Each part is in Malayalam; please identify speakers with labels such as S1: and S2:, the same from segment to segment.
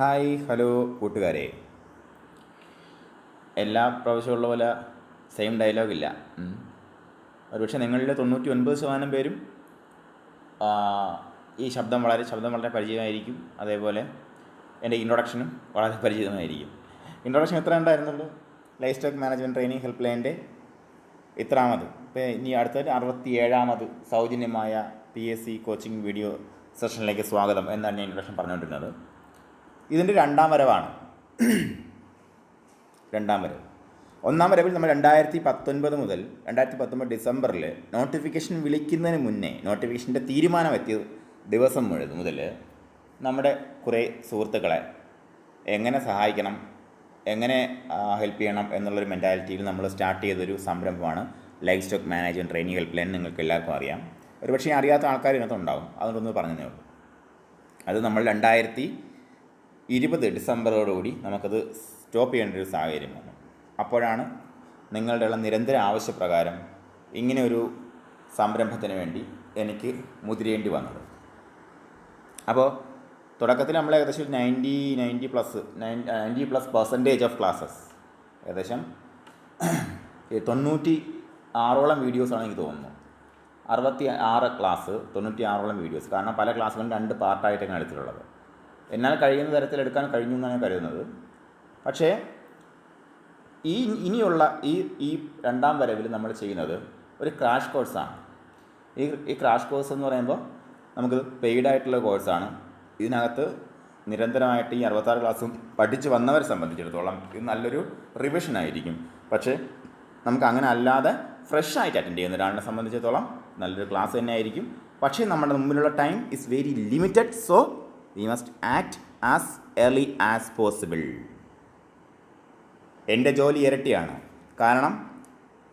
S1: ഹായ് ഹലോ കൂട്ടുകാരെ. എല്ലാ പ്രാവശ്യമുള്ള പോലെ സെയിം ഡയലോഗില്ല. ഒരുപക്ഷെ നിങ്ങളിൽ 99% പേരും ഈ ശബ്ദം വളരെ പരിചിതമായിരിക്കും. അതേപോലെ എൻ്റെ ഇൻട്രൊഡക്ഷനും വളരെ പരിചിതമായിരിക്കും. ഇൻട്രൊഡക്ഷൻ എത്ര ഉണ്ടായിരുന്നുള്ളൂ? Life stock management training help ലൈൻ്റെ ഇത്രാമത്. ഇപ്പോൾ ഇനി അടുത്തൊരു 67ാമത് സൗജന്യമായ PSC കോച്ചിങ് വീഡിയോ സെഷനിലേക്ക് സ്വാഗതം എന്നാണ് ഞാൻ ഇൻട്രൊഡക്ഷൻ പറഞ്ഞുകൊണ്ടിരുന്നത്. ഇതിൻ്റെ രണ്ടാം വരവാണ്. ഒന്നാം വരവിൽ നമ്മൾ 2019 മുതൽ 2019 ഡിസംബറിൽ നോട്ടിഫിക്കേഷൻ വിളിക്കുന്നതിന് മുന്നേ, നോട്ടിഫിക്കേഷൻ്റെ തീരുമാനമെത്തിയ ദിവസം മുതൽ നമ്മുടെ കുറേ സുഹൃത്തുക്കളെ എങ്ങനെ സഹായിക്കണം, എങ്ങനെ ഹെൽപ്പ് ചെയ്യണം എന്നുള്ളൊരു മെൻറ്റാലിറ്റിയിൽ നമ്മൾ സ്റ്റാർട്ട് ചെയ്തൊരു സംരംഭമാണ് life stock management training help line. നിങ്ങൾക്ക് എല്ലാവർക്കും അറിയാം. ഒരുപക്ഷെ അറിയാത്ത ആൾക്കാർ ഇതിനകത്തുണ്ടാവും. അതുകൊണ്ടൊന്ന് പറഞ്ഞതേ ഉള്ളൂ. അത് നമ്മൾ 2020 ഡിസംബറോടുകൂടി നമുക്കത് സ്റ്റോപ്പ് ചെയ്യേണ്ട ഒരു സാഹചര്യം വന്നു. അപ്പോഴാണ് നിങ്ങളുടെ നിരന്തര ആവശ്യപ്രകാരം ഇങ്ങനെ ഒരു സംരംഭത്തിന് വേണ്ടി എനിക്ക് മുതിരേണ്ടി വന്നത്. അപ്പോൾ തുടക്കത്തിൽ നമ്മൾ ഏകദേശം 90+ ഓഫ് ക്ലാസ്സസ്, ഏകദേശം 96ഓളം വീഡിയോസാണ് എനിക്ക് തോന്നുന്നു. 66 ക്ലാസ്, 96ഓളം വീഡിയോസ്. കാരണം പല ക്ലാസ്സുകളും 2 പാർട്ടായിട്ടാണ് എടുത്തിട്ടുള്ളത്. എന്നാൽ കഴിയുന്ന തരത്തിലെടുക്കാൻ കഴിഞ്ഞു എന്നാണ് ഞാൻ കരുതുന്നത്. പക്ഷേ ഇനിയുള്ള ഈ രണ്ടാം വരവിൽ നമ്മൾ ചെയ്യുന്നത് ഒരു ക്രാഷ് കോഴ്സാണ്. ഈ ക്രാഷ് കോഴ്സ് എന്ന് പറയുമ്പോൾ നമുക്ക് പെയ്ഡായിട്ടുള്ള കോഴ്സാണ്. ഇതിനകത്ത് നിരന്തരമായിട്ട് ഈ 66 ക്ലാസ്സും പഠിച്ച് വന്നവരെ സംബന്ധിച്ചിടത്തോളം ഇത് നല്ലൊരു റിവിഷൻ ആയിരിക്കും. പക്ഷേ നമുക്ക് അങ്ങനെ അല്ലാതെ ഫ്രഷ് ആയിട്ട് അറ്റൻഡ് ചെയ്യുന്ന ഒരാളിനെ സംബന്ധിച്ചിടത്തോളം നല്ലൊരു ക്ലാസ് തന്നെ ആയിരിക്കും. പക്ഷേ നമ്മുടെ മുമ്പിലുള്ള time is very limited. So we must act as early as possible. എൻ്റെ ജോലി ഇരട്ടിയാണ്. കാരണം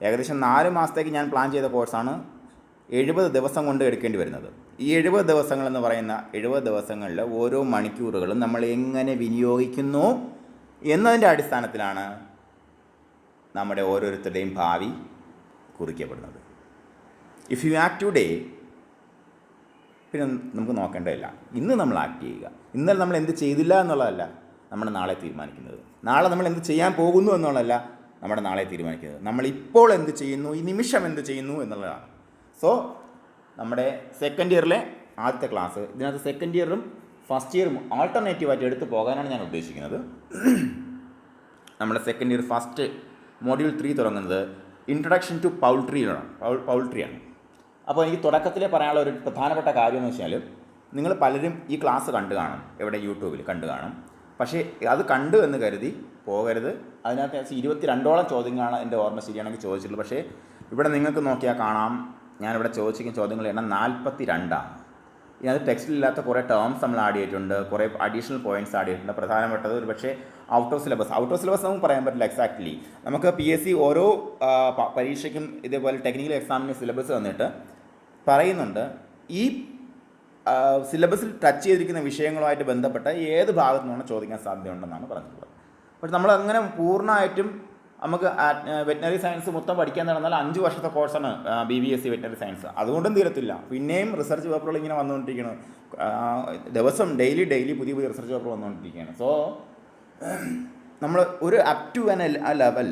S1: ഏകദേശം 4 മാസത്തേക്ക് ഞാൻ പ്ലാൻ ചെയ്ത കോഴ്സാണ് 70 ദിവസം കൊണ്ട് എടുക്കേണ്ടി വരുന്നത്. ഈ 70 ദിവസങ്ങളെന്ന് പറയുന്ന 70 ദിവസങ്ങളിൽ ഓരോ മണിക്കൂറുകളും നമ്മൾ എങ്ങനെ വിനിയോഗിക്കുന്നു എന്നതിൻ്റെ അടിസ്ഥാനത്തിലാണ് നമ്മുടെ ഓരോരുത്തരുടെയും ഭാവി കുറിക്കപ്പെടുന്നത്. ഇഫ് യു ആക്ട് ടുഡേ, പിന്നെ നമുക്ക് നോക്കേണ്ടതില്ല. ഇന്ന് നമ്മൾ ആക്ട് ചെയ്യുക. ഇന്നലെ നമ്മൾ എന്ത് ചെയ്തില്ല എന്നുള്ളതല്ല നമ്മുടെ നാളെ തീരുമാനിക്കുന്നത്. നാളെ നമ്മൾ എന്ത് ചെയ്യാൻ പോകുന്നു എന്നുള്ളതല്ല നമ്മുടെ നാളെ തീരുമാനിക്കുന്നത്. നമ്മളിപ്പോൾ എന്ത് ചെയ്യുന്നു, ഈ നിമിഷം എന്ത് ചെയ്യുന്നു എന്നുള്ളതാണ്. സോ നമ്മുടെ സെക്കൻഡ് ഇയറിലെ ആദ്യത്തെ ക്ലാസ്, ഇതിനകത്ത് സെക്കൻഡ് ഇയറും ഫസ്റ്റ് ഇയറും ആൾട്ടർനേറ്റീവായിട്ട് എടുത്തു പോകാനാണ് ഞാൻ ഉദ്ദേശിക്കുന്നത്. നമ്മുടെ സെക്കൻഡ് ഇയർ ഫസ്റ്റ് മൊഡ്യൂൾ 3 തുടങ്ങുന്നത് ഇൻട്രൊഡക്ഷൻ ടു പൗൾട്രിയാണ്. അപ്പോൾ എനിക്ക് തുടക്കത്തിൽ പറയാനുള്ള ഒരു പ്രധാനപ്പെട്ട കാര്യം എന്ന് വെച്ചാൽ, നിങ്ങൾ പലരും ഈ ക്ലാസ് കണ്ടു കാണും, എവിടെ യൂട്യൂബിൽ കണ്ടു കാണും. പക്ഷേ അത് കണ്ടു എന്ന് കരുതി പോകരുത്. അതിനകത്ത് 22ഓളം ചോദ്യങ്ങളാണ് എൻ്റെ ഓർമ്മ ശരിയാണെങ്കിൽ ചോദിച്ചിട്ടുള്ളൂ. പക്ഷേ ഇവിടെ നിങ്ങൾക്ക് നോക്കിയാൽ കാണാം, ഞാനിവിടെ ചോദിച്ചിരിക്കുന്ന ചോദ്യങ്ങളുടെ എണ്ണം 42ആണ്. ഇതിനകത്ത് ടെക്സ്റ്റിലില്ലാത്ത കുറേ ടേംസ് നമ്മൾ ആഡ് ചെയ്തിട്ടുണ്ട്, കുറേ അഡീഷണൽ പോയിൻറ്റ്സ് ആഡ് ചെയ്തിട്ടുണ്ട്. പ്രധാനപ്പെട്ടത് ഒരു പക്ഷേ ഔട്ട് ഓഫ് സിലബസ് നമുക്ക് പറയാൻ പറ്റില്ല എക്സാക്ട്ലി. നമുക്ക് PSC ഓരോ പരീക്ഷയ്ക്കും ഇതേപോലെ ടെക്നിക്കൽ എക്സാമിന് സിലബസ് തന്നിട്ട് പറയുന്നുണ്ട് ഈ സിലബസിൽ ടച്ച് ചെയ്തിരിക്കുന്ന വിഷയങ്ങളുമായിട്ട് ബന്ധപ്പെട്ട ഏത് ഭാഗത്തു നിന്നാണ് ചോദിക്കാൻ സാധ്യതയുണ്ടെന്നാണ് പറഞ്ഞിട്ടുള്ളത്. പക്ഷെ നമ്മൾ അങ്ങനെ പൂർണ്ണമായിട്ടും നമുക്ക് വെറ്റിനറി സയൻസ് മൊത്തം പഠിക്കാൻ നടന്നാൽ 5 വർഷത്തെ കോഴ്സാണ് BBSc വെറ്റിനറി സയൻസ്. അതുകൊണ്ടും തീരത്തില്ല. പിന്നെയും റിസർച്ച് പേപ്പറുകൾ ഇങ്ങനെ വന്നുകൊണ്ടിരിക്കുകയാണ്. ദിവസം ഡെയിലി പുതിയ റിസർച്ച് പേപ്പർ വന്നുകൊണ്ടിരിക്കുകയാണ്. സോ നമ്മൾ ഒരു അപ് ടു ആ ലെവൽ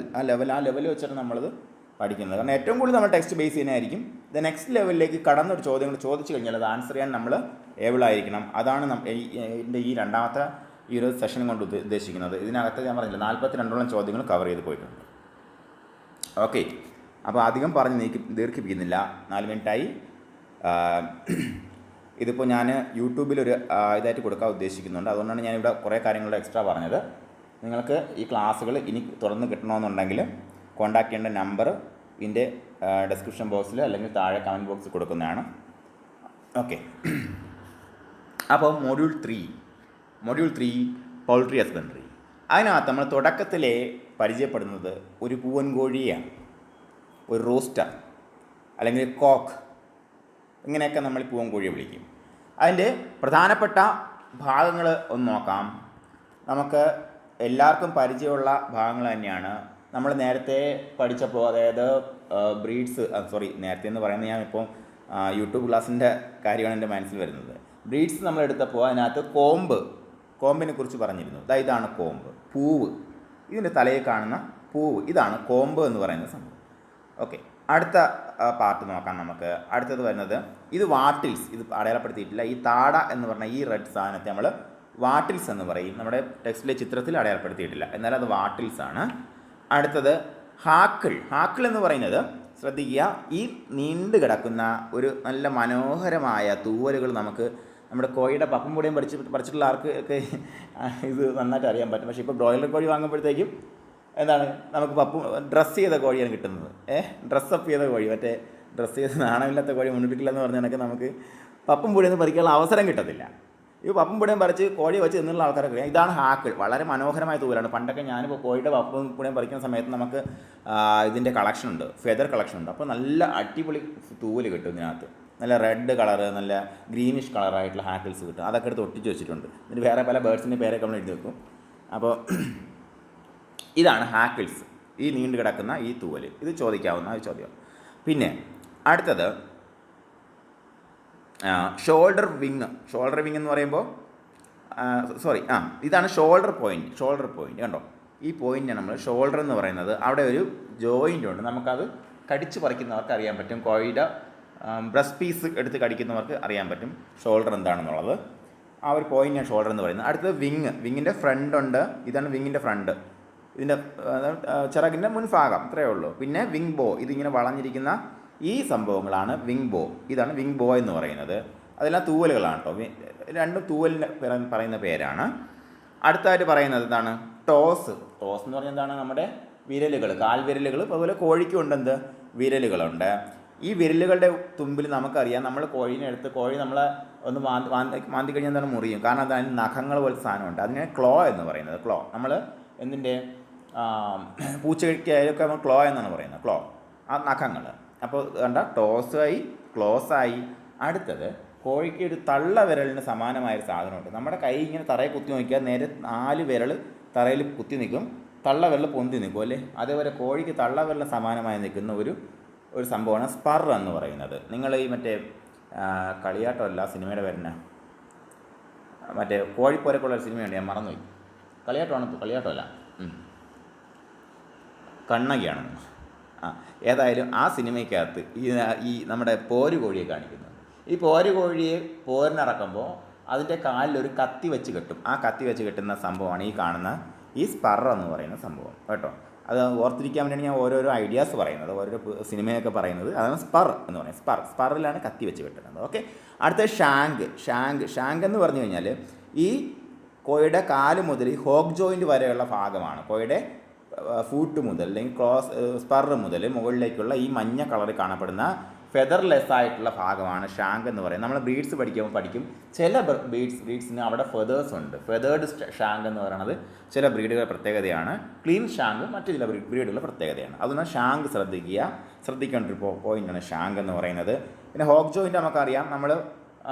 S1: വെച്ചിട്ട് നമ്മളത് പഠിക്കുന്നത്. കാരണം ഏറ്റവും കൂടുതൽ നമ്മൾ ടെക്സ്റ്റ് ബേസ് ചെയ്യുന്നതായിരിക്കും. നെക്സ്റ്റ് ലെവലിലേക്ക് കടന്നൊരു ചോദ്യങ്ങൾ ചോദിച്ചു കഴിഞ്ഞാൽ അത് ആൻസർ ചെയ്യാൻ നമ്മൾ ഏബിളായിരിക്കണം. അതാണ് എൻ്റെ ഈ രണ്ടാമത്തെ ഈ ഒരു സെഷൻ കൊണ്ട് ഉദ്ദേശിക്കുന്നത്. ഇതിനകത്ത് ഞാൻ പറഞ്ഞില്ല, 42ഓളം ചോദ്യങ്ങൾ കവർ ചെയ്ത് പോയിട്ടുണ്ട്. ഓക്കെ, അപ്പോൾ അധികം പറഞ്ഞ് ദീർഘിപ്പിക്കുന്നില്ല. 4 മിനിറ്റായി. ഇതിപ്പോൾ ഞാൻ യൂട്യൂബിലൊരു ഇതായിട്ട് കൊടുക്കാൻ ഉദ്ദേശിക്കുന്നുണ്ട്. അതുകൊണ്ടാണ് ഞാനിവിടെ കുറേ കാര്യങ്ങളുടെ എക്സ്ട്രാ പറഞ്ഞത്. നിങ്ങൾക്ക് ഈ ക്ലാസ്സുകൾ ഇനി തുടർന്ന് കിട്ടണമെന്നുണ്ടെങ്കിൽ കോൺടാക്ട് ചെയ്യേണ്ട നമ്പർ ഇതിൻ്റെ ഡിസ്ക്രിപ്ഷൻ ബോക്സിൽ അല്ലെങ്കിൽ താഴെ കമൻറ്റ് ബോക്സിൽ കൊടുക്കുന്നതാണ്. ഓക്കെ, അപ്പോൾ മൊഡ്യൂൾ 3 പൗൾട്രി ഹസ്ബൻഡറി. അതിനകത്ത് നമ്മൾ തുടക്കത്തിലെ പരിചയപ്പെടുന്നത് ഒരു പൂവൻ കോഴിയാണ്, ഒരു റോസ്റ്റർ അല്ലെങ്കിൽ കോക്ക്, ഇങ്ങനെയൊക്കെ നമ്മൾ പൂവൻ കോഴിയെ വിളിക്കും. അതിൻ്റെ പ്രധാനപ്പെട്ട ഭാഗങ്ങൾ ഒന്ന് നോക്കാം. നമുക്ക് എല്ലാവർക്കും പരിചയമുള്ള ഭാഗങ്ങൾ തന്നെയാണ്. നമ്മൾ നേരത്തെ പഠിച്ചപ്പോൾ, അതായത് നേരത്തെ എന്ന് പറയുന്നത് ഞാനിപ്പോൾ യൂട്യൂബ് ക്ലാസ്സിൻ്റെ കാര്യമാണ് എൻ്റെ മനസ്സിൽ വരുന്നത്. ബ്രീഡ്സ് നമ്മൾ എടുത്തപ്പോൾ അതിനകത്ത് കോമ്പ് കോമ്പിനെ കുറിച്ച് പറഞ്ഞിരുന്നു. ഇതാണ് കോമ്പ്, പൂവ്. ഇതിൻ്റെ തലയിൽ കാണുന്ന പൂവ്, ഇതാണ് കോമ്പ് എന്ന് പറയുന്ന സംഭവം. ഓക്കെ, അടുത്ത പാർട്ട് നോക്കാം നമുക്ക്. അടുത്തത് വരുന്നത് ഇത് വാട്ടിൽസ്. ഇത് അടയാളപ്പെടുത്തിയിട്ടില്ല. ഈ താട എന്ന് പറഞ്ഞ ഈ റെഡ് സാധനത്തെ നമ്മൾ വാട്ടിൽസ് എന്ന് പറയും. നമ്മുടെ ടെക്സ്റ്റിലെ ചിത്രത്തിൽ അടയാളപ്പെടുത്തിയിട്ടില്ല, എന്നാൽ അത് വാട്ടിൽസ് ആണ്. അടുത്തത് ഹാക്കിൾ. ഹാക്കിൾ എന്ന് പറയുന്നത് ശ്രദ്ധിക്കുക, ഈ നീണ്ടു കിടക്കുന്ന ഒരു നല്ല മനോഹരമായ തൂവലുകൾ നമുക്ക് നമ്മുടെ കോഴിയുടെ പപ്പും പൊടിയും പറിച്ചിട്ടുള്ള ആർക്ക് ഒക്കെ ഇത് നന്നായിട്ട് അറിയാൻ പറ്റും. പക്ഷേ ഇപ്പോൾ ബ്രോയിലർ കോഴി വാങ്ങുമ്പോഴത്തേക്കും എന്താണ് നമുക്ക് ഡ്രസ്സ് ചെയ്ത കോഴിയാണ് കിട്ടുന്നത്. ഡ്രസ്സപ്പ് ചെയ്ത കോഴി, മറ്റേ ഡ്രസ്സ് ചെയ്ത് നാണമില്ലാത്ത കോഴി മുന്നിപ്പിക്കില്ല എന്ന് പറഞ്ഞാൽ നമുക്ക് പപ്പും പൊടിയൊന്നും പറിക്കാനുള്ള അവസരം കിട്ടത്തില്ല. ഈ പപ്പും പൊടിയും പറിച്ച് കോഴിയെ വെച്ച് നിന്നുള്ള ആൾക്കാരൊക്കെ ഇതാണ് ഹാക്കിൾ. വളരെ മനോഹരമായ തൂവലാണ്. പണ്ടൊക്കെ ഞാനിപ്പോൾ കോഴിയുടെ പപ്പും പൊടിയും പറിക്കുന്ന സമയത്ത് നമുക്ക് ഇതിൻ്റെ കളക്ഷൻ ഉണ്ട്, ഫെദർ കളക്ഷൻ ഉണ്ട്. അപ്പോൾ നല്ല അടിപൊളി തൂവൽ കിട്ടും ഇതിനകത്ത്. നല്ല റെഡ് കളറ്, നല്ല ഗ്രീനിഷ് കളറായിട്ടുള്ള ഹാക്കിൾസ് കിട്ടും. അതൊക്കെ എടുത്ത് ഒട്ടിച്ച് വെച്ചിട്ടുണ്ട്. ഇതിന് വേറെ പല ബേർഡ്സിൻ്റെ പേരൊക്കെ നമ്മൾ എഴുതി വെക്കും. അപ്പോൾ ഇതാണ് ഹാക്കിൾസ്, ഈ നീണ്ടു കിടക്കുന്ന ഈ തൂവൽ. ഇത് ചോദിക്കാവുന്ന ഒരു ചോദ്യം. പിന്നെ അടുത്തത് ഷോൾഡർ വിങ്. ഷോൾഡർ വിങ് എന്ന് പറയുമ്പോൾ ഇതാണ് ഷോൾഡർ പോയിൻറ്റ്. ഷോൾഡർ പോയിൻറ്റ് കണ്ടോ, ഈ പോയിൻ്റാണ് നമ്മൾ ഷോൾഡർ എന്ന് പറയുന്നത്. അവിടെ ഒരു ജോയിൻ്റ് ഉണ്ട്, നമുക്കത് കടിച്ച് പറിക്കുന്നവർക്ക് അറിയാൻ പറ്റും. കോഴിയുടെ ബ്രസ്റ്റ് പീസ് എടുത്ത് കടിക്കുന്നവർക്ക് അറിയാൻ പറ്റും ഷോൾഡർ എന്താണെന്നുള്ളത്. ആ ഒരു പോയിൻ്റാണ് ഷോൾഡർ എന്ന് പറയുന്നത്. അടുത്തത് വിങ്. വിങ്ങിൻ്റെ ഫ്രണ്ട് ഉണ്ട്, ഇതാണ് വിങ്ങിൻ്റെ ഫ്രണ്ട്, ഇതിൻ്റെ ചിറകിൻ്റെ മുൻഭാഗം, ഇത്രയേ ഉള്ളൂ. പിന്നെ വിങ് ബോ, ഇതിങ്ങനെ വളഞ്ഞിരിക്കുന്ന ഈ സംഭവങ്ങളാണ് വിങ് ബോ. ഇതാണ് വിങ് ബോ എന്ന് പറയുന്നത്. അതെല്ലാം തൂവലുകളാണ് കേട്ടോ. രണ്ടും തൂവലിന് പറയുന്ന പേരാണ്. അടുത്തായിട്ട് പറയുന്നത് എന്താണ്? ടോസ്. ടോസ് എന്ന് പറഞ്ഞാൽ എന്താണ്? നമ്മുടെ വിരലുകൾ, കാൽവിരലുകൾ. അതുപോലെ കോഴിക്കും ഉണ്ട് എന്ത്? വിരലുകളുണ്ട്. ഈ വിരലുകളുടെ തുമ്പിൽ നമുക്കറിയാം, നമ്മൾ കോഴീനെ എടുത്ത് കോഴി നമ്മളെ ഒന്ന് മാന്തി കഴിഞ്ഞാൽ എന്താണ്? മുറിയും. കാരണം അതിന് നഖങ്ങൾ പോലത്തെ സാധനമുണ്ട്. അതിനെ ക്ലോ എന്ന് പറയുന്നത്. ക്ലോ നമ്മൾ എന്തിൻ്റെ പൂച്ചയ്ക്കായാലൊക്കെ നമ്മൾ ക്ലോ എന്നാണ് പറയുന്നത്. ക്ലോ, ആ നഖങ്ങൾ. അപ്പോൾ കണ്ട, ടോസായി, ക്ലോസായി. അടുത്തത് കോഴിക്ക് ഒരു തള്ള വിരലിന് സമാനമായൊരു സാധനമുണ്ട്. നമ്മുടെ കൈ ഇങ്ങനെ തറയിൽ കുത്തി നോക്കിയാൽ നേരെ 4 വിരൽ തറയിൽ കുത്തി നിൽക്കും, തള്ള വിരൽ പൊന്തി നിൽക്കും അല്ലേ. അതേപോലെ കോഴിക്ക് തള്ള വിരലിന് സമാനമായി നിൽക്കുന്ന ഒരു സംഭവമാണ് സ്പർ എന്ന് പറയുന്നത്. നിങ്ങൾ ഈ മറ്റേ കളിയാട്ടമല്ല, സിനിമയുടെ പേരിന് മറ്റേ കോഴിപ്പോരക്കുള്ള സിനിമയുണ്ട്, ഞാൻ മറന്നുപോയി. കളിയാട്ടമല്ല, കണ്ണകിയാണ്. ഏതായാലും ആ സിനിമയ്ക്കകത്ത് ഈ നമ്മുടെ പോര് കോഴിയെ കാണിക്കുന്നത്. ഈ പോര് കോഴിയെ പോരിനിറക്കുമ്പോൾ അതിൻ്റെ കാലിലൊരു കത്തി വെച്ച് കെട്ടും. ആ കത്തി വെച്ച് കെട്ടുന്ന സംഭവമാണ് ഈ കാണുന്ന ഈ സ്പർ എന്ന് പറയുന്ന സംഭവം കേട്ടോ. അത് ഓർത്തിരിക്കാൻ വേണ്ടിയാണ് ഞാൻ ഓരോരോ ഐഡിയാസ് പറയുന്നത്, ഓരോരോ സിനിമയൊക്കെ പറയുന്നത്. അതാണ് സ്പർ എന്ന് പറയുന്നത്. സ്പറിലാണ് കത്തി വെച്ച് കെട്ടുന്നത്. ഓക്കെ, അടുത്ത ഷാങ്ക് എന്ന് പറഞ്ഞു കഴിഞ്ഞാൽ ഈ കോഴിയുടെ കാല് മുതൽ ഹോക്ക് ജോയിൻറ്റ് വരെയുള്ള ഭാഗമാണ്. കോഴിയുടെ ഫൂട്ട് മുതൽ അല്ലെങ്കിൽ സ്പർ മുതൽ മുകളിലേക്കുള്ള ഈ മഞ്ഞ കളറിൽ കാണപ്പെടുന്ന ഫെദർലെസ് ആയിട്ടുള്ള ഭാഗമാണ് ഷാങ്ക് എന്ന് പറയുന്നത്. നമ്മൾ ബ്രീഡ്സ് പഠിക്കും, ചില ബ്രീഡ്സിന് അവിടെ ഫെദേഴ്സ് ഉണ്ട്. ഫെദേർഡ് ഷാങ്ക് എന്ന് പറയുന്നത് ചില ബ്രീഡുകളുടെ പ്രത്യേകതയാണ്. ക്ലീൻ ഷാങ്ക് മറ്റു ചില ബ്രീഡുകളുടെ പ്രത്യേകതയാണ്. അതുകൊണ്ട് ഷാങ്ക് ശ്രദ്ധിക്കേണ്ട ഒരു പോയിൻ്റാണ് ഷാങ്ക് എന്ന് പറയുന്നത്. പിന്നെ ഹോക്ക് ജോയിൻറ്റ് നമുക്കറിയാം, നമ്മൾ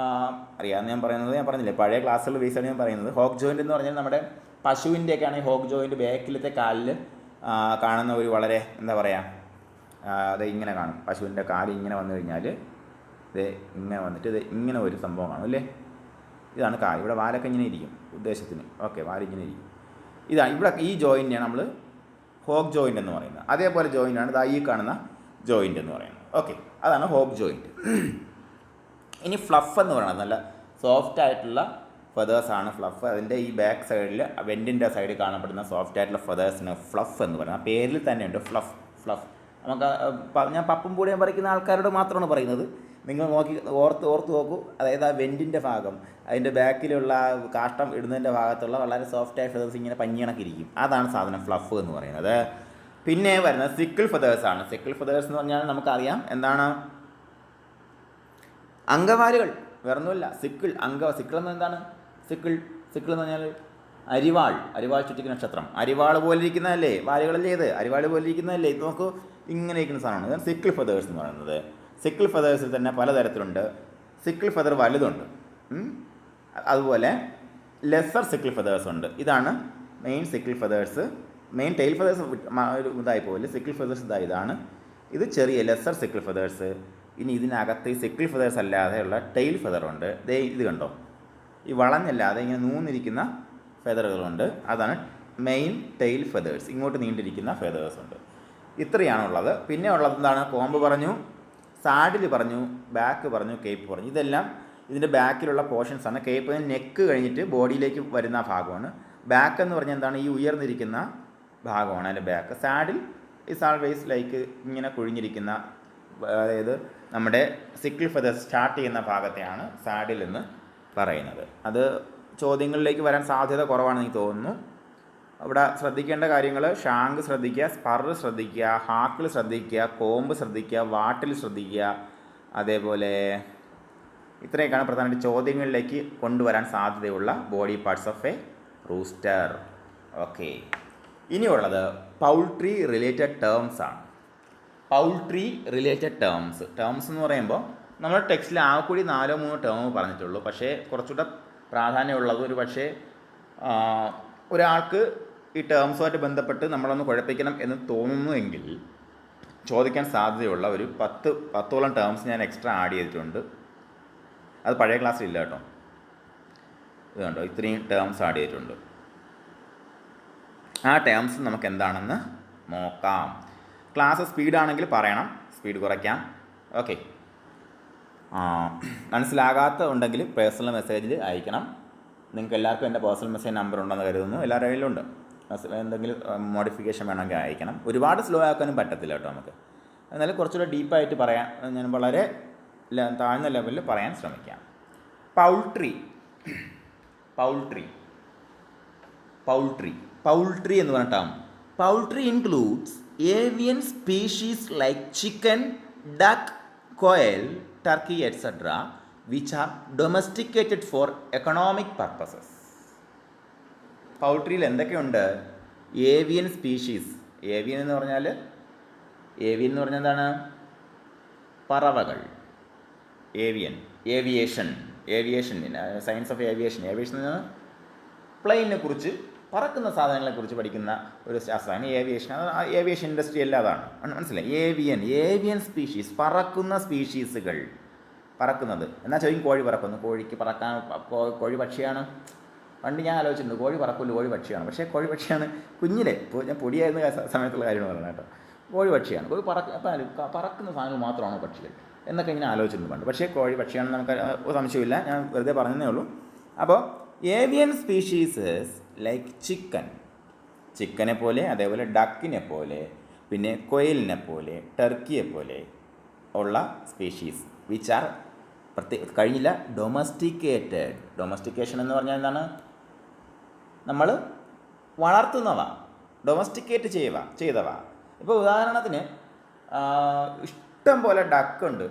S1: അറിയാമെന്ന് ഞാൻ പറഞ്ഞില്ലേ, പഴയ ക്ലാസ്സുകൾ ബേസാണ് ഞാൻ പറയുന്നത്. ഹോക്ക് ജോയിൻറ്റ് എന്ന് പറഞ്ഞാൽ നമ്മുടെ പശുവിൻ്റെയൊക്കെ ആണെങ്കിൽ ഹോക്ക് ജോയിൻറ്റ് ബാക്കിലത്തെ കാലിൽ കാണുന്ന ഒരു വളരെ എന്താ പറയുക, അത് ഇങ്ങനെ കാണും. പശുവിൻ്റെ കാല് ഇങ്ങനെ വന്നു കഴിഞ്ഞാൽ ഇത് ഇങ്ങനെ വന്നിട്ട് ഇത് ഇങ്ങനെ ഒരു സംഭവം കാണും അല്ലേ. ഇതാണ് കാല്. ഇവിടെ വാലൊക്കെ ഇങ്ങനെ ഇരിക്കും ഉദ്ദേശത്തിന്. ഓക്കെ, വാലിങ്ങനെ ഇരിക്കും. ഇതാണ് ഇവിടെ ഈ ജോയിൻ്റാണ് നമ്മൾ ഹോക്ക് ജോയിൻ്റ് എന്ന് പറയുന്നത്. അതേപോലെ ജോയിൻ്റാണ് ഈ കാണുന്ന ജോയിൻ്റ് എന്ന് പറയുന്നത്. ഓക്കെ, അതാണ് ഹോക്ക് ജോയിൻ്റ്. ഇനി ഫ്ലഫ് എന്ന് പറയുന്നത് നല്ല സോഫ്റ്റ് ആയിട്ടുള്ള ഫെദേഴ്സാണ് ഫ്ലഫ്. അതിൻ്റെ ഈ ബാക്ക് സൈഡിൽ വെൻറ്റിൻ്റെ സൈഡിൽ കാണപ്പെടുന്ന സോഫ്റ്റ് ആയിട്ടുള്ള ഫെദേഴ്സിന് ഫ്ലഫ് എന്ന് പറയുന്നത്. ആ പേരിൽ തന്നെയുണ്ട് ഫ്ലഫ്. നമുക്ക് ഞാൻ പപ്പും പൂടയും പറിക്കുന്ന ആൾക്കാരോട് മാത്രമാണ് പറയുന്നത്. നിങ്ങൾ ഓർത്ത് നോക്കൂ. അതായത് ആ വെൻറ്റിൻ്റെ ഭാഗം, അതിൻ്റെ ബാക്കിലുള്ള കാഷ്ടം ഇടുന്നതിൻ്റെ ഭാഗത്തുള്ള വളരെ സോഫ്റ്റായ ഫെദേഴ്സ് ഇങ്ങനെ പഞ്ഞിണക്കിരിക്കും. അതാണ് സാധനം ഫ്ലഫ് എന്ന് പറയുന്നത്. പിന്നെ വരുന്നത് സിക്കിൾ ഫെദേഴ്സാണ്. സിക്കിൾ ഫെദേഴ്സ് എന്ന് പറഞ്ഞാൽ നമുക്കറിയാം എന്താണ്? അങ്കവാലുകൾ, വേറൊന്നുമില്ല. സിക്കിൾ എന്ന് എന്താണ്? സിക്കിൾ എന്ന് പറഞ്ഞാൽ അരിവാൾ ചുറ്റിക്ക് നക്ഷത്രം. അരിവാൾ പോലെ ഇരിക്കുന്നതല്ലേ, വാലുകളല്ലേ ഇത്? അരിവാൾ പോലെ ഇരിക്കുന്നതല്ലേ? ഇത് നോക്കൂ, ഇങ്ങനെ ഇരിക്കുന്ന സാധനമാണ്. ഇതാണ് സിക്കിൾ ഫെദേഴ്സ് എന്ന് പറയുന്നത്. സിക്കിൾ ഫെദേഴ്സിൽ തന്നെ പലതരത്തിലുണ്ട്. സിക്കിൾ ഫെദർ വലുതുണ്ട്, അതുപോലെ ലെസ്സർ സിക്കിൾ ഫെദേഴ്സ് ഉണ്ട്. ഇതാണ് main sickle feathers. Main tail feathers ഒരു ഇതായി പോകില്ല. സിക്കിൾ ഫെദേഴ്സ് ഇതാണ്. ഇത് ചെറിയ ലെസ്സർ സിക്കിൾ ഫെദേഴ്സ്. ഇനി ഇതിനകത്ത് ഈ സിക്കിൾ ഫെദേഴ്സ് അല്ലാതെയുള്ള ടെയിൽ ഫെദറുണ്ട്. ഇത് കണ്ടോ, ഈ വളഞ്ഞല്ലാതെ ഇങ്ങനെ നൂന്നിരിക്കുന്ന ഫെദറുകളുണ്ട്. അതാണ് മെയിൻ ടെയിൽ ഫെദേഴ്സ്. ഇങ്ങോട്ട് നീണ്ടിരിക്കുന്ന ഫെദേഴ്സ് ഉണ്ട്. ഇത്രയാണുള്ളത്. പിന്നെ ഉള്ളത് എന്താണ്? കോമ്പ് പറഞ്ഞു, സാഡിൽ പറഞ്ഞു, ബാക്ക് പറഞ്ഞു, കേപ്പ് പറഞ്ഞു. ഇതെല്ലാം ഇതിൻ്റെ ബാക്കിലുള്ള പോർഷൻസാണ്. കേപ്പ് നെക്ക് കഴിഞ്ഞിട്ട് ബോഡിയിലേക്ക് വരുന്ന ഭാഗമാണ്. ബാക്ക് എന്ന് പറഞ്ഞാൽ എന്താണ്? ഈ ഉയർന്നിരിക്കുന്ന ഭാഗമാണ് അതിൻ്റെ back. Saddle is always like ഇങ്ങനെ കുഴിഞ്ഞിരിക്കുന്ന, അതായത് നമ്മുടെ സിക്കിൾ ഫെദർ സ്റ്റാർട്ട് ചെയ്യുന്ന ഭാഗത്തെയാണ് സാഡിൽ എന്ന് പറയുന്നത്. അത് ചോദ്യങ്ങളിലേക്ക് വരാൻ സാധ്യത കുറവാണെന്ന് എനിക്ക് തോന്നുന്നു. അവിടെ ശ്രദ്ധിക്കേണ്ട കാര്യങ്ങൾ: ഷാങ്ക് ശ്രദ്ധിക്കുക, സ്പർ ശ്രദ്ധിക്കുക, ഹാക്കിൾ ശ്രദ്ധിക്കുക, കോമ്പ് ശ്രദ്ധിക്കുക, വാട്ടിൽ ശ്രദ്ധിക്കുക. അതേപോലെ ഇത്രയൊക്കെയാണ് പ്രധാനമായിട്ട് ചോദ്യങ്ങളിലേക്ക് കൊണ്ടുവരാൻ സാധ്യതയുള്ള body parts of A rooster. Okay, ഇനിയുള്ളത് പൗൾട്രി റിലേറ്റഡ് ടേംസ് ആണ്. പൗൾട്രി റിലേറ്റഡ് ടേംസ് എന്ന് പറയുമ്പോൾ നമ്മൾ ടെക്സ്റ്റിൽ ആ കൂടി 4-3 ടേം പറഞ്ഞിട്ടുള്ളൂ. പക്ഷേ കുറച്ചുകൂടെ പ്രാധാന്യമുള്ളത് ഒരു പക്ഷേ ഒരാൾക്ക് ഈ ടേംസുമായിട്ട് ബന്ധപ്പെട്ട് നമ്മളൊന്ന് കുഴപ്പിക്കണം എന്ന് തോന്നുന്നുവെങ്കിൽ ചോദിക്കാൻ സാധ്യതയുള്ള ഒരു 10ഓളം ടേംസ് ഞാൻ എക്സ്ട്രാ ആഡ് ചെയ്തിട്ടുണ്ട്. അത് പഴയ ക്ലാസ്സിൽ ഇല്ല കേട്ടോ. ഇത് കണ്ടോ, ഇത്രയും ടേംസ് ആഡ് ചെയ്തിട്ടുണ്ട്. ആ ടേംസ് നമുക്ക് എന്താണെന്ന് നോക്കാം. ക്ലാസ് സ്പീഡാണെങ്കിൽ പറയണം, സ്പീഡ് കുറയ്ക്കാം. ഓക്കെ, മനസ്സിലാകാത്ത ഉണ്ടെങ്കിൽ പേഴ്സണൽ മെസ്സേജിൽ അയക്കണം. നിങ്ങൾക്ക് എല്ലാവർക്കും എൻ്റെ പേഴ്സണൽ മെസ്സേജ് നമ്പർ ഉണ്ടെന്ന് കരുതുന്നു. എല്ലാവരുടെ കയ്യിലുണ്ട്. എന്തെങ്കിലും മോഡിഫിക്കേഷൻ വേണമെങ്കിൽ അയക്കണം. ഒരുപാട് സ്ലോ ആക്കാനും പറ്റത്തില്ല കേട്ടോ നമുക്ക്. എന്നാലും കുറച്ചുകൂടെ ഡീപ്പായിട്ട് പറയാൻ ഞാൻ വളരെ താഴ്ന്ന ലെവലിൽ പറയാൻ ശ്രമിക്കാം. പൗൾട്രി എന്ന് പറഞ്ഞ term. Poultry includes avian species like chicken, duck, quail, turkey etcetera which are domesticated for economic purposes. പൗൾട്രിയിൽ എന്തൊക്കെയുണ്ട്? Avian species. ഏവിയൻ എന്ന് പറഞ്ഞാൽ എന്താണ്? പറവകൾ. ഏവിയേഷൻ സയൻസ് ഓഫ് ഏവിയേഷൻ എന്ന് പറഞ്ഞാൽ പ്ലെയിനെ കുറിച്ച്, പറക്കുന്ന സാധനങ്ങളെക്കുറിച്ച് പഠിക്കുന്ന ഒരു ശാസ്ത്രമാണ് ഏവിയേഷൻ. ഏവിയേഷൻ ഇൻഡസ്ട്രി എല്ലാം അതാണ്. മനസ്സിലായി? ഏവിയൻ സ്പീഷീസ്, പറക്കുന്ന സ്പീഷീസുകൾ. പറക്കുന്നത് എന്നാൽ ചോദിക്കും, കോഴി പറക്കുന്നു. കോഴിക്ക് പറക്കാൻ കോഴി പക്ഷിയാണ്. പണ്ട് ഞാൻ ആലോചിച്ചിട്ടുണ്ട്, കോഴി പറക്കില്ല, കോഴി പക്ഷിയാണ്. പക്ഷേ കോഴി പക്ഷിയാണ് കുഞ്ഞിലെ. ഇപ്പോൾ ഞാൻ പൊടിയായിരുന്ന സമയത്തുള്ള കാര്യമാണ് പറഞ്ഞത് കേട്ടോ. കോഴി പക്ഷിയാണ്. കോഴി പറക്കുന്ന സാധനങ്ങൾ മാത്രമാണോ പക്ഷികൾ എന്നൊക്കെ ഇങ്ങനെ ആലോചിച്ചിട്ടുണ്ട് പണ്ട്. പക്ഷേ കോഴി പക്ഷിയാണെന്ന് നമുക്ക് സംശയമില്ല. ഞാൻ വെറുതെ പറഞ്ഞതേ ഉള്ളൂ. അപ്പോൾ ഏവിയൻ സ്പീഷീസസ് ലൈക്ക് ചിക്കനെ പോലെ, അതേപോലെ ഡക്കിനെ പോലെ, പിന്നെ കൊയലിനെ പോലെ, ടർക്കിയെ പോലെ ഉള്ള സ്പീഷീസ് വിച്ച് ആർ കഴിഞ്ഞില്ല ഡൊമസ്റ്റിക്കേഷൻ എന്ന് പറഞ്ഞാൽ എന്താണ്? നമ്മൾ വളർത്തുന്നവ, ഡൊമസ്റ്റിക്കേറ്റ് ചെയ്തവ. ഇപ്പോൾ ഉദാഹരണത്തിന് ഇഷ്ടം പോലെ ഡക്കുണ്ട്.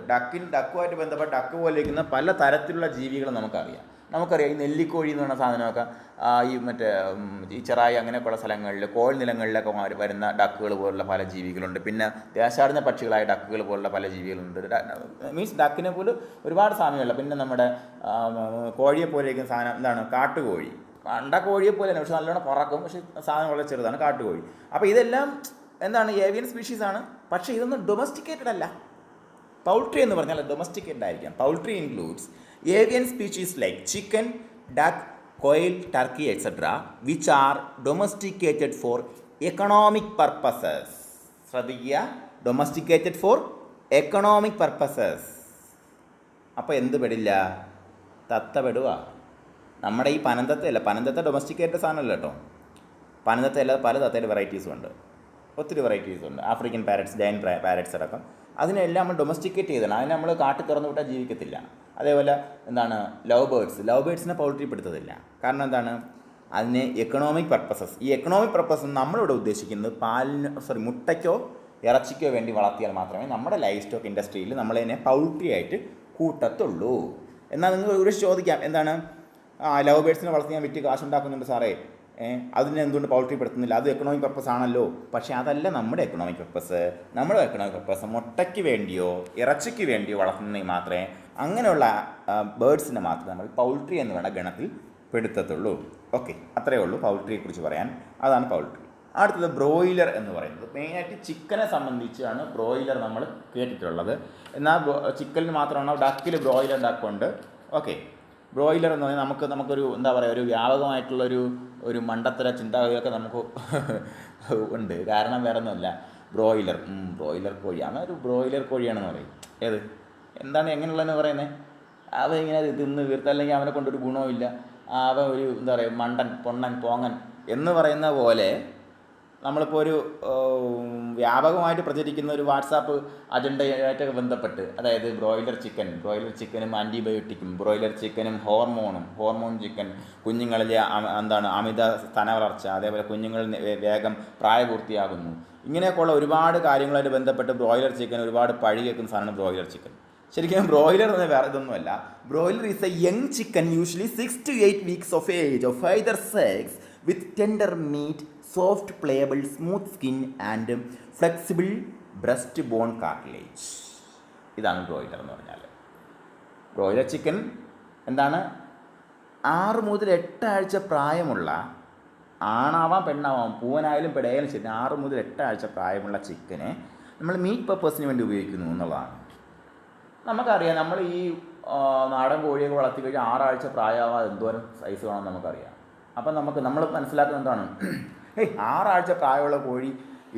S1: ഡക്കുമായിട്ട് ബന്ധപ്പെട്ട ഡക്ക് പോലെ ഇരിക്കുന്ന പല തരത്തിലുള്ള ജീവികൾ നമുക്കറിയാം. ഈ നെല്ലിക്കോഴി എന്ന് പറഞ്ഞ സാധനമൊക്കെ ഈ ഈ ചെറായി അങ്ങനെയൊക്കെയുള്ള സ്ഥലങ്ങളിൽ, കോൾ നിലങ്ങളിലൊക്കെ വരുന്ന ഡക്കുകൾ പോലുള്ള പല ജീവികളുണ്ട്. പിന്നെ ദേശാടന പക്ഷികളായ ഡക്കുകൾ പോലുള്ള പല ജീവികളുണ്ട്. മീൻസ് ഡക്കിനെ പോലും ഒരുപാട് സാമ്യമുള്ള. പിന്നെ നമ്മുടെ കോഴിയെ പോലെ ഇരിക്കുന്ന സാധനം എന്താണ്? കാട്ടുകോഴി. കണ്ട കോഴിയെ പോലെ തന്നെ, പക്ഷെ നല്ലോണം പറക്കും. പക്ഷേ സാധനം വളരെ ചെറുതാണ്, കാട്ടുകോഴി. അപ്പോൾ ഇതെല്ലാം എന്താണ്? ഏവിയൻ സ്പീഷീസാണ്. പക്ഷേ ഇതൊന്നും ഡൊമസ്റ്റിക്കേറ്റഡ് അല്ല. പൗൾട്രി എന്ന് പറഞ്ഞാൽ ഡൊമസ്റ്റിക്കേറ്റഡ് ആയിരിക്കാം. Poultry includes avian species like chicken, duck, coil, Turkey et cetera which are domesticated four economic purposes. ശ്രദ്ധിക്കുക, ഡൊമസ്റ്റിക്കേറ്റഡ് ഫോർ എക്കണോമിക് പർപ്പസസ്. അപ്പോൾ എന്ത് പെടില്ല? തത്ത പെടുക. നമ്മുടെ ഈ പനന്തത്തെ ഡൊമസ്റ്റിക്കേറ്റഡ് സാധനമല്ല കേട്ടോ. പനന്തത്തെ അല്ലാതെ പല തത്തയുടെ വെറൈറ്റീസും ഉണ്ട്. ഒത്തിരി വെറൈറ്റീസുണ്ട്. ആഫ്രിക്കൻ പാരറ്റ്സ്, ജയൻ പാരറ്റ്സ് അടക്കം. അതിനെല്ലാം നമ്മൾ ഡൊമസ്റ്റിക്കേറ്റ് ചെയ്തതാണ്. അതിനെ നമ്മൾ കാട്ടിൽ തുറന്നു വിട്ടാൽ ജീവിക്കത്തില്ല. അതേപോലെ എന്താണ്? ലവ് ബേർഡ്സിനെ പൗൾട്രി പെടുത്തത്തില്ല. കാരണം എന്താണ്? അതിനെ എക്കണോമിക് പർപ്പസസ്. ഈ എക്കണോമിക് പർപ്പസ് നമ്മളിവിടെ ഉദ്ദേശിക്കുന്നത് മുട്ടയ്ക്കോ ഇറച്ചിക്കോ വേണ്ടി വളർത്തിയാൽ മാത്രമേ നമ്മുടെ ലൈഫ് സ്റ്റോക്ക് ഇൻഡസ്ട്രിയിൽ നമ്മളതിനെ പൗൾട്രി ആയിട്ട് കൂട്ടത്തുള്ളൂ. എന്നാൽ നിങ്ങൾ ഒരു ചോദിക്കാം, എന്താണ്? ലവ് ബേർഡ്സിനെ വളർത്തി ഞാൻ വിറ്റ് കാശുണ്ടാക്കുന്നുണ്ട് സാറേ, അതിനെ എന്തുകൊണ്ട് പൗൾട്രി പെടുത്തുന്നില്ല? അത് എക്കണോമിക് പർപ്പസ് ആണല്ലോ. പക്ഷേ അതല്ല നമ്മുടെ എക്കണോമിക് പർപ്പസ്. നമ്മുടെ എക്കണോമിക് പർപ്പസ് മുട്ടയ്ക്ക് വേണ്ടിയോ ഇറച്ചിക്ക് വേണ്ടിയോ വളർത്തുന്നതിന് മാത്രമേ, അങ്ങനെയുള്ള ബേർഡ്സിനെ മാത്രമേ നമ്മൾ പൗൾട്രി എന്ന് വേണ്ട ഗണത്തിൽ പെടുത്തത്തുള്ളൂ. ഓക്കെ, അത്രയേ ഉള്ളൂ പൗൾട്രിയെക്കുറിച്ച് പറയാൻ. അതാണ് പൗൾട്രി. അടുത്തത് ബ്രോയിലർ എന്ന് പറയുന്നത്. മെയിനായിട്ട് ചിക്കനെ സംബന്ധിച്ചാണ് ബ്രോയിലർ നമ്മൾ കേട്ടിട്ടുള്ളത്. എന്നാൽ ചിക്കനിൽ മാത്രമാണ്. ഡക്കിൽ ബ്രോയിലർ ഡക്കുണ്ട്. ഓക്കെ, ബ്രോയിലർ എന്ന് പറഞ്ഞാൽ നമുക്കൊരു എന്താ പറയുക, ഒരു വ്യാപകമായിട്ടുള്ളൊരു ഒരു മണ്ടത്തര ചിന്താഗതിയൊക്കെ നമുക്ക് ഉണ്ട്. കാരണം വേറെ ഒന്നുമല്ല, ബ്രോയിലർ കോഴിയാണ്, ഒരു ബ്രോയിലർ കോഴിയാണെന്ന് പറയും. ഏത് എന്താണ് എങ്ങനെയുള്ളതെന്ന് പറയുന്നത്, അവൻ ഇങ്ങനെ തിന്ന് വീർത്ത്, അല്ലെങ്കിൽ അവനെ കൊണ്ടൊരു ഗുണവുമില്ല, അവൻ ഒരു എന്താ പറയുക മണ്ടൻ പൊണ്ണൻ പോങ്ങൻ എന്ന് പറയുന്ന പോലെ നമ്മളിപ്പോൾ ഒരു വ്യാപകമായിട്ട് പ്രചരിക്കുന്ന ഒരു വാട്സാപ്പ് അജണ്ടയായിട്ടൊക്കെ ബന്ധപ്പെട്ട്, അതായത് ബ്രോയിലർ ചിക്കനും ആൻറ്റിബയോട്ടിക്കും, ബ്രോയിലർ ചിക്കനും ഹോർമോൺ ചിക്കൻ, കുഞ്ഞുങ്ങളിലെ അമിത സ്തന വളർച്ച, അതേപോലെ കുഞ്ഞുങ്ങൾ വേഗം പ്രായപൂർത്തിയാകുന്നു, ഇങ്ങനെയൊക്കെയുള്ള ഒരുപാട് കാര്യങ്ങളായിട്ട് ബന്ധപ്പെട്ട് ബ്രോയിലർ ചിക്കൻ ഒരുപാട് പഴി കേൾക്കുന്ന സാധനമാണ് ബ്രോയിലർ ചിക്കൻ. ശരിക്കും ബ്രോയിലർ എന്ന് വേറെ ഇതൊന്നുമല്ല. Broiler is A young chicken, usually 6 to 8 weeks of age, of either sex, with tender meat, soft playable smooth skin and flexible breast bone cartilage. ഇതാണ് ബ്രോയിലർ എന്ന് പറഞ്ഞാൽ. ബ്രോയിലർ ചിക്കൻ എന്താണ്, 6 മുതൽ 8 ആഴ്ച പ്രായമുള്ള, ആണാവാം പെണ്ണാവാം, പൂവനായാലും പെടയായാലും ശരി, 6 മുതൽ 8 ആഴ്ച പ്രായമുള്ള ചിക്കനെ നമ്മൾ മീറ്റ് പർപ്പസിന് വേണ്ടി ഉപയോഗിക്കുന്നു എന്നുള്ളതാണ്. നമുക്കറിയാം, നമ്മൾ ഈ നാടൻ കോഴിയൊക്കെ വളർത്തി കഴിഞ്ഞാൽ 6 ആഴ്ച പ്രായമാവാതെ എന്തോരം സൈസ് വേണം നമുക്കറിയാം. അപ്പം നമ്മൾ മനസ്സിലാക്കുന്നത് എന്താണ്, 6 ആഴ്ച പ്രായമുള്ള കോഴി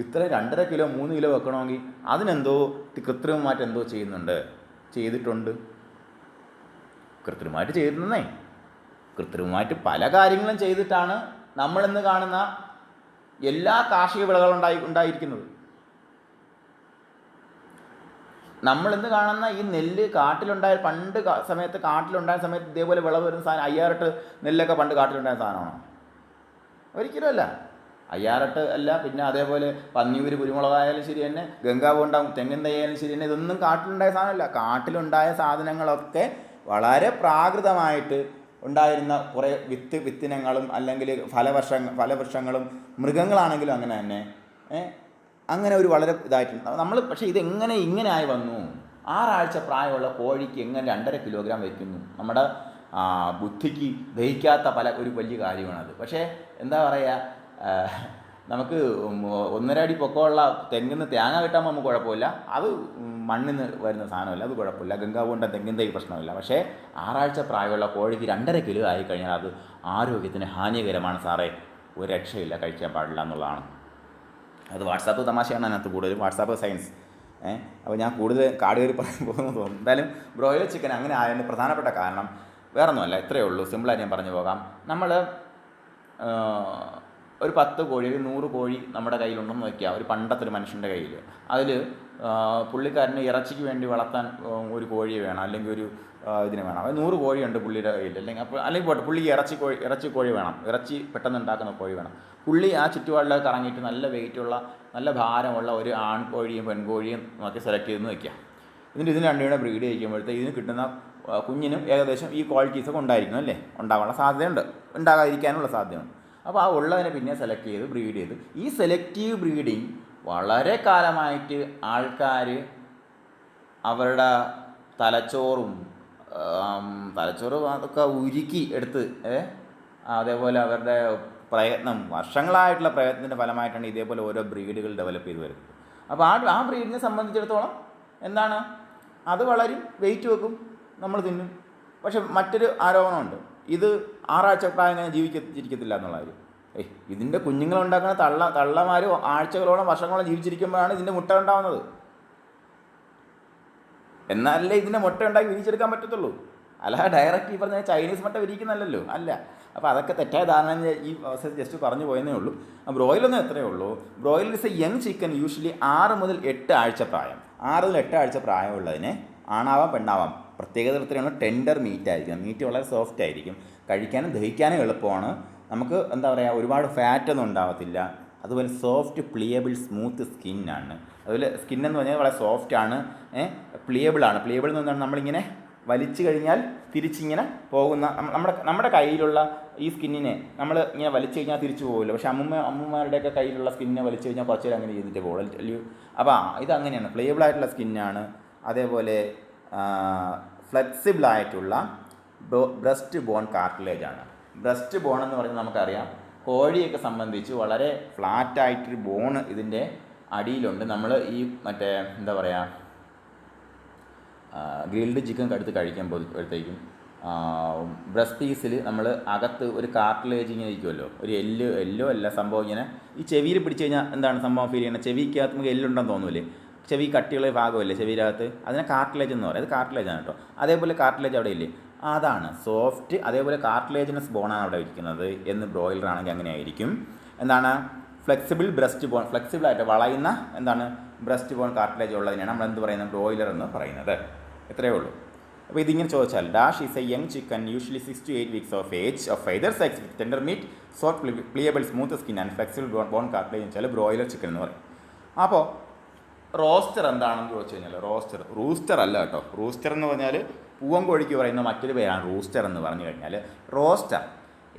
S1: ഇത്ര 2.5 കിലോ 3 കിലോ വെക്കണമെങ്കിൽ അതിനെന്തോ കൃത്രിമമായിട്ട് എന്തോ ചെയ്തിട്ടുണ്ട്. കൃത്രിമമായിട്ട് പല കാര്യങ്ങളും ചെയ്തിട്ടാണ് നമ്മളിന്ന് കാണുന്ന എല്ലാ കാർഷിക വിളകളും ഉണ്ടായിരിക്കുന്നത്. നമ്മളിന്ന് കാണുന്ന ഈ നെല്ല് പണ്ട് കാട്ടിലുണ്ടായ സമയത്ത് ഇതേപോലെ വിളവ് വരുന്ന സാധനം 5-8 നെല്ലൊക്കെ പണ്ട് കാട്ടിലുണ്ടായ സാധനമാണോ? ഒരിക്കലും അല്ല. 5-8 അല്ല. പിന്നെ അതേപോലെ പന്നിയൂര് കുരുമുളകായാലും ശരി തന്നെ, ഗംഗാബോണ്ടം തെങ്ങിൻ തൈയായാലും ശരി തന്നെ, ഇതൊന്നും കാട്ടിലുണ്ടായ സാധനമല്ല. കാട്ടിലുണ്ടായ സാധനങ്ങളൊക്കെ വളരെ പ്രാകൃതമായിട്ട് ഉണ്ടായിരുന്ന കുറേ വിത്തിനങ്ങളും അല്ലെങ്കിൽ ഫലവൃക്ഷങ്ങളും മൃഗങ്ങളാണെങ്കിലും അങ്ങനെ തന്നെ അങ്ങനെ ഒരു വളരെ ഇതായിട്ടുണ്ട് നമ്മൾ. പക്ഷേ ഇങ്ങനെ ആയി വന്നു. 6 ആഴ്ച പ്രായമുള്ള കോഴിക്ക് എങ്ങനെ 2.5 കിലോഗ്രാം വയ്ക്കുന്നു? നമ്മുടെ ബുദ്ധിക്ക് ദഹിക്കാത്ത ഒരു വലിയ കാര്യമാണത്. പക്ഷേ എന്താ പറയുക, നമുക്ക് 1.5 അടി പൊക്കമുള്ള തെങ്ങിൽ നിന്ന് തേങ്ങ കിട്ടാൻ നമുക്ക് കുഴപ്പമില്ല, അത് മണ്ണിൽ നിന്ന് വരുന്ന സാധനമല്ല, അത് കുഴപ്പമില്ല. ഗംഗാബോണ്ട തെങ്ങിൻ തൈ പ്രശ്നമില്ല. പക്ഷേ 6 ആഴ്ച പ്രായമുള്ള കോഴിക്ക് 2.5 കിലോ ആയിക്കഴിഞ്ഞാൽ അത് ആരോഗ്യത്തിന് ഹാനികരമാണ് സാറേ, ഒരു രക്ഷയില്ല, കഴിക്കാൻ പാടില്ല എന്നുള്ളതാണ്. അത് വാട്സാപ്പ് തമാശയാണ് അതിനകത്ത് കൂടുതലും, വാട്സാപ്പ് സയൻസ്. അപ്പോൾ ഞാൻ കൂടുതൽ കാട് കയറി പറയാൻ പോകുന്നു തോന്നുന്നു. എന്തായാലും ബ്രോയിലർ ചിക്കൻ അങ്ങനെ ആയതിൻ്റെ പ്രധാനപ്പെട്ട കാരണം വേറെ ഒന്നുമല്ല, ഇത്രയേ ഉള്ളൂ. സിമ്പിളായിട്ട് ഞാൻ പറഞ്ഞു പോകാം. നമ്മൾ ഒരു 10 കോഴി, 100 കോഴി നമ്മുടെ കയ്യിലുണ്ടെന്ന് വയ്ക്കുക, ഒരു പണ്ടത്തെ ഒരു മനുഷ്യൻ്റെ കയ്യിൽ. അതിൽ പുള്ളിക്കാരന് ഇറച്ചിക്ക് വേണ്ടി വളർത്താൻ ഒരു കോഴി വേണം, അല്ലെങ്കിൽ ഒരു ഇതിന് വേണം. അത് 100 കോഴിയുണ്ട് പുള്ളിയുടെ കയ്യിൽ, അല്ലെങ്കിൽ പോട്ടെ, പുള്ളിക്ക് ഇറച്ചി കോഴി വേണം, ഇറച്ചി പെട്ടെന്ന് ഉണ്ടാക്കുന്ന കോഴി വേണം. പുള്ളി ആ ചുറ്റുപാടിലൊക്കെ കറങ്ങിയിട്ട് നല്ല വെയിറ്റുള്ള, നല്ല ഭാരമുള്ള ഒരു ആൺകോഴിയും പെൺകോഴിയും നോക്കി സെലക്ട് ചെയ്തെന്ന് വയ്ക്കുക. ഇതിന് രണ്ടുകൂടെ ബ്രീഡ് ചെയ്യിക്കുമ്പോഴത്തേക്ക് ഇതിന് കിട്ടുന്ന കുഞ്ഞിനും ഏകദേശം ഈ ക്വാളിറ്റീസൊക്കെ ഉണ്ടായിരിക്കണം, അല്ലേ? ഉണ്ടാകാനുള്ള സാധ്യതയുണ്ട്, ഉണ്ടാകാതിരിക്കാനുള്ള സാധ്യതയുണ്ട്. അപ്പോൾ ആ ഉള്ളതിനെ പിന്നെ സെലക്ട് ചെയ്ത് ബ്രീഡ് ചെയ്ത്, ഈ സെലക്റ്റീവ് ബ്രീഡിങ് വളരെ കാലമായിട്ട് ആൾക്കാർ അവരുടെ തലച്ചോറ് അതൊക്കെ ഉരുക്കി എടുത്ത്, അതേപോലെ അവരുടെ വർഷങ്ങളായിട്ടുള്ള പ്രയത്നത്തിൻ്റെ ഫലമായിട്ടാണ് ഇതേപോലെ ഓരോ ബ്രീഡുകൾ ഡെവലപ്പ് ചെയ്ത് വരുന്നത്. അപ്പോൾ ആ ബ്രീഡിനെ സംബന്ധിച്ചിടത്തോളം എന്താണ്, അത് വളരും, വെയിറ്റ് വെക്കും, നമ്മൾ തിന്നും. പക്ഷെ മറ്റൊരു ആരോപണമുണ്ട്, ഇത് 6 ആഴ്ച പ്രായം ഇങ്ങനെ ജീവിച്ചിരിക്കത്തില്ല എന്നുള്ള കാര്യം. ഇതിൻ്റെ കുഞ്ഞുങ്ങളുണ്ടാക്കുന്ന തള്ളമാർ ആഴ്ചകളോളം വർഷങ്ങളോളം ജീവിച്ചിരിക്കുമ്പോഴാണ് ഇതിൻ്റെ മുട്ട ഉണ്ടാകുന്നത്. എന്നാലല്ലേ ഇതിൻ്റെ മുട്ട ഉണ്ടാക്കി വിരിച്ചെടുക്കാൻ പറ്റത്തുള്ളൂ. അല്ലാതെ ഡയറക്റ്റ് ഈ പറഞ്ഞ ചൈനീസ് മുട്ട വിരിക്കുന്നല്ലോ, അല്ല. അപ്പോൾ അതൊക്കെ തെറ്റായ ധാരണ ഈ അവസരത്തിൽ ജസ്റ്റ് പറഞ്ഞു പോയെന്നേ ഉള്ളൂ. ബ്രോയിലൊന്നും എത്രയേ ഉള്ളൂ. Broiler is A young chicken, usually 6 മുതൽ 8 ആഴ്ച പ്രായം. 6 മുതൽ 8 ആഴ്ച പ്രായമുള്ളതിനെ ആണാവാം പെണ്ണാവാം. പ്രത്യേകത എത്രയാണ്, ടെൻഡർ മീറ്റ് ആയിരിക്കും. മീറ്റ് വളരെ സോഫ്റ്റ് ആയിരിക്കും, കഴിക്കാനും ദഹിക്കാനും എളുപ്പമാണ്. നമുക്ക് എന്താ പറയുക, ഒരുപാട് ഫാറ്റൊന്നും ഉണ്ടാകത്തില്ല. അതുപോലെ സോഫ്റ്റ് പ്ലിയബിൾ സ്മൂത്ത് സ്കിന്നാണ്. അതുപോലെ സ്കിന്നെന്ന് പറഞ്ഞാൽ വളരെ സോഫ്റ്റാണ്, പ്ലിയബിളാണ്. പ്ലിയബിൾ എന്ന് പറഞ്ഞാൽ നമ്മളിങ്ങനെ വലിച്ചു കഴിഞ്ഞാൽ തിരിച്ചിങ്ങനെ പോകുന്ന, നമ്മുടെ കയ്യിലുള്ള ഈ സ്കിന്നിനെ നമ്മൾ ഇങ്ങനെ വലിച്ചു കഴിഞ്ഞാൽ തിരിച്ചു പോകില്ല. പക്ഷേ അമ്മമാരുടെയൊക്കെ കയ്യിലുള്ള സ്കിന്നിനെ വലിച്ചു കഴിഞ്ഞാൽ കുറച്ച് നേരം അങ്ങനെ ചെയ്തിട്ട് പോകുള്ളൂ. അപ്പോൾ ഇതങ്ങനെയാണ്, പ്ലിയബിളായിട്ടുള്ള സ്കിന്നാണ്. അതേപോലെ ഫ്ലെക്സിബിളായിട്ടുള്ള ബ്രസ്റ്റ് ബോൺ കാർട്ടിലേജാണ്. ബ്രസ്റ്റ് ബോൺ എന്ന് പറഞ്ഞാൽ നമുക്കറിയാം, കോഴിയൊക്കെ സംബന്ധിച്ച് വളരെ ഫ്ലാറ്റായിട്ടൊരു ബോണ് ഇതിൻ്റെ അടിയിലുണ്ട്. നമ്മൾ ഈ മറ്റേ എന്താ പറയുക, ഗ്രിൽഡ് ചിക്കൻ എടുത്ത് കഴിക്കുമ്പോഴത്തേക്കും ബ്രസ്റ്റ് പീസിൽ നമ്മൾ അകത്ത് ഒരു കാർട്ടിലേജ് ഇങ്ങനെ ഇരിക്കുമല്ലോ, ഒരു എല്ലോ അല്ല സംഭവം ഇങ്ങനെ ഈ ചെവിയിൽ പിടിച്ച് കഴിഞ്ഞാൽ എന്താണ് സംഭവം ഫീൽ ചെയ്യുന്നത്, ചെവിക്കകത്ത് നമുക്ക് എല്ലുണ്ടെന്ന് തോന്നൂലേ, ചെവി കട്ടിയുള്ള ഭാഗമല്ലേ ചെവിയിലകത്ത്, അതിനെ കാർട്ടിലേജ് എന്ന് പറയും. അത് കാർട്ടിലേജാണ് കേട്ടോ. അതേപോലെ കാർട്ടിലേജ് അവിടെ ഇല്ലേ, അതാണ് സോഫ്റ്റ്. അതേപോലെ കാർട്ടിലേജിനസ് ബോണാണ് അവിടെ ഇരിക്കുന്നത് എന്ന് ബ്രോയിലർ ആണെങ്കിൽ അങ്ങനെ ആയിരിക്കും. എന്താണ് ഫ്ലെക്സിബിൾ ബ്രസ്റ്റ് ബോൺ, ഫ്ലെക്സിബിളായിട്ട് വളയുന്ന എന്താണ് ബ്രസ്റ്റ് ബോൺ കാർട്ടിലേജ് ഉള്ളതിനാണ് നമ്മൾ എന്ത് പറയുന്നത്, ബ്രോയിലർ എന്ന് പറയുന്നത്. ഇത്രയേ ഉള്ളൂ. അപ്പോൾ ഇതിങ്ങനെ ചോദിച്ചാൽ dash is A young chicken usually 6 to 8 weeks of age of either sex with tender meat, soft pliable smooth skin and flexible bone cartilage എന്ന് വെച്ചാൽ ബ്രോയിലർ ചിക്കൻ എന്ന് പറയും. അപ്പോൾ റോസ്റ്റർ എന്താണെന്ന് ചോദിച്ചു കഴിഞ്ഞാൽ റൂസ്റ്റർ അല്ല കേട്ടോ. റൂസ്റ്റർ എന്ന് പറഞ്ഞാൽ പൂവൻ കോഴിക്ക് പറയുന്ന മറ്റൊരു പേരാണ് റൂസ്റ്റർ എന്ന് പറഞ്ഞു കഴിഞ്ഞാൽ. Roaster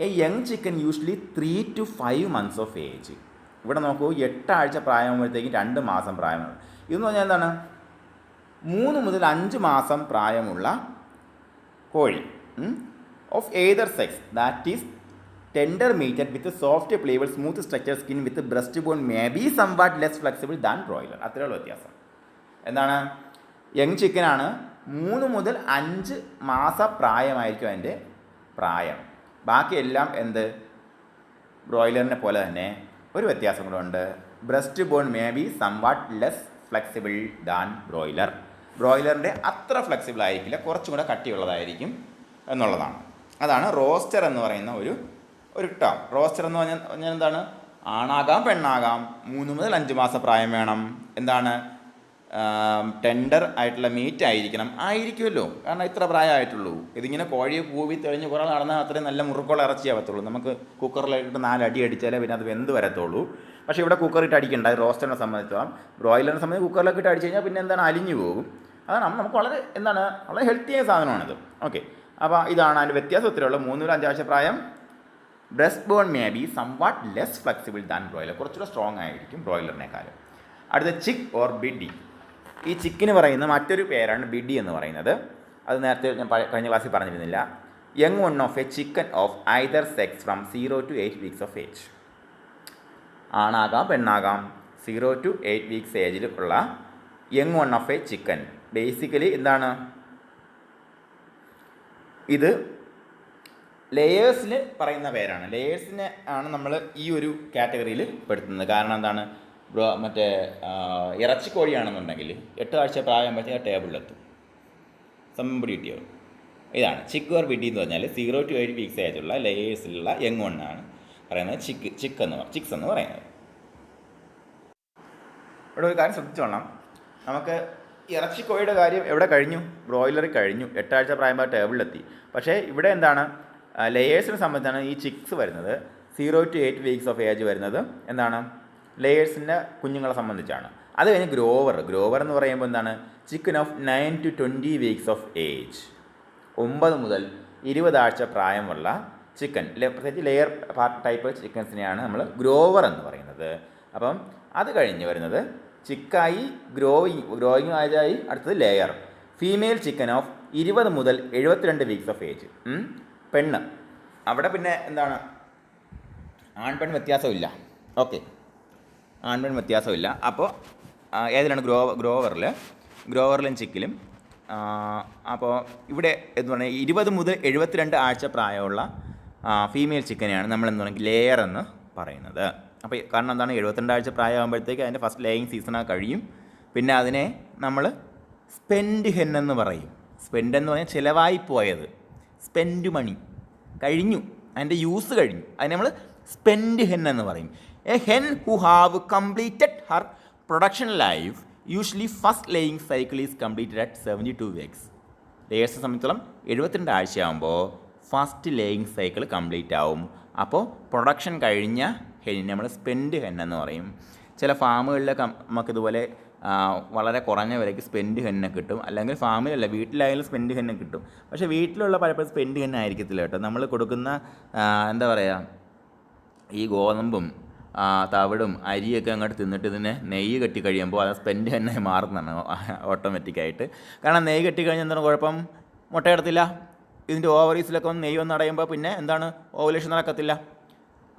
S1: a young chicken usually 3 to 5 months of age. ഇവിടെ നോക്കൂ, 8 ആഴ്ച പ്രായമാകുമ്പോഴത്തേക്കും 2 മാസം പ്രായമാണ്. ഇതെന്ന് പറഞ്ഞാൽ എന്താണ്, 3 മുതൽ 5 മാസം പ്രായമുള്ള കോഴി of either sex that is tender meated with soft pliable smooth structure skin with breast bone may be somewhat less flexible than broiler. അത്രയുള്ള വ്യത്യാസം. എന്താണ്, യങ് ചിക്കനാണ്, 3 മുതൽ 5 മാസ പ്രായമായിരിക്കും അതിൻ്റെ പ്രായം. ബാക്കിയെല്ലാം എന്ത് ബ്രോയിലറിനെ പോലെ തന്നെ ഒരു വ്യത്യാസം കൂടെ ഉണ്ട്. Breast bone may be somewhat less flexible than broiler. ബ്രോയിലറിൻ്റെ അത്ര ഫ്ലെക്സിബിൾ ആയിരിക്കില്ല, കുറച്ചും കൂടെ കട്ടിയുള്ളതായിരിക്കും എന്നുള്ളതാണ്. അതാണ് റോസ്റ്റർ എന്ന് പറയുന്ന ഒരു ടേം. റോസ്റ്റർ എന്ന് പറഞ്ഞാൽ എന്താണ്, ആണാകാം പെണ്ണാകാം, 3 മുതൽ 5 മാസം പ്രായം വേണം. എന്താണ്, ടെൻഡർ ആയിട്ടുള്ള മീറ്റ് ആയിരിക്കുമല്ലോ, കാരണം ഇത്ര പ്രായമായിട്ടുള്ളൂ. ഇതിങ്ങനെ കോഴിയെ പൂവി തെളിഞ്ഞ് കുറേ നടന്നാൽ അത്രയും നല്ല മുറുക്കോളം ഇറച്ചിയാവത്തുള്ളൂ. നമുക്ക് കുക്കറിലിട്ട് 4 അടി അടിച്ചാലേ പിന്നെ അത് വെന്ത് വരത്തുള്ളൂ. പക്ഷേ ഇവിടെ കുക്കറിട്ട് അടിക്കണ്ട. റോസ്റ്ററിനെ സംബന്ധിച്ചോളം, ബ്രോയിലറിനെ സംബന്ധിച്ച് കുക്കറിലൊക്കെ ഇട്ട് അടിച്ച് കഴിഞ്ഞാൽ പിന്നെ എന്താണ്, അലിഞ്ഞു പോകും. അതാണ് നമുക്ക് വളരെ ഹെൽത്തിയായ സാധനമാണിത്. ഓക്കെ, അപ്പോൾ ഇതാണ് അതിൻ്റെ വ്യത്യാസം. ഇത്രയേ ഉള്ളൂ. 3 മുതൽ 5 ആഴ്ച പ്രായം. Breast bone may be somewhat less flexible than broiler, കുറച്ചുകൂടെ സ്ട്രോങ് ആയിരിക്കും ബ്രോയിലറിനേക്കാളും. അടുത്ത ചിക്ക് ഓർ ബിഡി. ഈ ചിക്കിന് പറയുന്ന മറ്റൊരു പേരാണ് ബിഡി എന്ന് പറയുന്നത്. അത് നേരത്തെ ഞാൻ കഴിഞ്ഞ ക്ലാസ്സിൽ പറഞ്ഞിരുന്നില്ല. Young one of a chicken of either sex from 0 to 8 weeks of age. ആണാകാം പെണ്ണാകാം, 0 to 8 weeks ഏജിൽ ഉള്ള young one of a chicken. Basically എന്താണ് ഇത്, ലെയേഴ്സിൽ പറയുന്ന പേരാണ്. ലെയേഴ്സിനെ ആണ് നമ്മൾ ഈ ഒരു കാറ്റഗറിയിൽ പെടുത്തുന്നത്. കാരണം എന്താണ്, മറ്റേ ഇറച്ചിക്കോഴിയാണെന്നുണ്ടെങ്കിൽ 8 ആഴ്ച പ്രായമാകുമ്പോഴത്തേക്ക് ടേബിളിലെത്തും, സംഭടി കിട്ടിയോ. ഇതാണ് ചിക്ക് ഓർ ബിഡി എന്ന് പറഞ്ഞാൽ 0 to 8 weeks ഏജുള്ള ലെയേഴ്സിലുള്ള യങ് വണ്ണാണ് പറയുന്നത് ചിക്സ് എന്ന് പറയുന്നത്. ഇവിടെ ഒരു കാര്യം ശ്രദ്ധിച്ചോളണം, നമുക്ക് ഇറച്ചിക്കോഴിയുടെ കാര്യം എവിടെ കഴിഞ്ഞു, ബ്രോയിലറിൽ കഴിഞ്ഞു, 8 ആഴ്ച പ്രായമായ ടേബിളിലെത്തി. പക്ഷേ ഇവിടെ എന്താണ്, ലെയേഴ്സിനെ സംബന്ധിച്ചാണ് ഈ ചിക്സ് വരുന്നത്. 0 to 8 weeks ഓഫ് ഏജ് വരുന്നത് എന്താണ്, ലെയേഴ്സിൻ്റെ കുഞ്ഞുങ്ങളെ സംബന്ധിച്ചാണ്. അത് കഴിഞ്ഞ് ഗ്രോവർ എന്ന് പറയുമ്പോൾ എന്താണ്, chicken of 9 to 20 weeks of age. 9 മുതൽ 20 ആഴ്ച പ്രായമുള്ള ചിക്കൻ, പ്രത്യേകിച്ച് ലെയർ ടൈപ്പ് ചിക്കൻസിനെയാണ് നമ്മൾ ഗ്രോവർ എന്ന് പറയുന്നത്. അപ്പം അത് കഴിഞ്ഞ് വരുന്നത് ചിക്കായി ഗ്രോയിങ് ആയി അടുത്തത് ലെയർ. ഫീമെയിൽ ചിക്കൻ ഓഫ് 20 മുതൽ 72 weeks ഓഫ് ഏജ്. പെണ്ണ്, അവിടെ പിന്നെ എന്താണ്, ആൺപെൺ വ്യത്യാസമില്ല. ഓക്കെ, ആൺപെൺ വ്യത്യാസമില്ല. അപ്പോൾ ഏതിലാണ് ഗ്രോവറിലും ചിക്കിലും. അപ്പോൾ ഇവിടെ എന്ന് പറഞ്ഞാൽ 20 മുതൽ 72 ആഴ്ച പ്രായമുള്ള ഫീമെയിൽ ചിക്കനെയാണ് നമ്മൾ എന്ന് പറഞ്ഞാൽ ലെയർ എന്ന് പറയുന്നത്. അപ്പോൾ കാരണം എന്താണ്, 72 ആഴ്ച പ്രായമാകുമ്പോഴത്തേക്ക് അതിൻ്റെ ഫസ്റ്റ് ലേയിങ് സീസണൊക്കെ കഴിയും. പിന്നെ അതിനെ നമ്മൾ സ്പെൻഡ് ഹെൻ എന്ന് പറയും. സ്പെൻഡ് എന്ന് പറഞ്ഞാൽ ചിലവായി പോയത്, സ്പെൻഡ് മണി കഴിഞ്ഞു, അതിൻ്റെ യൂസ് കഴിഞ്ഞു, അതിനെ നമ്മൾ സ്പെൻഡ് ഹെൻ എന്ന് പറയും. A hen who have completed Har production life usually first laying cycle is completed at 72 weeks. ലേയേഴ്സിനെ സംബന്ധിച്ചോളം 72 ആഴ്ചയാകുമ്പോൾ ഫസ്റ്റ് ലേയിങ് സൈക്കിൾ കംപ്ലീറ്റ് ആവും. അപ്പോൾ പ്രൊഡക്ഷൻ കഴിഞ്ഞ ഹെന്നിനെ നമ്മൾ സ്പെൻഡ് ഹെൻ എന്ന് പറയും. ചില ഫാമുകളിലൊക്കെ നമുക്കിതുപോലെ വളരെ കുറഞ്ഞ വിലയ്ക്ക് സ്പെൻഡ് ഹെന്നെ കിട്ടും. അല്ലെങ്കിൽ ഫാമിലല്ല, വീട്ടിലായാലും സ്പെൻഡ് ഹെന്നെ കിട്ടും. പക്ഷേ വീട്ടിലുള്ള പലപ്പോഴും സ്പെൻഡ് ഹെന്നെ ആയിരിക്കത്തില്ല കേട്ടോ. നമ്മൾ കൊടുക്കുന്ന എന്താ പറയുക, ഈ ഗോതമ്പും തവിടും അരിയൊക്കെ അങ്ങോട്ട് തിന്നിട്ട് ഇതിനെ നെയ്യ് കെട്ടി കഴിയുമ്പോൾ അത് സ്പെൻഡ് ഹെന്നെ മാറുന്നതാണ് ഓട്ടോമാറ്റിക്കായിട്ട്. കാരണം നെയ്യ് കെട്ടി കഴിഞ്ഞാൽ എന്താണ് കുഴപ്പം, മുട്ടയിടത്തില്ല. ഇതിൻ്റെ ഓവറീസിലൊക്കെ ഒന്ന് നെയ്യ് ഒന്ന് അടയുമ്പോൾ പിന്നെ എന്താണ്, ഓവുലേഷൻ നടക്കത്തില്ല.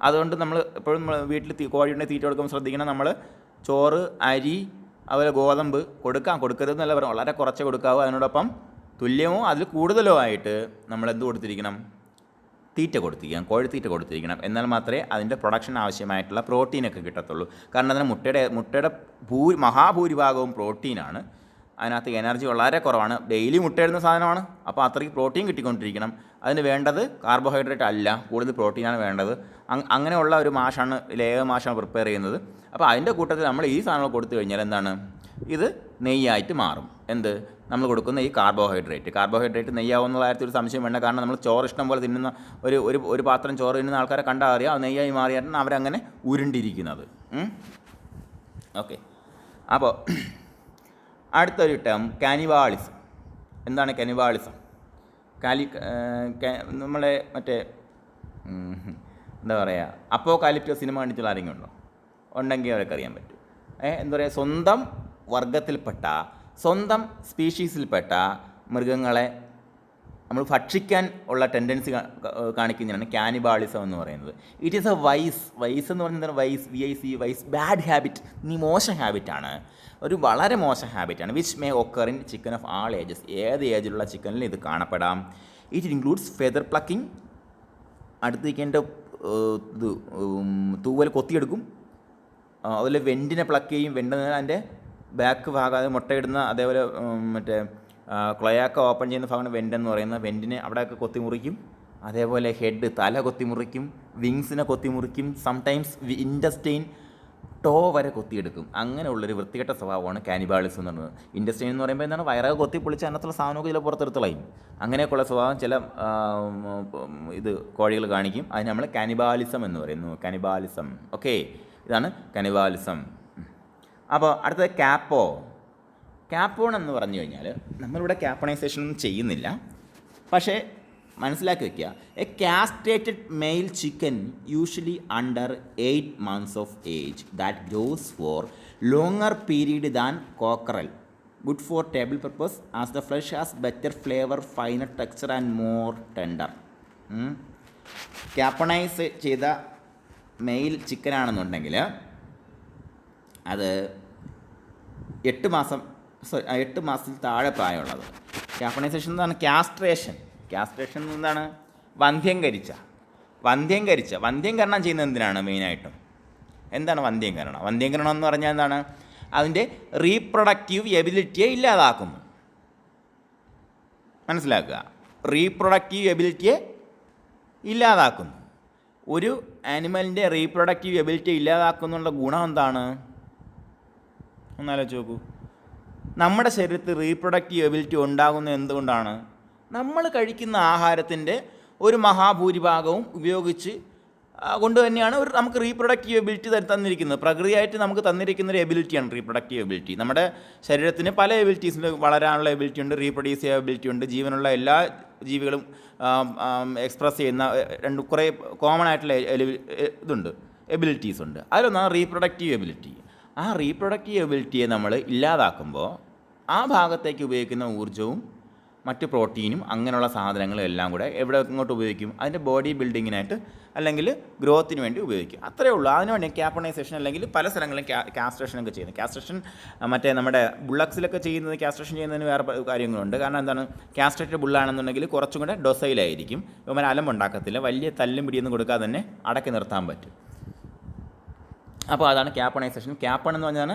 S1: അതുകൊണ്ട് നമ്മൾ എപ്പോഴും വീട്ടിൽ കോഴിയുടെ തീറ്റ കൊടുക്കുമ്പോൾ ശ്രദ്ധിക്കണം, നമ്മൾ ചോറ്, അരി, അതുപോലെ ഗോതമ്പ് കൊടുക്കരുതെന്നല്ല പറയാം, വളരെ കുറച്ച് കൊടുക്കാവൂ. അതിനോടൊപ്പം തുല്യമോ അതിൽ കൂടുതലോ ആയിട്ട് നമ്മൾ എന്ത് കൊടുത്തിരിക്കണം? തീറ്റ കൊടുത്തിരിക്കണം, കോഴിത്തീറ്റ കൊടുത്തിരിക്കണം. എന്നാൽ മാത്രമേ അതിൻ്റെ പ്രൊഡക്ഷൻ ആവശ്യമായിട്ടുള്ള പ്രോട്ടീനൊക്കെ കിട്ടത്തുള്ളൂ. കാരണം അതിന് മുട്ടയുടെ മഹാഭൂരിഭാഗവും പ്രോട്ടീനാണ്. അതിനകത്ത് എനർജി വളരെ കുറവാണ്. ഡെയിലി മുട്ടയിടുന്ന സാധനമാണ്. അപ്പോൾ അത്രയ്ക്ക് പ്രോട്ടീൻ കിട്ടിക്കൊണ്ടിരിക്കണം. അതിന് വേണ്ടത് കാർബോഹൈഡ്രേറ്റ് അല്ല, കൂടുതൽ പ്രോട്ടീനാണ് വേണ്ടത്. അങ്ങനെയുള്ള ഒരു മാഷാണ്, ലേയ മാഷാണ് പ്രിപ്പയർ ചെയ്യുന്നത്. അപ്പോൾ അതിൻ്റെ കൂട്ടത്തിൽ നമ്മൾ ഈ സാധനങ്ങൾ കൊടുത്തു കഴിഞ്ഞാൽ എന്താണ്? ഇത് നെയ്യായിട്ട് മാറും. എന്ത്? നമ്മൾ കൊടുക്കുന്ന ഈ കാർബോഹൈഡ്രേറ്റ് നെയ്യാവുന്ന കാര്യത്തിൽ ഒരു സംശയം വേണ്ട. കാരണം നമ്മൾ ചോറ് ഇഷ്ടം പോലെ തിന്നുന്ന ഒരു പാത്രം ചോറ് തിന്നുന്ന ആൾക്കാരെ കണ്ടാൽ അറിയാം അത് നെയ്യായി മാറിയായിട്ടാണ് അവരങ്ങനെ ഉരുണ്ടിരിക്കുന്നത്. ഓക്കെ. അപ്പോൾ അടുത്തൊരു ടേം കാനിബാളിസം. എന്താണ് കാനിബാളിസം? നമ്മളെ മറ്റേ എന്താ പറയുക, അപ്പോകാലിപ്റ്റോ സിനിമ കണ്ടിട്ടുള്ള ആരെങ്കിലും ഉണ്ടോ? ഉണ്ടെങ്കിൽ അവരൊക്കെ അറിയാൻ പറ്റും. എന്താ പറയുക, സ്വന്തം വർഗത്തിൽപ്പെട്ട, സ്വന്തം സ്പീഷീസിൽപ്പെട്ട മൃഗങ്ങളെ നമ്മൾ ഭക്ഷിക്കാൻ ഉള്ള ടെൻഡൻസി കാണിക്കുന്നതാണ് കാനിബാളിസം എന്ന് പറയുന്നത്. ഇറ്റ് ഈസ് എ വൈസ് എന്ന് പറയുന്നത് വൈസ് ബാഡ് ഹാബിറ്റ്. നീ മോശം ഹാബിറ്റാണ്, ഒരു വളരെ മോശം ഹാബിറ്റാണ്. Which may occur in chicken of all ages. ഏത് ഏജിലുള്ള ചിക്കനിൽ ഇത് കാണപ്പെടാം. It includes feather plucking. അടുത്തേക്ക് എൻ്റെ തൂവൽ കൊത്തിയെടുക്കും. അതുപോലെ വെൻറ്റിനെ പ്ലക്ക് ചെയ്യും. വെൻ്റ് അതിൻ്റെ ബാക്ക് ഭാഗം, അത് മുട്ടയിടുന്ന, അതേപോലെ മറ്റേ ക്ലൊയാക്ക ഓപ്പൺ ചെയ്യുന്ന ഭാഗമാണ് വെൻ്റെന്ന് പറയുന്ന. വെൻറ്റിനെ അവിടെയൊക്കെ കൊത്തിമുറിക്കും. അതേപോലെ തല കൊത്തിമുറിക്കും, വിങ്സിനെ കൊത്തിമുറിക്കും. സംടൈംസ് ഇൻറ്റസ്റ്റൈൻ, ടോ വരെ കൊത്തിയെടുക്കും. അങ്ങനെയുള്ളൊരു വൃത്തികെട്ട സ്വഭാവമാണ് കാനിബാളിസം എന്ന് പറയുന്നത്. ഇൻറ്റസ്റ്റൈൻ എന്ന് പറയുമ്പോൾ എന്താണ്? വയറൊക്കെ കൊത്തിപ്പൊളിച്ച് അതിനകത്തുള്ള സാധനമൊക്കെ ചില പുറത്തെടുത്തളയും. അങ്ങനെയൊക്കെയുള്ള സ്വഭാവം ചില കോഴികൾ കാണിക്കും. അതിന് നമ്മൾ കാനിബാലിസം എന്ന് പറയുന്നു. കാനിബാലിസം. ഓക്കെ, ഇതാണ് കാനിബാലിസം. അപ്പോൾ അടുത്തത് കാപ്പോൺ എന്ന് പറഞ്ഞു കഴിഞ്ഞാൽ നമ്മളിവിടെ കാപ്പണൈസേഷൻ ഒന്നും ചെയ്യുന്നില്ല. പക്ഷേ മനസ്സിലാക്കി വയ്ക്കുക, a castrated male chicken usually under 8 months of age that grows for longer period than cockerel. Good for table purpose as the flesh has better flavour, finer texture and more tender. Caponize ചെയ്ത മെയിൽ ചിക്കനാണെന്നുണ്ടെങ്കിൽ അത് 8 മാസത്തിൽ താഴെ പ്രായമുള്ളത്. കാപ്പണൈസേഷൻ എന്താണ്? കാസ്ട്രേഷൻ എന്താണ്? വന്ധ്യംകരണം ചെയ്യുന്നത് എന്തിനാണ്? മെയിനായിട്ടും എന്താണ് വന്ധ്യംകരണം? വന്ധ്യംകരണം എന്ന് പറഞ്ഞാൽ എന്താണ്? അതിൻ്റെ റീപ്രൊഡക്റ്റീവ് എബിലിറ്റിയെ ഇല്ലാതാക്കുന്നു. മനസ്സിലാക്കുക, റീപ്രൊഡക്റ്റീവ് എബിലിറ്റിയെ ഇല്ലാതാക്കുന്നു. ഒരു ആനിമലിൻ്റെ റീപ്രൊഡക്റ്റീവ് എബിലിറ്റി ഇല്ലാതാക്കുന്നുള്ള ഗുണം എന്താണ്? ഒന്നാലോചിച്ച് നോക്കൂ. നമ്മുടെ ശരീരത്തിൽ റീപ്രൊഡക്റ്റീവ് എബിലിറ്റി ഉണ്ടാകുന്നത് എന്തുകൊണ്ടാണ്? നമ്മൾ കഴിക്കുന്ന ആഹാരത്തിൻ്റെ ഒരു മഹാഭൂരിഭാഗവും ഉപയോഗിച്ച് കൊണ്ട് തന്നെയാണ് നമുക്ക് റീപ്രൊഡക്റ്റീവ് എബിലിറ്റി തന്നിരിക്കുന്നത്. പ്രകൃതിയായിട്ട് നമുക്ക് തന്നിരിക്കുന്ന ഒരു എബിലിറ്റിയാണ് റീപ്രൊഡക്റ്റീവ് എബിലിറ്റി. നമ്മുടെ ശരീരത്തിന് പല എബിലിറ്റീസിൽ വളരാനുള്ള എബിലിറ്റി ഉണ്ട്, റീപ്രൊഡ്യൂസ് ചെയ്യാൻ എബിലിറ്റി ഉണ്ട്. ജീവനുള്ള എല്ലാ ജീവികളും എക്സ്പ്രസ് ചെയ്യുന്ന കുറേ കോമൺ ആയിട്ടുള്ള എബിലിറ്റീസ് ഉണ്ട്. അതിലൊന്നാണ് റീപ്രൊഡക്റ്റീവ് എബിലിറ്റി. ആ റീപ്രൊഡക്റ്റീവ് എബിലിറ്റിയെ നമ്മൾ ഇല്ലാതാക്കുമ്പോൾ ആ ഭാഗത്തേക്ക് ഉപയോഗിക്കുന്ന ഊർജ്ജവും മറ്റ് പ്രോട്ടീനും അങ്ങനെയുള്ള സാധനങ്ങളും എല്ലാം കൂടെ ഇങ്ങോട്ട് ഉപയോഗിക്കും? അതിൻ്റെ ബോഡി ബിൽഡിങ്ങിനായിട്ട് അല്ലെങ്കിൽ ഗ്രോത്തിന് വേണ്ടി ഉപയോഗിക്കും. അത്രയേ ഉള്ളൂ. അതിനുവേണ്ടി കാപ്പണൈസേഷൻ അല്ലെങ്കിൽ പല സ്ഥലങ്ങളിലും കാസ്ട്രേഷനൊക്കെ ചെയ്യുന്നത്. കാസ്ട്രേഷൻ മറ്റേ നമ്മുടെ ബുള്ളക്സിലൊക്കെ ചെയ്യുന്നത്, കാസ്ട്രേഷൻ ചെയ്യുന്നതിന് വേറെ കാര്യങ്ങളുണ്ട്. കാരണം എന്താണ്? കാസ്ട്രേറ്റഡ് ബുള്ളാണെന്നുണ്ടെങ്കിൽ കുറച്ചും കൂടെ ഡൊസൈലായിരിക്കും. ഇവന്മാർ അലമ്പുണ്ടാക്കത്തില്ല. വലിയ തല്ലും പിടിയൊന്നും കൊടുക്കാതെ തന്നെ അടക്കി നിർത്താൻ പറ്റും. അപ്പോൾ അതാണ് കാപ്പണൈസേഷൻ. കാപ്പൺ എന്ന് പറഞ്ഞാൽ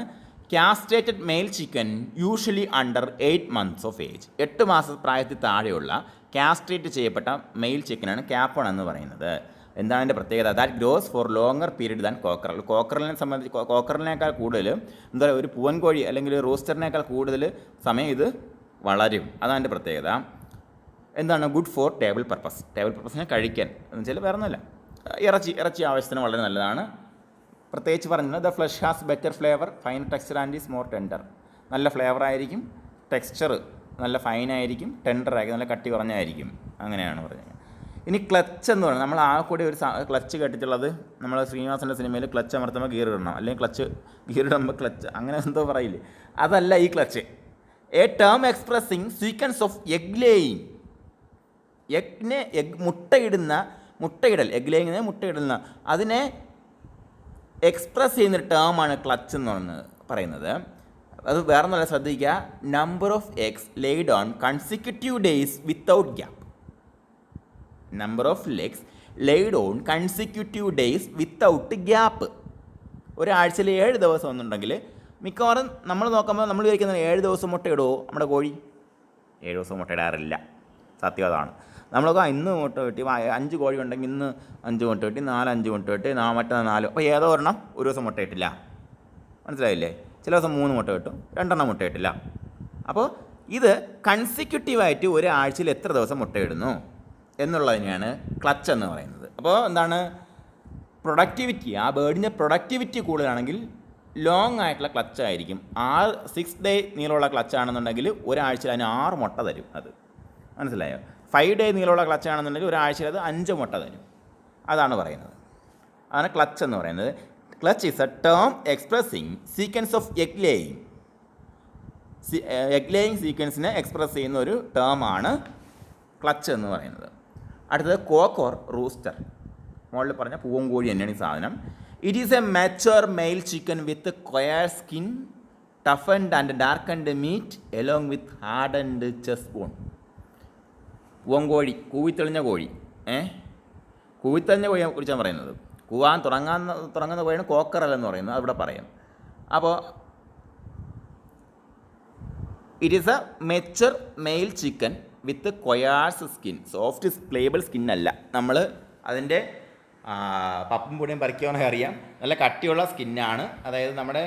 S1: castrated male chicken usually under 8 months of age. 8 മാസം പ്രായത്തിൽ താഴെയുള്ള കാസ്ട്രേറ്റ് ചെയ്യപ്പെട്ട മെയിൽ ചിക്കനാണ് കാപ്പൺ എന്ന് പറയുന്നത്. എന്താണ് അതിൻ്റെ പ്രത്യേകത? That grows for longer period than cockerel. കോക്കറലിനേക്കാൾ കൂടുതൽ എന്താ പറയുക, ഒരു പൂവൻ കോഴി അല്ലെങ്കിൽ ഒരു റോസ്റ്ററിനേക്കാൾ കൂടുതൽ സമയം ഇത് വളരും. അതാണ് എൻ്റെ പ്രത്യേകത. എന്താണ്? ഗുഡ് ഫോർ ടേബിൾ പർപ്പസിനെ കഴിക്കാൻ എന്ന് വെച്ചാൽ വേറെ ഒന്നുമില്ല. ഇറച്ചി ആവശ്യത്തിന് വളരെ നല്ലതാണ്. പ്രത്യേകിച്ച് പറഞ്ഞത് the flesh has better flavour, fine texture and is more tender. നല്ല ഫ്ലേവറായിരിക്കും, ടെക്സ്ചർ നല്ല ഫൈനായിരിക്കും, ടെൻഡറായിരിക്കും, നല്ല കട്ടി കുറഞ്ഞായിരിക്കും. അങ്ങനെയാണ് പറഞ്ഞത്. ഇനി ക്ലച്ച് എന്ന് പറയുന്നത്, നമ്മൾ ആ കൂടി ഒരു ക്ലച്ച് കേട്ടിട്ടുള്ളത്, നമ്മൾ ശ്രീനിവാസൻ്റെ സിനിമയിൽ ക്ലച്ച് അമർത്തുമ്പോൾ ഗിയർ ഇടണം, അല്ലെങ്കിൽ ഗിയർ ഇടുമ്പോൾ ക്ലച്ച്, അങ്ങനെ എന്തോ പറയില്ലേ, അതല്ല ഈ clutch. A term expressing sequence of egg laying. മുട്ടയിടൽ, എഗ് ലേയിങ് മുട്ടയിടുന്ന, അതിനെ എക്സ്പ്രസ് ചെയ്യുന്നൊരു ടേമാണ് ക്ലച്ച് എന്ന് പറയുന്നത്. അത് വേറെ നല്ല ശ്രദ്ധിക്കുക, number of eggs laid on consecutive days without gap. Number of legs laid on consecutive days without gap. ഒരാഴ്ചയിൽ 7 ദിവസം എന്നുണ്ടെങ്കിൽ മിക്കവാറും നമ്മൾ നോക്കുമ്പോൾ നമ്മൾ വിചാരിക്കുന്നത് 7 ദിവസം മുട്ട ഇടുമോ നമ്മുടെ കോഴി? 7 ദിവസം മുട്ട ഇടാറില്ല, സത്യം അതാണ്. നമ്മളൊക്കെ ഇന്ന് മുട്ട കിട്ടി 5 കോഴി ഉണ്ടെങ്കിൽ ഇന്ന് 5 മുട്ട കിട്ടി, 5 മുട്ട കിട്ടി, മറ്റന്നാൾ 4. അപ്പോൾ ഏതോ ഒരെണ്ണം ഒരു ദിവസം മുട്ട ഇട്ടില്ല, മനസ്സിലായില്ലേ? ചില ദിവസം 3 മുട്ട കിട്ടും, 2 മുട്ട ഇട്ടില്ല. അപ്പോൾ ഇത് കൺസിക്യൂട്ടീവായിട്ട് ഒരാഴ്ചയിൽ എത്ര ദിവസം മുട്ടയിടുന്നു എന്നുള്ളതിനെയാണ് ക്ലച്ച് എന്ന് പറയുന്നത്. അപ്പോൾ എന്താണ് പ്രൊഡക്ടിവിറ്റി, ആ ബേർഡിൻ്റെ പ്രൊഡക്ടിവിറ്റി കൂടുതലാണെങ്കിൽ ലോങ് ആയിട്ടുള്ള ക്ലച്ച് ആയിരിക്കും. 6 ഡേ നീളമുള്ള ക്ലച്ച് ആണെന്നുണ്ടെങ്കിൽ ഒരാഴ്ചയിൽ അതിന് 6 മുട്ട തരും. അത് മനസ്സിലായോ? 5 ഡേ നീളമുള്ള ക്ലച്ച് ആണെന്നുണ്ടെങ്കിൽ ഒരാഴ്ചയിൽ അത് 5 മുട്ട തരും. അതാണ് പറയുന്നത്, അതാണ് ക്ലച്ച് എന്ന് പറയുന്നത്. Clutch is a term expressing sequence of egg laying. Egg laying സീക്വൻസിനെ എക്സ്പ്രസ് ചെയ്യുന്ന ഒരു ടേമാണ് ക്ലച്ച് എന്ന് പറയുന്നത്. അടുത്തത് കോക്ക് ഓർ റൂസ്റ്റർ. മുകളിൽ പറഞ്ഞ പൂവൻകോഴി തന്നെയാണ് ഈ സാധനം. It is a mature male chicken with coarse skin, toughened and darkened meat along with hardened chest bone. പൂവൻകോഴി, കൂവിത്തെളിഞ്ഞ കോഴി. കൂവിത്തെളിഞ്ഞ കോഴിയെ കുറിച്ചാണ് പറയുന്നത്. കൂവാൻ തുടങ്ങുന്ന കോഴിയാണ് കോക്കറൽ എന്ന് പറയുന്നത്, അവിടെ പറയാം. അപ്പോൾ it is a mature male chicken with coarse skin. Soft pliable സ്കിന്നല്ല, നമ്മൾ അതിൻ്റെ പപ്പും പൊടിയും പറിക്കുവാണെങ്കിൽ അറിയാം, നല്ല കട്ടിയുള്ള സ്കിന്നാണ്. അതായത് നമ്മുടെ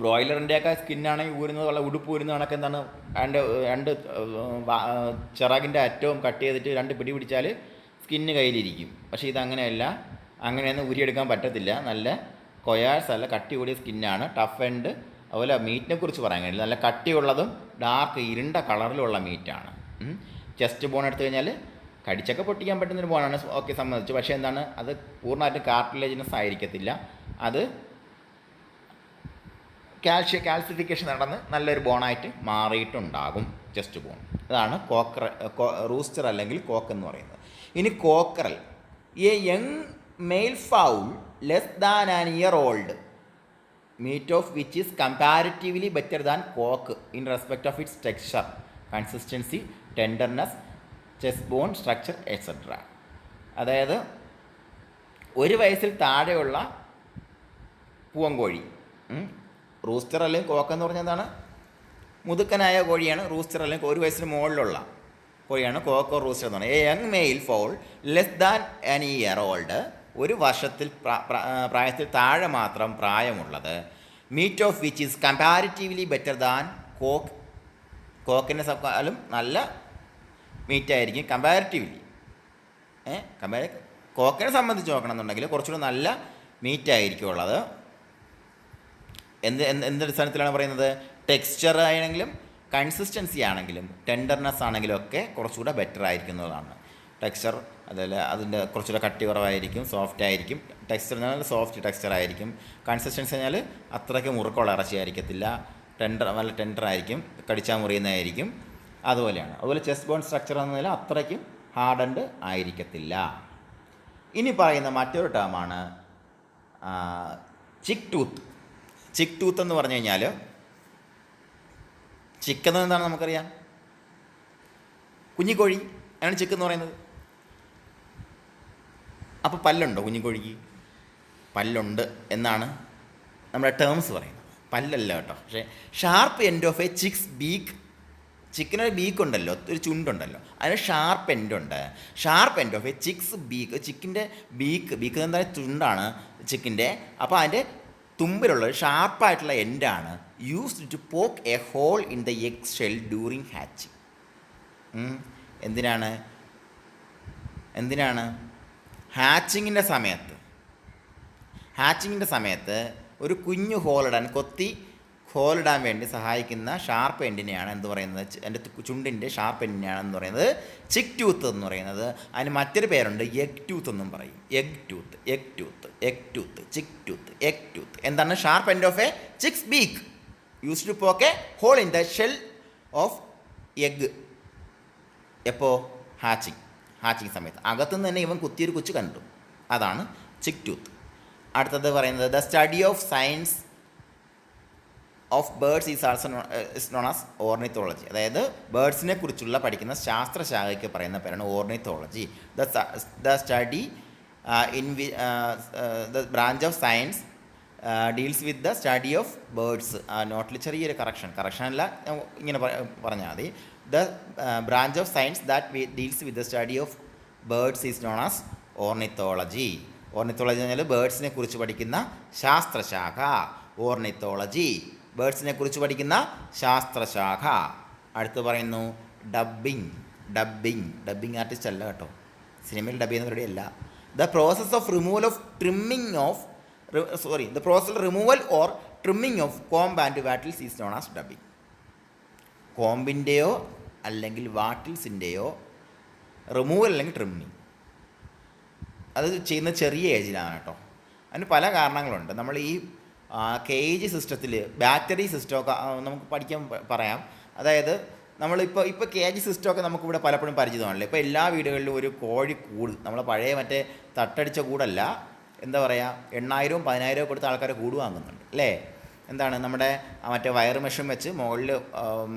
S1: ബ്രോയിലറിൻ്റെയൊക്കെ സ്കിന്നാണെങ്കിൽ ഊരുന്നതുള്ള ഉടുപ്പ് ഊരുന്ന കണക്ക് എന്താണ്, രണ്ട് ചിറകിൻ്റെ അറ്റവും കട്ട് ചെയ്തിട്ട് 2 പിടി പിടിച്ചാൽ സ്കിന്ന് കയ്യിലിരിക്കും. പക്ഷേ ഇതങ്ങനെയല്ല, അങ്ങനെയൊന്നും ഊരിയെടുക്കാൻ പറ്റത്തില്ല. നല്ല കൊയാഴ്സ് അല്ല, കട്ടി കൂടിയ സ്കിന്നാണ്. ടഫ് ആൻഡ് അതുപോലെ മീറ്റിനെ കുറിച്ച് പറയാൻ കഴിയില്ല, നല്ല കട്ടിയുള്ളതും ഡാർക്ക് ഇരുണ്ട കളറിലുള്ള മീറ്റാണ്. ചെസ്റ്റ് ബോൺ എടുത്തു കഴിഞ്ഞാൽ കടിച്ചൊക്കെ പൊട്ടിക്കാൻ പറ്റുന്നൊരു ബോണാണ്, ഓക്കെ സംബന്ധിച്ചു. പക്ഷേ എന്താണ്, അത് പൂർണ്ണമായിട്ടും കാർട്ടിലേജിനസ് ആയിരിക്കത്തില്ല. അത് കാൽസിഫിക്കേഷൻ നടന്ന് നല്ലൊരു ബോണായിട്ട് മാറിയിട്ടുണ്ടാകും ചെസ്റ്റ് ബോൺ. അതാണ് റൂസ്റ്റർ അല്ലെങ്കിൽ കോക്ക് എന്ന് പറയുന്നത്. ഇനി cockerel, a young male fowl less than an year old, meat of which is comparatively better than cock in respect of its texture, consistency, tenderness, chest bone structure etcetera. അതായത് 1 വയസ്സിൽ താഴെയുള്ള പൂവൻകോഴി, റൂസ്റ്റർ അല്ലെങ്കിൽ കോക്കെന്ന് പറഞ്ഞാൽ എന്താണ്, മുതുക്കനായ കോഴിയാണ് റൂസ്റ്റർ. അല്ലെങ്കിൽ 1 വയസ്സിന് മുകളിലുള്ള കോഴിയാണ് കോക്കോ റൂസ്റ്റർ എന്ന് പറയുന്നത്. A young male fowl less than an year old, 1 വർഷത്തിൽ പ്രായത്തിൽ താഴെ മാത്രം പ്രായമുള്ളത്. Meat of which is comparatively better than cock, കോക്കിനെ സക്കാലും നല്ല മീറ്റായിരിക്കും കമ്പാരിറ്റീവ്ലി. കോക്കിനെ സംബന്ധിച്ച് നോക്കണമെന്നുണ്ടെങ്കിൽ കുറച്ചുകൂടി നല്ല മീറ്റായിരിക്കും ഉള്ളത്. എന്ത് അടിസ്ഥാനത്തിലാണ് പറയുന്നത്? ടെക്സ്ചർ ആണെങ്കിലും കൺസിസ്റ്റൻസി ആണെങ്കിലും ടെൻഡർനെസ് ആണെങ്കിലും ഒക്കെ കുറച്ചുകൂടെ ബെറ്റർ ആയിരിക്കുന്നതാണ്. ടെക്സ്ചർ അതല്ല, അതിൻ്റെ കുറച്ചുകൂടെ കട്ടി കുറവായിരിക്കും, സോഫ്റ്റ് ആയിരിക്കും. ടെക്സ്ചർ എന്ന് പറഞ്ഞാൽ സോഫ്റ്റ് ടെക്സ്ചർ ആയിരിക്കും. കൺസിസ്റ്റൻസി പറഞ്ഞാൽ അത്രയ്ക്ക് മുറുക്കമുള്ള ഇറച്ചി ആയിരിക്കത്തില്ല, നല്ല ടെൻഡർ ആയിരിക്കും, കടിച്ചാൽ മുറിയുന്നതായിരിക്കും. അതുപോലെയാണ്. അതുപോലെ ചെസ്റ്റ് ബോൺ സ്ട്രക്ചർ എന്നതിൽ അത്രയ്ക്കും ഹാർഡൻഡ് ആയിരിക്കത്തില്ല. ഇനി പറയുന്ന മറ്റൊരു ടേമാണ് ചിക്ക് ടൂത്ത്. ചിക്ക് ടൂത്ത് എന്ന് പറഞ്ഞു കഴിഞ്ഞാൽ, ചിക്കൻ എന്താണ് നമുക്കറിയാം, കുഞ്ഞിക്കോഴി ആണ് ചിക്കൻ എന്ന് പറയുന്നത്. അപ്പോൾ പല്ലുണ്ടോ കുഞ്ഞിക്കോഴിക്ക്? പല്ലുണ്ട് എന്നാണ് നമ്മുടെ ടേംസ് പറയുന്നത്. പല്ലല്ല കേട്ടോ. പക്ഷേ sharp end of a chicks beak, ചിക്കനൊരു ബീക്ക് ഉണ്ടല്ലോ, ഒരു ചുണ്ടുണ്ടല്ലോ, അതിന് ഷാർപ്പ് എൻഡുണ്ട്. Sharp end of a chicks beak, ചിക്കിൻ്റെ ബീക്ക് എന്താ ചുണ്ടാണ് ചിക്കിൻ്റെ. അപ്പോൾ അതിൻ്റെ തുമ്പിലുള്ള ഷാർപ്പായിട്ടുള്ള എൻഡാണ് used to poke a hole in the egg shell during hatching. എന്തിനാണ്? ഹാച്ചിങ്ങിൻ്റെ സമയത്ത് ഒരു കുഞ്ഞു ഹോളിടാൻ വേണ്ടി സഹായിക്കുന്ന ഷാർപ്പ് എൻഡിനെയാണ് എന്ത് പറയുന്നത്, എൻ്റെ ചുണ്ടിൻ്റെ ഷാർപ്പ് എൻഡിനെയാണ് എന്ന് പറയുന്നത് ചിക്ക് ടൂത്ത് എന്ന് പറയുന്നത്. അതിന് മറ്റൊരു പേരുണ്ട്, എഗ് ടൂത്ത് എന്നും പറയും. Egg tooth, chick tooth, egg tooth. എന്താണ്? Sharp end of a chicks beak used to poke a hole in the shell of egg. എപ്പോൾ? ഹാച്ചിങ് സമയത്ത് അകത്തുനിന്ന് തന്നെ ഇവൻ കുത്തിയൊരു കൊച്ചു കണ്ടു, അതാണ് ചിക്ക് ടൂത്ത്. അടുത്തത് പറയുന്നത് the study of science of birds is also is known as ornithology. അതായത് ബേർഡ്സിനെ കുറിച്ചുള്ള പഠിക്കുന്ന ശാസ്ത്രശാഖയ്ക്ക് പറയുന്ന പേരാണ് ornithology. The study in the branch of science deals with the study of birds. നോട്ടിൽ ചെറിയൊരു കറക്ഷനല്ല, ഇങ്ങനെ പറഞ്ഞാൽ മതി. The branch of science that deals with the study of birds is known as ornithology. Ornithology എന്ന് പറഞ്ഞാൽ ബേർഡ്സിനെ കുറിച്ച് പഠിക്കുന്ന ശാസ്ത്രശാഖ. ഓർണിത്തോളജി ബേർഡ്സിനെ കുറിച്ച് പഠിക്കുന്ന ശാസ്ത്രശാഖ. അടുത്ത് പറയുന്നു ഡബ്ബിങ് ആർട്ടിസ്റ്റ് അല്ല കേട്ടോ, സിനിമയിൽ ഡബ് ചെയ്യുന്ന പരിപാടി അല്ല. The process of removal of trimming of the process removal or trimming of comb and wattles is known as dubbing. കോമ്പിൻ്റെയോ അല്ലെങ്കിൽ വാട്ടിൽസിൻ്റെയോ റിമൂവൽ അല്ലെങ്കിൽ ട്രിമ്മിങ് അത് ചെയ്യുന്ന ചെറിയ ഏജിലാണ് കേട്ടോ. അതിന് പല കാരണങ്ങളുണ്ട്. നമ്മൾ ഈ കേജ് സിസ്റ്റത്തിൽ ബാറ്ററി സിസ്റ്റമൊക്കെ നമുക്ക് പറയാം. അതായത് ഇപ്പോൾ കേജ് സിസ്റ്റമൊക്കെ നമുക്കിവിടെ പലപ്പോഴും പരിചിതമാണല്ലോ. ഇപ്പോൾ എല്ലാ വീടുകളിലും ഒരു കോഴിക്കൂട്, നമ്മളെ പഴയ മറ്റേ തട്ടടിച്ച കൂടല്ല, എന്താ പറയുക, 8,000 10,000 കൊടുത്ത ആൾക്കാരെ കൂട് വാങ്ങുന്നുണ്ട് അല്ലേ. എന്താണ് നമ്മുടെ മറ്റേ വയർ മെഷീൻ വെച്ച് മുകളിൽ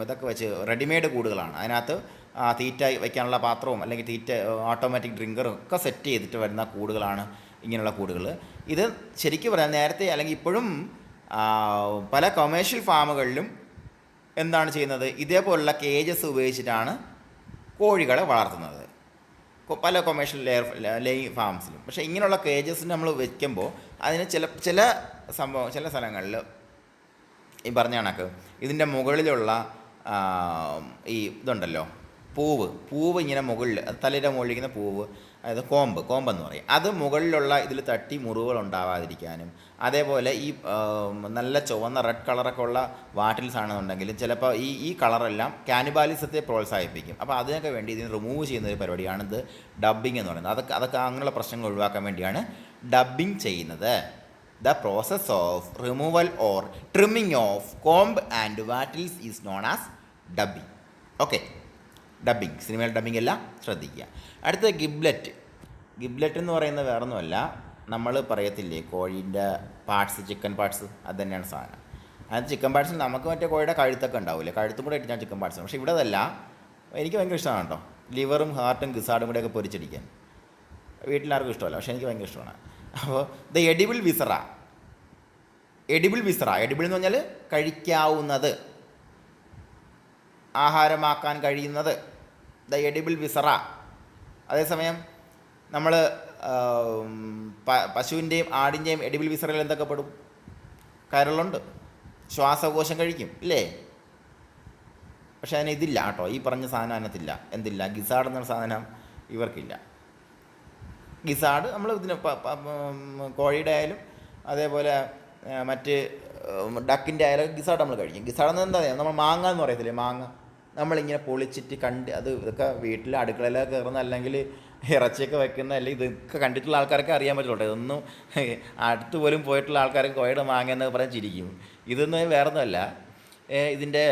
S1: ഇതൊക്കെ വെച്ച് റെഡിമെയ്ഡ് കൂടുകളാണ്. അതിനകത്ത് തീറ്റ വയ്ക്കാനുള്ള പാത്രവും അല്ലെങ്കിൽ തീറ്റ ഓട്ടോമാറ്റിക് ഡ്രിങ്കറും ഒക്കെ സെറ്റ് ചെയ്തിട്ട് വരുന്ന കൂടുകളാണ് ഇങ്ങനെയുള്ള കൂടുകൾ. ഇത് ശരിക്കും പറയാം നേരത്തെ അല്ലെങ്കിൽ ഇപ്പോഴും പല കൊമേഴ്ഷ്യൽ ഫാമുകളിലും എന്താണ് ചെയ്യുന്നത്, ഇതേപോലുള്ള കേജസ് ഉപയോഗിച്ചിട്ടാണ് കോഴികളെ വളർത്തുന്നത്, പല കൊമേഴ്ഷ്യൽ ലേയിങ് ഫാംസിലും. പക്ഷേ ഇങ്ങനെയുള്ള കേജസ് നമ്മൾ വയ്ക്കുമ്പോൾ അതിന് ചില സ്ഥലങ്ങളിൽ ഈ പറഞ്ഞ കണക്ക് ഇതിൻ്റെ മുകളിലുള്ള ഈ ഇതുണ്ടല്ലോ, പൂവ് ഇങ്ങനെ മുകളിൽ തലയുടെ മുകളിലിരിക്കുന്ന പൂവ്, അതായത് കോമ്പെന്ന് പറയും, അത് മുകളിലുള്ള ഇതിൽ തട്ടി മുറിവുകൾ ഉണ്ടാവാതിരിക്കാനും, അതേപോലെ ഈ നല്ല ചുവന്ന റെഡ് കളറൊക്കെ ഉള്ള വാട്ടിൽസ് ആണെന്നുണ്ടെങ്കിലും ചിലപ്പോൾ ഈ കളറെല്ലാം കാനിബാലിസത്തെ പ്രോത്സാഹിപ്പിക്കും. അപ്പോൾ അതിനൊക്കെ വേണ്ടി ഇതിന് റിമൂവ് ചെയ്യുന്ന ഒരു പരിപാടിയാണ് ഇത് ഡബ്ബിങ് എന്ന് പറയുന്നത്. അതൊക്കെ അങ്ങനെയുള്ള പ്രശ്നങ്ങൾ ഒഴിവാക്കാൻ വേണ്ടിയാണ് ഡബ്ബിങ് ചെയ്യുന്നത്. The process of removal or trimming of comb and wattles is known as dubbing. Okay, dubbing, സിനിമയിൽ ഡബ്ബിങ് എല്ലാം ശ്രദ്ധിക്കുക. അടുത്തത് ഗിബ്ലെറ്റ് എന്ന് പറയുന്നത് വേറൊന്നുമല്ല, നമ്മൾ പറയത്തില്ലേ കോഴീൻ്റെ പാർട്സ്, ചിക്കൻ പാർട്സ്, അത് തന്നെയാണ് സാധനം. അത് ചിക്കൻ പാർട്സിൽ നമുക്ക് മറ്റേ കോഴിയുടെ കഴുത്തൊക്കെ ഉണ്ടാവില്ലേ, കഴുത്തും കൂടെ ഇട്ടിട്ടാണ് ചിക്കൻ പാർട്സ്. പക്ഷേ ഇവിടെ അതല്ല. എനിക്ക് ഭയങ്കര ഇഷ്ടമാണ് കേട്ടോ, ലിവറും ഹാർട്ടും ഗിസാർഡും കൂടെയൊക്കെ പൊരിച്ചടിക്കാൻ. വീട്ടിലാർക്കും ഇഷ്ടമല്ല, പക്ഷേ എനിക്ക് ഭയങ്കര ഇഷ്ടമാണ്. അപ്പോൾ ദ എഡിബിൾ വിസറ എന്ന് പറഞ്ഞാൽ കഴിക്കാവുന്നത്, ആഹാരമാക്കാൻ കഴിയുന്നത്, ദ എഡിബിൾ വിസറ. അതേസമയം നമ്മൾ പശുവിൻ്റെയും ആടിൻ്റെയും എഡിബിൾ വിസറയിൽ എന്തൊക്കെ പെടും? കരളുണ്ട്, ശ്വാസകോശം കഴിക്കും ഇല്ലേ. പക്ഷേ അതിന് ഇതില്ല കേട്ടോ, ഈ പറഞ്ഞ സാധനം അതിനകത്തില്ല. എന്തില്ല? ഗിസാർഡ് എന്ന സാധനം ഇവർക്കില്ല. ഗിസാർഡ് നമ്മൾ ഇതിന് കോഴിയുടെ ആയാലും അതേപോലെ മറ്റ് ഡക്കിൻ്റെ ആയാലും ഗിസാർഡ് നമ്മൾ കഴിക്കും. ഗിസാർഡ് എന്ന് എന്താ പറയുക, നമ്മൾ മാങ്ങ എന്ന് പറയത്തില്ലേ, മാങ്ങ നമ്മളിങ്ങനെ പൊളിച്ചിട്ട് അത് ഇതൊക്കെ വീട്ടിൽ അടുക്കളയിലൊക്കെ കയറുന്ന അല്ലെങ്കിൽ ഇറച്ചിയൊക്കെ വെക്കുന്ന അല്ലെങ്കിൽ ഇതൊക്കെ കണ്ടിട്ടുള്ള ആൾക്കാരൊക്കെ അറിയാൻ പറ്റുള്ളൂ. ഇതൊന്നും അടുത്ത് പോലും പോയിട്ടുള്ള ആൾക്കാർക്ക് കോഴിയുടെ മാങ്ങ എന്ന് പറഞ്ഞ് ചിരിക്കും. ഇതൊന്നും വേറൊന്നുമല്ല, ഇതിൻ്റെ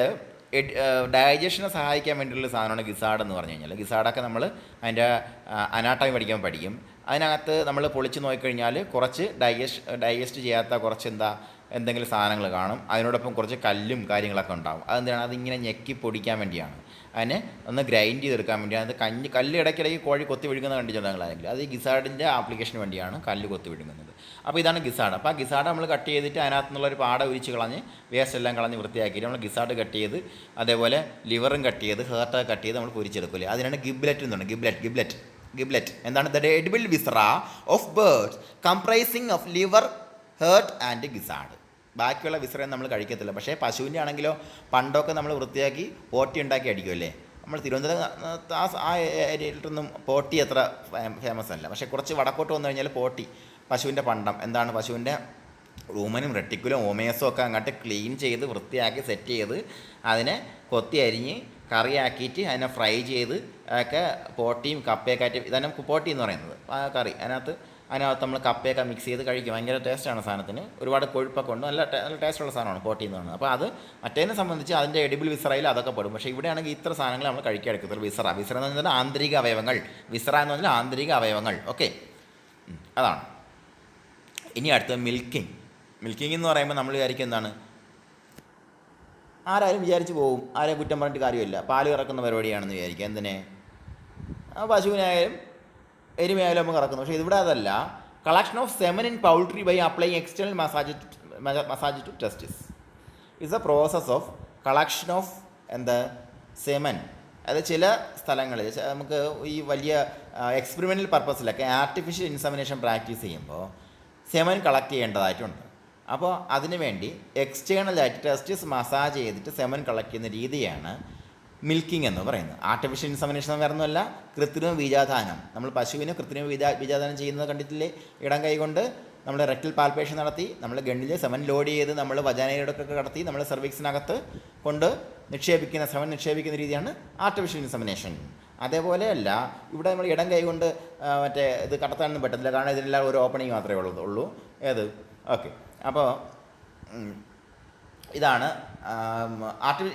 S1: ഡൈജഷനെ സഹായിക്കാൻ വേണ്ടിയുള്ള സാധനമാണ് ഗിസാർഡ് എന്ന് പറഞ്ഞു കഴിഞ്ഞാൽ. ഗിസാർഡൊക്കെ നമ്മൾ അതിൻ്റെ അനാട്ടമി പഠിക്കും. അതിനകത്ത് നമ്മൾ പൊളിച്ച് നോക്കിക്കഴിഞ്ഞാൽ കുറച്ച് ഡൈജസ്റ്റ് ചെയ്യാത്ത കുറച്ച് എന്തെങ്കിലും സാധനങ്ങൾ കാണും. അതിനോടൊപ്പം കുറച്ച് കല്ലും കാര്യങ്ങളൊക്കെ ഉണ്ടാകും. അതെന്താണ്? അതിങ്ങനെ ഞെക്കി പൊടിക്കാൻ വേണ്ടിയാണ്, അതിനെ ഒന്ന് ഗ്രൈൻഡ് ചെയ്തെടുക്കാൻ വേണ്ടിയാണ്. അത് കല്ല് ഇടയ്ക്കിടയ്ക്ക് കോഴി കൊത്തി വിഴുങ്ങുന്നത് കണ്ടിട്ടുണ്ടെങ്കിൽ അത് ഈ ഗിസാർഡിൻ്റെ ആപ്ലിക്കേഷന് വേണ്ടിയാണ് കല്ല് കൊത്തി വിഴുങ്ങുന്നത്. അപ്പോൾ ഇതാണ് ഗിസാർഡ്. അപ്പോൾ ആ ഗിസാർഡ് നമ്മൾ കട്ട് ചെയ്തിട്ട് അതിനകത്ത് നിന്നുള്ളൊരു പാട ഉരിച്ച് കളഞ്ഞ് വേസ്റ്റ് എല്ലാം കളഞ്ഞ് വൃത്തിയാക്കിയിട്ട് നമ്മൾ ഗിസാർഡ് കട്ട് ചെയ്ത് അതേപോലെ ലിവറും കട്ട് ചെയ്ത് ഹേർട്ടൊക്കെ കട്ട് ചെയ്ത് നമ്മൾ പൊരിച്ചെടുക്കില്ലേ, അതിനാണ് ഗിബ്ലെറ്റ് എന്ന് പറയുന്നത്. ഗിബ്ലെറ്റ് എന്താണ്? The edible viscera of birds comprising of liver, heart and gizzard. ബാക്കിയുള്ള വിസറ നമ്മൾ കഴിക്കത്തില്ല. പക്ഷേ പശുവിൻ്റെ ആണെങ്കിലോ പണ്ടൊക്കെ നമ്മൾ വൃത്തിയാക്കി പോട്ടി ഉണ്ടാക്കി അടിക്കുമല്ലേ. നമ്മൾ തിരുവനന്തപുരം ആ ഏരിയയിലൊന്നും പോട്ടി അത്ര ഫേമസ് അല്ല. പക്ഷേ കുറച്ച് വടക്കോട്ട് വന്നു കഴിഞ്ഞാൽ പോട്ടി, പശുവിൻ്റെ പണ്ടം, എന്താണ് പശുവിൻ്റെ റൂമനും റെട്ടിക്കുലും ഓമേസും ഒക്കെ അങ്ങോട്ട് ക്ലീൻ ചെയ്ത് വൃത്തിയാക്കി സെറ്റ് ചെയ്ത് അതിനെ കൊത്തി അരിഞ്ഞ് കറിയാക്കിയിട്ട് അതിനെ ഫ്രൈ ചെയ്ത് ഒക്കെ പോട്ടിയും കപ്പയൊക്കെ ആയിട്ട്, ഇതാണ് പോട്ടി എന്ന് പറയുന്നത് ആ കറി. അതിനകത്ത് നമ്മൾ കപ്പയൊക്കെ മിക്സ് ചെയ്ത് കഴിക്കും. ഭയങ്കര ടേസ്റ്റാണ് സാധനത്തിന്, ഒരുപാട് കൊഴുപ്പൊക്കെ ഉണ്ട്, നല്ല ടേസ്റ്റുള്ള സാധനമാണ് പോട്ടി എന്ന് പറയുന്നത്. അപ്പോൾ അത് മറ്റേതിനെ സംബന്ധിച്ച് അതിൻ്റെ എഡിബിൾ വിസറയിൽ അതൊക്കെ പെടും. പക്ഷേ ഇവിടെയാണെങ്കിൽ ഇത്ര സാധനങ്ങൾ നമ്മൾ കഴിക്കാൻ എടുക്കത്തുള്ളൂ. വിസറ എന്ന് പറഞ്ഞാൽ ആന്തരിക അവയവങ്ങൾ, വിസറ എന്ന് പറഞ്ഞാൽ ആന്തരിക അവയവങ്ങൾ. ഓക്കെ, അതാണ്. ഇനി അടുത്തത് മിൽക്കിംഗ് എന്ന് പറയുമ്പോൾ നമ്മൾ വിചാരിക്കും എന്താണ്, ആരായാലും വിചാരിച്ച് പോകും, ആരെയും കുറ്റം പറഞ്ഞിട്ട് കാര്യമില്ല. പാല് കറക്കുന്ന പരിപാടിയാണെന്ന് വിചാരിക്കുക. എന്തിനെ? പശുവിനായാലും എരുമയായാലും നമുക്ക് കറക്കുന്നു. പക്ഷേ ഇവിടെ അതല്ല. Collection of semen in poultry by applying external massage to testis is a process of collection of semen. അത് ചില സ്ഥലങ്ങളിൽ നമുക്ക് ഈ വലിയ എക്സ്പെരിമെൻ്റൽ പർപ്പസിലൊക്കെ ആർട്ടിഫിഷ്യൽ ഇൻസെമിനേഷൻ പ്രാക്ടീസ് ചെയ്യുമ്പോൾ സെമൻ കളക്ട് ചെയ്യേണ്ടതായിട്ടുണ്ട്. അപ്പോൾ അതിനു വേണ്ടി എക്സ്റ്റേണലായിട്ട് ടെസ്റ്റിസ് മസാജ് ചെയ്തിട്ട് സെമൻ കളക്ട് ചെയ്യുന്ന രീതിയാണ് മിൽക്കിംഗ് എന്ന് പറയുന്നത്. ആർട്ടിഫിഷ്യൽ ഇൻസെമിനേഷൻ വേറൊന്നുമല്ല, കൃത്രിമ ബീജാധാനം. നമ്മൾ പശുവിന് കൃത്രിമ ബീജാധാനം ചെയ്യുന്നത് കണ്ടിട്ടില്ലേ? ഇടം കൈ കൊണ്ട് നമ്മൾ റെക്ടൽ പാൽപേഷൻ നടത്തി, നമ്മൾ ഗണ്ണിൽ സെമൻ ലോഡ് ചെയ്ത് നമ്മൾ വജാനയിലൊക്കെ കടത്തി നമ്മൾ സെർവിക്സിനകത്ത് കൊണ്ട് സെമൻ നിക്ഷേപിക്കുന്ന രീതിയാണ് ആർട്ടിഫിഷ്യൽ ഇൻസെമിനേഷൻ. അതേപോലെയല്ല ഇവിടെ നമ്മൾ ഇടം കൈ കൊണ്ട് ഇത് കടത്താനൊന്നും പറ്റത്തില്ല, കാരണം ഇതിനെല്ലാം ഒരു ഓപ്പണിങ് മാത്രമേ ഉള്ളൂ. ഏത്? ഓക്കെ. അപ്പോൾ ഇതാണ്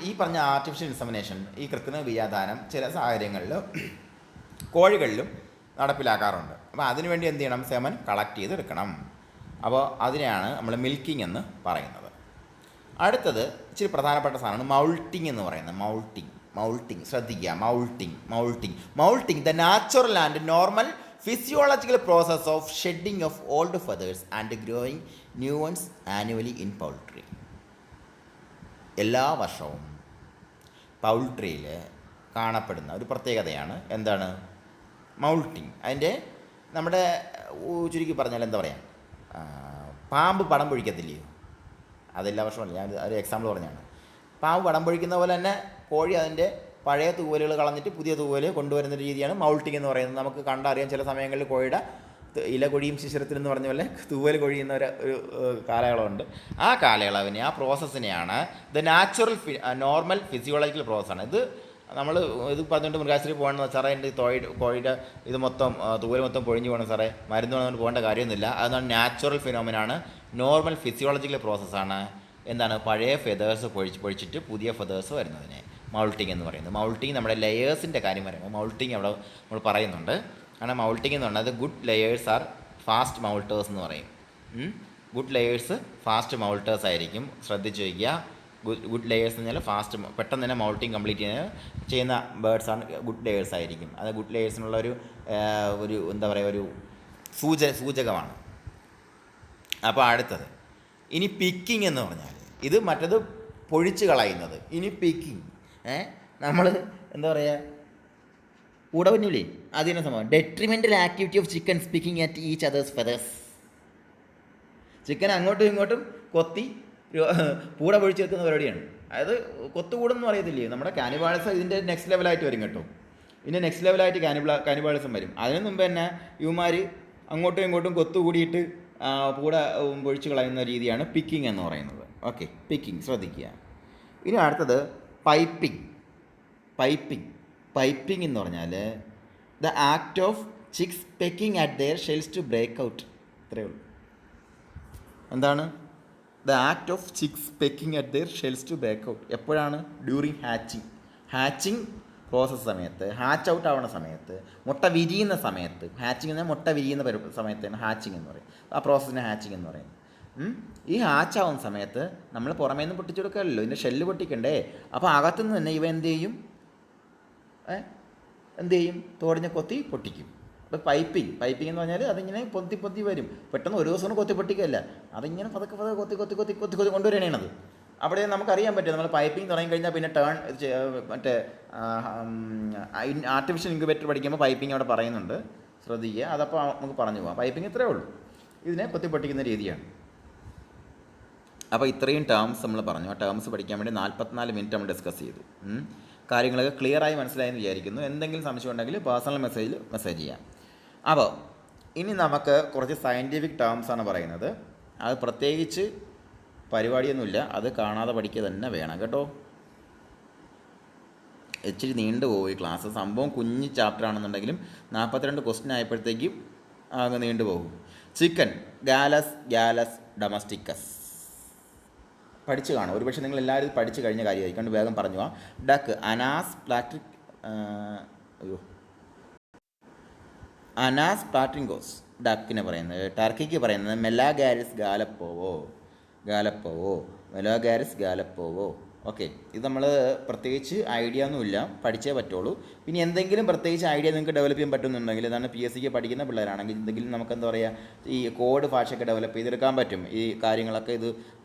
S1: ഈ പറഞ്ഞ ആർട്ടിഫിഷ്യൽ ഇൻസെമിനേഷൻ, ഈ കൃത്രിമ ബീജാധാനം ചില സാഹചര്യങ്ങളിലും കോഴികളിലും നടപ്പിലാക്കാറുണ്ട്. അപ്പോൾ അതിനുവേണ്ടി എന്ത് ചെയ്യണം? സെമൻ കളക്ട് ചെയ്തെടുക്കണം. അപ്പോൾ അതിനെയാണ് നമ്മൾ മിൽക്കിംഗ് എന്ന് പറയുന്നത്. അടുത്തത് ഇച്ചിരി പ്രധാനപ്പെട്ട സാധനമാണ് മൗൾട്ടിങ് എന്ന് പറയുന്നത്. മൗൾട്ടിങ് ശ്രദ്ധിക്കുക. Moulting the natural and normal physiological process of shedding of old feathers and growing new ones annually in poultry. എല്ലാ വർഷവും പൗൾട്രിയിൽ കാണപ്പെടുന്ന ഒരു പ്രത്യേകതയാണ് എന്താണ്? മൗൾട്ടിങ്. അതിൻ്റെ നമ്മുടെ ചുരുക്കി പറഞ്ഞാൽ എന്താ പറയുക, പാമ്പ് പടം പൊഴിക്കത്തില്ലയോ? അതെല്ലാ വർഷമല്ല, ഞാൻ ഒരു എക്സാമ്പിൾ പറഞ്ഞാണ്. പാമ്പ് പടം പൊഴിക്കുന്ന പോലെ തന്നെ കോഴി അതിൻ്റെ പഴയ തൂവലുകൾ കളഞ്ഞിട്ട് പുതിയ തൂവല് കൊണ്ടുവരുന്ന രീതിയാണ് മൗൾട്ടിങ് എന്ന് പറയുന്നത്. നമുക്ക് കണ്ടറിയാം, ചില സമയങ്ങളിൽ കോഴിയുടെ ഇല കൊഴിയും ശിശിരത്തിൽ എന്ന് പറഞ്ഞ പോലെ തൂവൽ കൊഴിയുന്ന ഒരു കാലയളവുണ്ട്. ആ കാലയളവിനെ, ആ പ്രോസസ്സിനെയാണ് ദ നാച്ചുറൽ നോർമൽ ഫിസിയോളജിക്കൽ പ്രോസസ്സാണ്. ഇത് നമ്മൾ ഇത് പറഞ്ഞുകൊണ്ട് മൃഗാശുപത്രി പോകണമെന്ന് സാറേ, എൻ്റെ കോഴിയുടെ ഇത് മൊത്തം തൂവൽ മൊത്തം പൊഴിഞ്ഞു പോകണം സാറേ, മരുന്ന് വേണമെന്ന് പോകേണ്ട കാര്യമൊന്നുമില്ല. അതാണ് നാച്ചുറൽ ഫിനോമിനാണ്, നോർമൽ ഫിസിയോളജിക്കൽ പ്രോസസ്സാണ്. എന്താണ്? പഴയ ഫെതേഴ്സ് പൊഴിച്ചിട്ട് പുതിയ ഫെതേഴ്സ് വരുന്നതിനെ മൗൾട്ടിങ് എന്ന് പറയുന്നത്. മൗൾട്ടിങ് നമ്മുടെ ലെയേഴ്സിൻ്റെ കാര്യം പറയുമ്പോൾ മൗൾട്ടിങ് അവിടെ നമ്മൾ പറയുന്നുണ്ട്. കാരണം മൗൾട്ടിങ് എന്ന് പറഞ്ഞാൽ ഗുഡ് ലെയേഴ്സ് ആർ ഫാസ്റ്റ് മൗൾട്ടേഴ്സ് എന്ന് പറയും. ഗുഡ് ലെയേഴ്സ് ഫാസ്റ്റ് മൗൾട്ടേഴ്സ് ആയിരിക്കും. ശ്രദ്ധിച്ച് വയ്ക്കുക. ഗുഡ് ലെയേഴ്സ് എന്ന് പറഞ്ഞാൽ പെട്ടെന്ന് തന്നെ മൗൾട്ടിങ് കംപ്ലീറ്റ് ചെയ്യുന്ന ബേർഡ്സാണ് ഗുഡ് ലെയേഴ്സ് ആയിരിക്കും. അത് ഗുഡ് ലെയേഴ്സിനുള്ള ഒരു എന്താ പറയുക, ഒരു സൂചകമാണ്. അപ്പോൾ അടുത്തത് ഇനി പിക്കിംഗ് എന്ന് പറഞ്ഞാൽ ഇത് മറ്റത് പൊഴിച്ച് കളയുന്നത്. ഇനി പിക്കിംഗ് നമ്മൾ എന്താ പറയുക, ഉടവന്നില്ലേ? അതിനെ സംഭവം detrimental activity of chicken speaking at each others feathers. Chicken അങ്ങോട്ടും ഇങ്ങോട്ടും കൊത്തി പൂട പൊഴിച്ച് വെക്കുന്ന പരിപാടിയാണ്. അതായത് കൊത്തുകൂടെന്ന് പറയത്തില്ലേ, നമ്മുടെ കാനിബാളിസം ഇതിൻ്റെ നെക്സ്റ്റ് ലെവലായിട്ട് വരും കേട്ടോ. ഇതിൻ്റെ നെക്സ്റ്റ് ലെവലായിട്ട് കാനിബാളിസം വരും. അതിന് മുമ്പ് തന്നെ ഇവന്മാർ അങ്ങോട്ടും ഇങ്ങോട്ടും കൊത്തുകൂടിയിട്ട് പൂട പൊഴിച്ച് കളയുന്ന രീതിയാണ് പിക്കിംഗ് എന്ന് പറയുന്നത്. ഓക്കെ, പിക്കിംഗ് ശ്രദ്ധിക്കുക. ഇനി അടുത്തത് പൈപ്പിംഗ് എന്ന് പറഞ്ഞാൽ the act of chicks pecking at their shells to break out. ഇത്രയേ ഉള്ളൂ. എന്താണ്? The act of chicks pecking at their shells to break out. എപ്പോഴാണ്? ഡ്യൂറിങ് ഹാച്ചിങ് പ്രോസസ്സ് സമയത്ത്, ഹാച്ച് ഔട്ട് ആവുന്ന സമയത്ത്, മുട്ട വിരിയുന്ന സമയത്ത്. ഹാച്ചിങ് എന്നാൽ മുട്ട വിരിയുന്ന സമയത്താണ് ഹാച്ചിങ് എന്ന് പറയും. ആ പ്രോസസ്സിനെ ഹാച്ചിങ് എന്ന് പറയും. ഈ ഹാച്ചാവുന്ന സമയത്ത് നമ്മൾ പുറമേ നിന്ന് പൊട്ടിച്ചു കൊടുക്കാമല്ലോ, ഇതിൻ്റെ ഷെല്ല് പൊട്ടിക്കണ്ടേ. അപ്പോൾ അകത്തുനിന്ന് തന്നെ ഇവ എന്ത് ചെയ്യും? തോടിനെ കൊത്തി പൊട്ടിക്കും. അപ്പോൾ പൈപ്പിംഗ് എന്ന് പറഞ്ഞാൽ അതിങ്ങനെ പൊത്തി വരും. പെട്ടെന്ന് ഒരു ദിവസം കൊത്തി പൊട്ടിക്കല്ല, അതിങ്ങനെ പതുക്കെ കൊത്തി കൊണ്ടുവരണത്. അവിടെ നമുക്കറിയാൻ പറ്റും. നമ്മൾ പൈപ്പിംഗ് തുടങ്ങിക്കഴിഞ്ഞാൽ പിന്നെ മറ്റേ ആർട്ടിഫിഷ്യൽ ഇൻക്യുബേറ്റർ പഠിക്കുമ്പോൾ പൈപ്പിംഗ് അവിടെ പറയുന്നുണ്ട്, ശ്രദ്ധിക്കുക. അതപ്പോൾ നമുക്ക് പറഞ്ഞു പോകാം. പൈപ്പിംഗ് ഇത്രയേ ഉള്ളൂ, ഇതിനെ കൊത്തി പൊട്ടിക്കുന്ന രീതിയാണ്. അപ്പോൾ ഇത്രയും ടേംസ് നമ്മൾ പറഞ്ഞു. ആ ടേംസ് പഠിക്കാൻ വേണ്ടി 44 മിനിറ്റ് നമ്മൾ ഡിസ്കസ് ചെയ്തു. കാര്യങ്ങളൊക്കെ ക്ലിയറായി മനസ്സിലായെന്ന് വിചാരിക്കുന്നു. എന്തെങ്കിലും സംശയം ഉണ്ടെങ്കിൽ പേഴ്സണൽ മെസ്സേജ് ചെയ്യാം. അപ്പോൾ ഇനി നമുക്ക് കുറച്ച് സയൻറ്റിഫിക് ടേംസാണ് പറയുന്നത്. അത് പ്രത്യേകിച്ച് പരിപാടിയൊന്നുമില്ല, അത് കാണാതെ പഠിക്കുക തന്നെ വേണം കേട്ടോ. ഇച്ചിരി നീണ്ടുപോയി ക്ലാസ്. സംഭവം കുഞ്ഞ് ചാപ്റ്റർ ആണെന്നുണ്ടെങ്കിലും 42 ക്വസ്റ്റ്യൻ ആയപ്പോഴത്തേക്കും അങ്ങ് നീണ്ടുപോകും. ചിക്കൻ ഗാലസ് ഡൊമസ്റ്റിക്കസ് പഠിച്ചു കാണും. ഒരുപക്ഷെ നിങ്ങൾ എല്ലാവരും പഠിച്ചു കഴിഞ്ഞ കാര്യമായിരിക്കും, കൊണ്ട് വേഗം പറഞ്ഞു പോവാം. ഡക്ക് അനാസ് പ്ലാട്രിങ്കോസ് ഡക്കിനെ പറയുന്നത്. ടർക്കിക്ക് പറയുന്നത് മെലാഗാരിസ് ഗാലപ്പോവോ. മെലാഗാരിസ് ഗാലപ്പോവോ. ഓക്കെ, ഇത് നമ്മൾ പ്രത്യേകിച്ച് ഐഡിയ ഒന്നുമില്ല, പഠിച്ചേ പറ്റുള്ളൂ. പിന്നെ എന്തെങ്കിലും പ്രത്യേകിച്ച് ഐഡിയ നിങ്ങൾക്ക് ഡെവലപ്പ് ചെയ്യാൻ പറ്റുന്നുണ്ടെങ്കിൽ, അതാണ് PSCക്ക് പഠിക്കുന്ന പിള്ളേരാണെങ്കിൽ എന്തെങ്കിലും നമുക്ക് എന്താ പറയുക ഈ കോഡ് ഭാഷയൊക്കെ ഡെവലപ്പ് ചെയ്തെടുക്കാൻ പറ്റും. ഈ കാര്യങ്ങളൊക്കെ ഇത്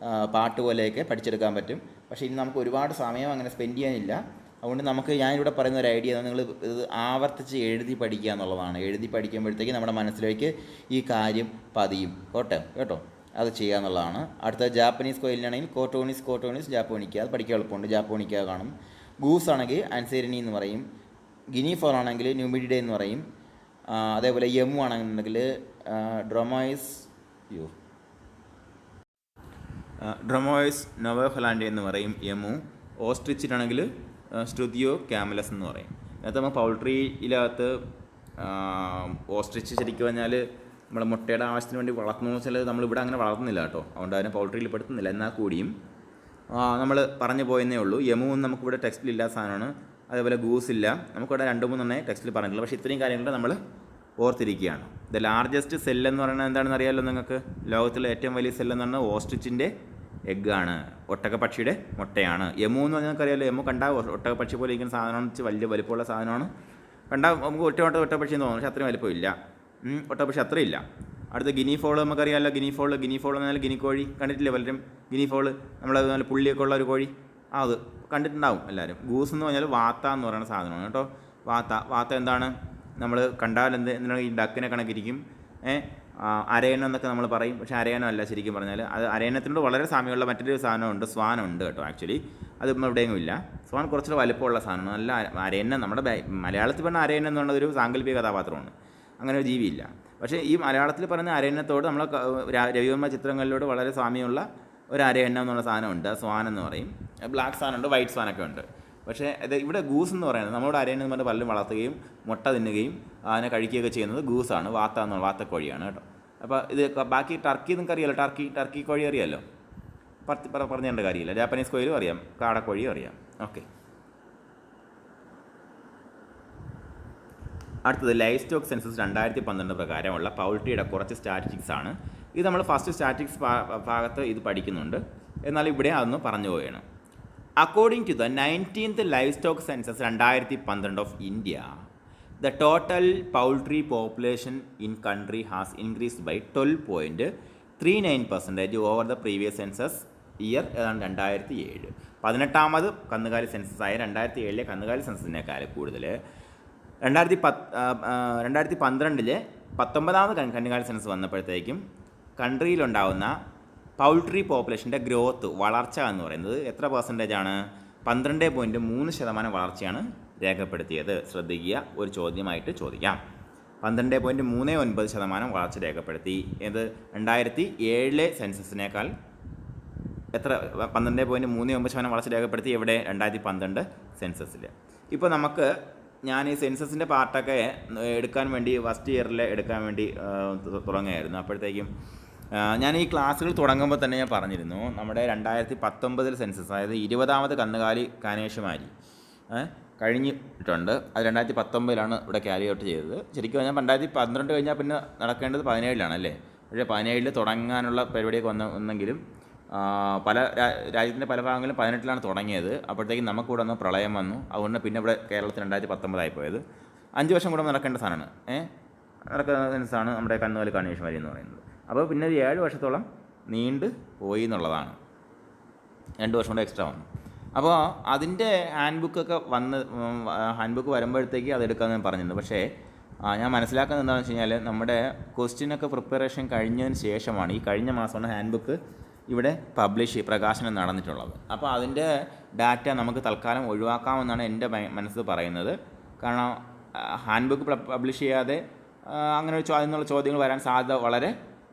S1: പാട്ട് പോലെയൊക്കെ പഠിച്ചെടുക്കാൻ പറ്റും. പക്ഷേ ഇനി നമുക്ക് ഒരുപാട് സമയം അങ്ങനെ സ്പെൻഡ് ചെയ്യാനില്ല. അതുകൊണ്ട് നമുക്ക് ഞാനിവിടെ പറയുന്ന ഒരു ഐഡിയ നിങ്ങൾ ഇത് ആവർത്തിച്ച് എഴുതി പഠിക്കുക എന്നുള്ളതാണ്. എഴുതി പഠിക്കുമ്പോഴത്തേക്ക് നമ്മുടെ മനസ്സിലേക്ക് ഈ കാര്യം പതിയും. കേട്ടോ അത് ചെയ്യുക എന്നുള്ളതാണ്. അടുത്ത ജാപ്പനീസ് കൊയിലാണെങ്കിൽ കോട്ടോണീസ് ജാപ്പോണിക്ക, അത് പഠിക്കാൻ എളുപ്പമുണ്ട്. ജാപ്പോണിക്ക കാണും. ഗൂസ് ആണെങ്കിൽ ആൻസേരിനി എന്ന് പറയും. ഗിനി ഫോർ ആണെങ്കിൽ ന്യൂമിഡിഡേ എന്ന് പറയും. അതേപോലെ യമു ആണെന്നുണ്ടെങ്കിൽ ഡ്രൊമോയിസ് നൊവോഹൊലാൻഡ് എന്ന് പറയും യമു. ഓസ്ട്രിച്ചിട്ടാണെങ്കിൽ സ്റ്റുദിയോ ക്യാമലസ് എന്ന് പറയും. അതിനകത്ത് നമ്മൾ പൗൾട്രിയിലകത്ത് ഓസ്ട്രിച്ച് ശരിക്കും പറഞ്ഞാൽ നമ്മളെ മുട്ടയുടെ ആവശ്യത്തിന് വേണ്ടി വളർത്തുന്നു വെച്ചാൽ നമ്മളിവിടെ അങ്ങനെ വളർത്തുന്നില്ല കേട്ടോ, അതുകൊണ്ട് അതിനെ പൗൾട്രിയിൽ പെടുത്തുന്നില്ല. എന്നാൽ കൂടിയും നമ്മൾ പറഞ്ഞു പോയെന്നേ ഉള്ളൂ. യമു നമുക്കിവിടെ ടെക്സ്റ്റിലില്ലാത്ത സാധനമാണ്. അതേപോലെ ഗൂസ് ഇല്ല, നമുക്കിവിടെ 2-3 ടെക്സ്റ്റിൽ പറഞ്ഞിട്ടില്ല. പക്ഷേ ഇത്രയും കാര്യങ്ങൾ നമ്മൾ ഓർത്തിരിക്കുകയാണ്. ദ ലാർജസ്റ്റ് സെല്ലെന്ന് പറയുന്നത് എന്താണെന്ന് അറിയാമല്ലോ നിങ്ങൾക്ക്. ലോകത്തിലെ ഏറ്റവും വലിയ സെല്ലെന്ന് പറഞ്ഞാൽ ഓസ്ട്രിച്ചിൻ്റെ എഗ്ഗാണ്, ഒട്ടകപ്പക്ഷിയുടെ മുട്ടയാണ്. യമു എന്ന് പറഞ്ഞാൽ നമുക്കറിയാമല്ലോ, യമു കണ്ടാൽ ഒട്ടകപ്പക്ഷി പോലെ ഇരിക്കുന്ന സാധനമാണ്, വലിയ വലിപ്പമുള്ള സാധനമാണ്. കണ്ടാൽ നമുക്ക് ഒട്ടകപ്പക്ഷി എന്ന് തോന്നും, പക്ഷേ അത്രയും വലിപ്പമില്ല. ഒട്ടകപ്പക്ഷി അത്രയില്ല. അടുത്ത ഗിനി ഫോൾ നമുക്കറിയാമല്ലോ. ഗിനി ഫോൾ എന്ന് പറഞ്ഞാൽ ഗിനിക്കോഴി കണ്ടിട്ടില്ലേ പലരും? ഗിനി ഫോൾ നല്ല പുള്ളിയൊക്കെ ഉള്ള ഒരു കോഴി, അത് കണ്ടിട്ടുണ്ടാവും എല്ലാവരും. ഗൂസ് എന്ന് പറഞ്ഞാൽ വാത്ത എന്ന് പറയുന്ന സാധനമാണ് കേട്ടോ. വാത്ത എന്താണ് നമ്മൾ കണ്ടാൽ എന്താണ് ഈ ഡക്കിനെ കണക്കിരിക്കും. അരയണം എന്നൊക്കെ നമ്മൾ പറയും, പക്ഷേ അരയണം അല്ല ശരിക്കും പറഞ്ഞാൽ. അത് അരയണത്തിനോട് വളരെ സാമ്യമുള്ള മറ്റൊരു സാധനമുണ്ട്, സ്വാനുണ്ട് കേട്ടോ. ആക്ച്വലി അത് ഇവിടെയെങ്കിലും ഇല്ല. സ്വാൻ കുറച്ചുകൂടെ വലിപ്പമുള്ള സാധനമാണ്. നല്ല അരയന്നം, നമ്മുടെ മലയാളത്തിൽ പറഞ്ഞ അരയന്നം എന്നുള്ളതൊരു സാങ്കല്പിക കഥാപാത്രമാണ്, അങ്ങനെ ഒരു ജീവിയില്ല. പക്ഷേ ഈ മലയാളത്തിൽ പറയുന്ന അരയന്നത്തോട് നമ്മൾ രവിവർമ്മ ചിത്രങ്ങളിലൂടെ വളരെ സാമ്യമുള്ള ഒരു അരയന്നം എന്നുള്ള സാധനമുണ്ട്, സ്വാൻ എന്ന് പറയും. ബ്ലാക്ക് സ്വാനുണ്ട്, വൈറ്റ് സ്വാനൊക്കെ ഉണ്ട്. പക്ഷേ ഇത് ഇവിടെ ഗൂസ് എന്ന് പറയുന്നത് നമ്മുടെ അരയന്നം എന്ന് പറഞ്ഞാൽ പലരും വളർത്തുകയും മുട്ട തിന്നുകയും അതിനെ കഴിക്കുകയൊക്കെ ചെയ്യുന്നത് ഗൂസാണ്, വാത്തക്കോഴിയാണ് കേട്ടോ. അപ്പോൾ ഇത് ബാക്കി ടർക്കി നിങ്ങൾക്ക് അറിയാമല്ലോ, ടർക്കി കോഴി അറിയാമല്ലോ, പറഞ്ഞേണ്ട കാര്യമില്ല. ജാപ്പനീസ് കോഴിയും അറിയാം, കാടക്കോഴിയും അറിയാം. ഓക്കെ, അടുത്തത് ലൈഫ് സ്റ്റോക്ക് സെൻസസ് 2012 പ്രകാരമുള്ള പൗൾട്രിയുടെ കുറച്ച് സ്റ്റാറ്റിസ്റ്റിക്സ് ആണ്. ഇത് നമ്മൾ ഫസ്റ്റ് സ്റ്റാറ്റിസ്റ്റിക്സ് ഭാഗത്ത് ഇത് പഠിക്കുന്നുണ്ട്, എന്നാൽ ഇവിടെ അതൊന്ന് പറഞ്ഞു പോവുകയാണ്. According to the 19th livestock census 2012 of India, the total poultry population in country has increased by 12.39% over the previous census year, ഏതാണ് 2007. 18ാമത് കന്നുകാലി സെൻസസായ 2007 കന്നുകാലി സെൻസസിനേക്കാൾ കൂടുതൽ 2012 19ാമത് കന്നുകാലി സെൻസസ് വന്നപ്പോഴത്തേക്കും കൺട്രിയിലുണ്ടാകുന്ന പൗൾട്രി പോപ്പുലേഷൻ്റെ ഗ്രോത്ത്, വളർച്ച എന്ന് പറയുന്നത് എത്ര പെർസെൻറ്റേജാണ്? 12.3% വളർച്ചയാണ് രേഖപ്പെടുത്തിയത്. ശ്രദ്ധിക്കുക, ഒരു ചോദ്യമായിട്ട് ചോദിക്കാം. 12.39% വളർച്ച രേഖപ്പെടുത്തി. ഇത് 2007 സെൻസസിനേക്കാൾ എത്ര? 12.39% വളർച്ച രേഖപ്പെടുത്തി. എവിടെ? 2012 സെൻസസിൽ. ഇപ്പോൾ നമുക്ക് ഞാൻ ഈ സെൻസസിൻ്റെ പാർട്ടൊക്കെ എടുക്കാൻ വേണ്ടി ഫസ്റ്റ് ഇയറിൽ എടുക്കാൻ വേണ്ടി തുടങ്ങുകയായിരുന്നു. അപ്പോഴത്തേക്കും ഞാൻ ഈ ക്ലാസ്സുകൾ തുടങ്ങുമ്പോൾ തന്നെ ഞാൻ പറഞ്ഞിരുന്നു, നമ്മുടെ 2019 സെൻസസ്, അതായത് 20ാമത് കന്നുകാലി കാനേഷുമാരി കഴിഞ്ഞിട്ടുണ്ട്. അത് 2019 ഇവിടെ ക്യാരി ഔട്ട് ചെയ്തത്. ശരിക്കും പറഞ്ഞാൽ 2012 കഴിഞ്ഞാൽ പിന്നെ നടക്കേണ്ടത് 2017 അല്ലേ? പക്ഷേ 2017 തുടങ്ങാനുള്ള പരിപാടിയൊക്കെ വന്നെങ്കിലും പല രാജ്യത്തിൻ്റെ പല ഭാഗങ്ങളിലും 2018 തുടങ്ങിയത്. അപ്പോഴത്തേക്കും നമുക്കിവിടെ ഒന്ന് പ്രളയം വന്നു. അതുകൊണ്ട് പിന്നെ ഇവിടെ കേരളത്തിൽ 2019 പോയത്. 5 വർഷം കൂടെ നടക്കേണ്ട സാധനമാണ്, നടക്കുന്ന സെൻസാണ് നമ്മുടെ കന്നുകാലി കാനേഷുമാരി എന്ന് പറയുന്നത്. അപ്പോൾ പിന്നെ ഒരു 7 വർഷത്തോളം നീണ്ട് പോയി എന്നുള്ളതാണ്. 2 വർഷം കൂടെ എക്സ്ട്രാ വന്നു. അപ്പോൾ അതിൻ്റെ ഹാൻഡ് ബുക്ക് വരുമ്പോഴത്തേക്ക് അതെടുക്കാമെന്ന് ഞാൻ പറഞ്ഞിരുന്നു. പക്ഷേ ഞാൻ മനസ്സിലാക്കുന്നത് എന്താണെന്ന് വെച്ച് കഴിഞ്ഞാൽ, നമ്മുടെ ക്വസ്റ്റ്യനൊക്കെ പ്രിപ്പറേഷൻ കഴിഞ്ഞതിന് ശേഷമാണ്, ഈ കഴിഞ്ഞ മാസമാണ് ഹാൻഡ് ബുക്ക് ഇവിടെ പ്രകാശനം നടന്നിട്ടുള്ളത്. അപ്പോൾ അതിൻ്റെ ഡാറ്റ നമുക്ക് തൽക്കാലം ഒഴിവാക്കാമെന്നാണ് എൻ്റെ മനസ്സ് പറയുന്നത്. കാരണം ഹാൻഡ് ബുക്ക് പബ്ലിഷ് ചെയ്യാതെ അങ്ങനെ അതിനുള്ള ചോദ്യങ്ങൾ വരാൻ സാധ്യത വളരെ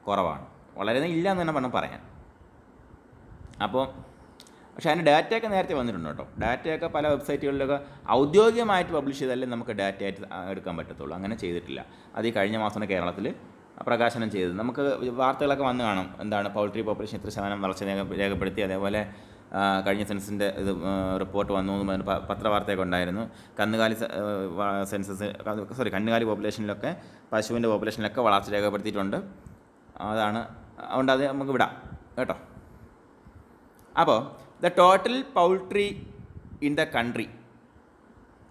S1: കുറവാണ്, വളരെ ഇല്ല എന്ന് തന്നെ പറയാൻ. അപ്പോൾ പക്ഷേ അതിൻ്റെ ഡാറ്റയൊക്കെ നേരത്തെ വന്നിട്ടുണ്ട് കേട്ടോ. ഡാറ്റയൊക്കെ പല വെബ്സൈറ്റുകളിലൊക്കെ ഔദ്യോഗികമായിട്ട് പബ്ലിഷ് ചെയ്താലേ നമുക്ക് ഡാറ്റയായിട്ട് എടുക്കാൻ പറ്റത്തുള്ളൂ. അങ്ങനെ ചെയ്തിട്ടില്ല. അത് ഈ കഴിഞ്ഞ മാസമാണ് കേരളത്തിൽ പ്രകാശനം ചെയ്തത്. നമുക്ക് വാർത്തകളൊക്കെ വന്ന് കാണും, എന്താണ് പൗൾട്രി പോപ്പുലേഷൻ ഇത്ര ശതമാനം വളർച്ച രേഖപ്പെടുത്തി. അതേപോലെ കഴിഞ്ഞ സെൻസസിൻ്റെ ഇത് റിപ്പോർട്ട് വന്നു എന്ന് പറഞ്ഞ് പത്രവാർത്തയൊക്കെ ഉണ്ടായിരുന്നു. കന്നുകാലി കന്നുകാലി പോപ്പുലേഷനിലൊക്കെ, പശുവിൻ്റെ പോപ്പുലേഷനിലൊക്കെ വളർച്ച രേഖപ്പെടുത്തിയിട്ടുണ്ട്. അതാണ്, അതുകൊണ്ട് അത് നമുക്ക് വിടാം കേട്ടോ. അപ്പോൾ the total poultry in the country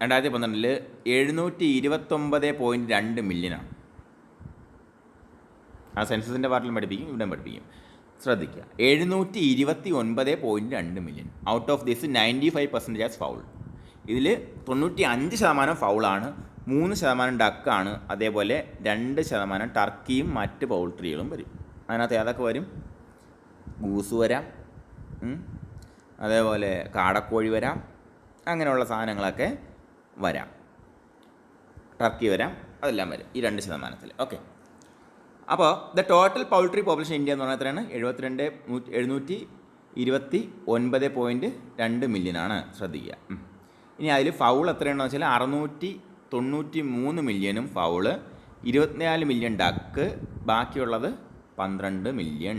S1: 2012 729.2 മില്യനാണ്. ആ സെൻസസിൻ്റെ പാർട്ടിലും പഠിപ്പിക്കും, ഇവിടെ പഠിപ്പിക്കും. ശ്രദ്ധിക്കുക, 729.2 million. Out of this 95% as foul. ഇതിൽ 95% ഫൗളാണ്, 3% ഡക്കാണ്, അതേപോലെ 2% ടർക്കിയും മറ്റ് പൗൾട്രികളും വരും. അതിനകത്ത് ഏതൊക്കെ വരും? ഗൂസ് വരാം, അതേപോലെ കാടക്കോഴി വരാം, അങ്ങനെയുള്ള സാധനങ്ങളൊക്കെ വരാം. ടർക്കി വരാം, അതെല്ലാം വരും ഈ 2%. ഓക്കെ. അപ്പോൾ the total poultry population India എന്ന് പറഞ്ഞാൽ എത്രയാണ്? 729.2 മില്യനാണ്. ശ്രദ്ധിക്കുക. ഇനി അതിൽ ഫൗൾ എത്രയാണെന്ന് വെച്ചാൽ 693 മില്യനും ഫൗള്, 24 മില്യൺ ഡക്ക്, ബാക്കിയുള്ളത് 12 മില്യൺ.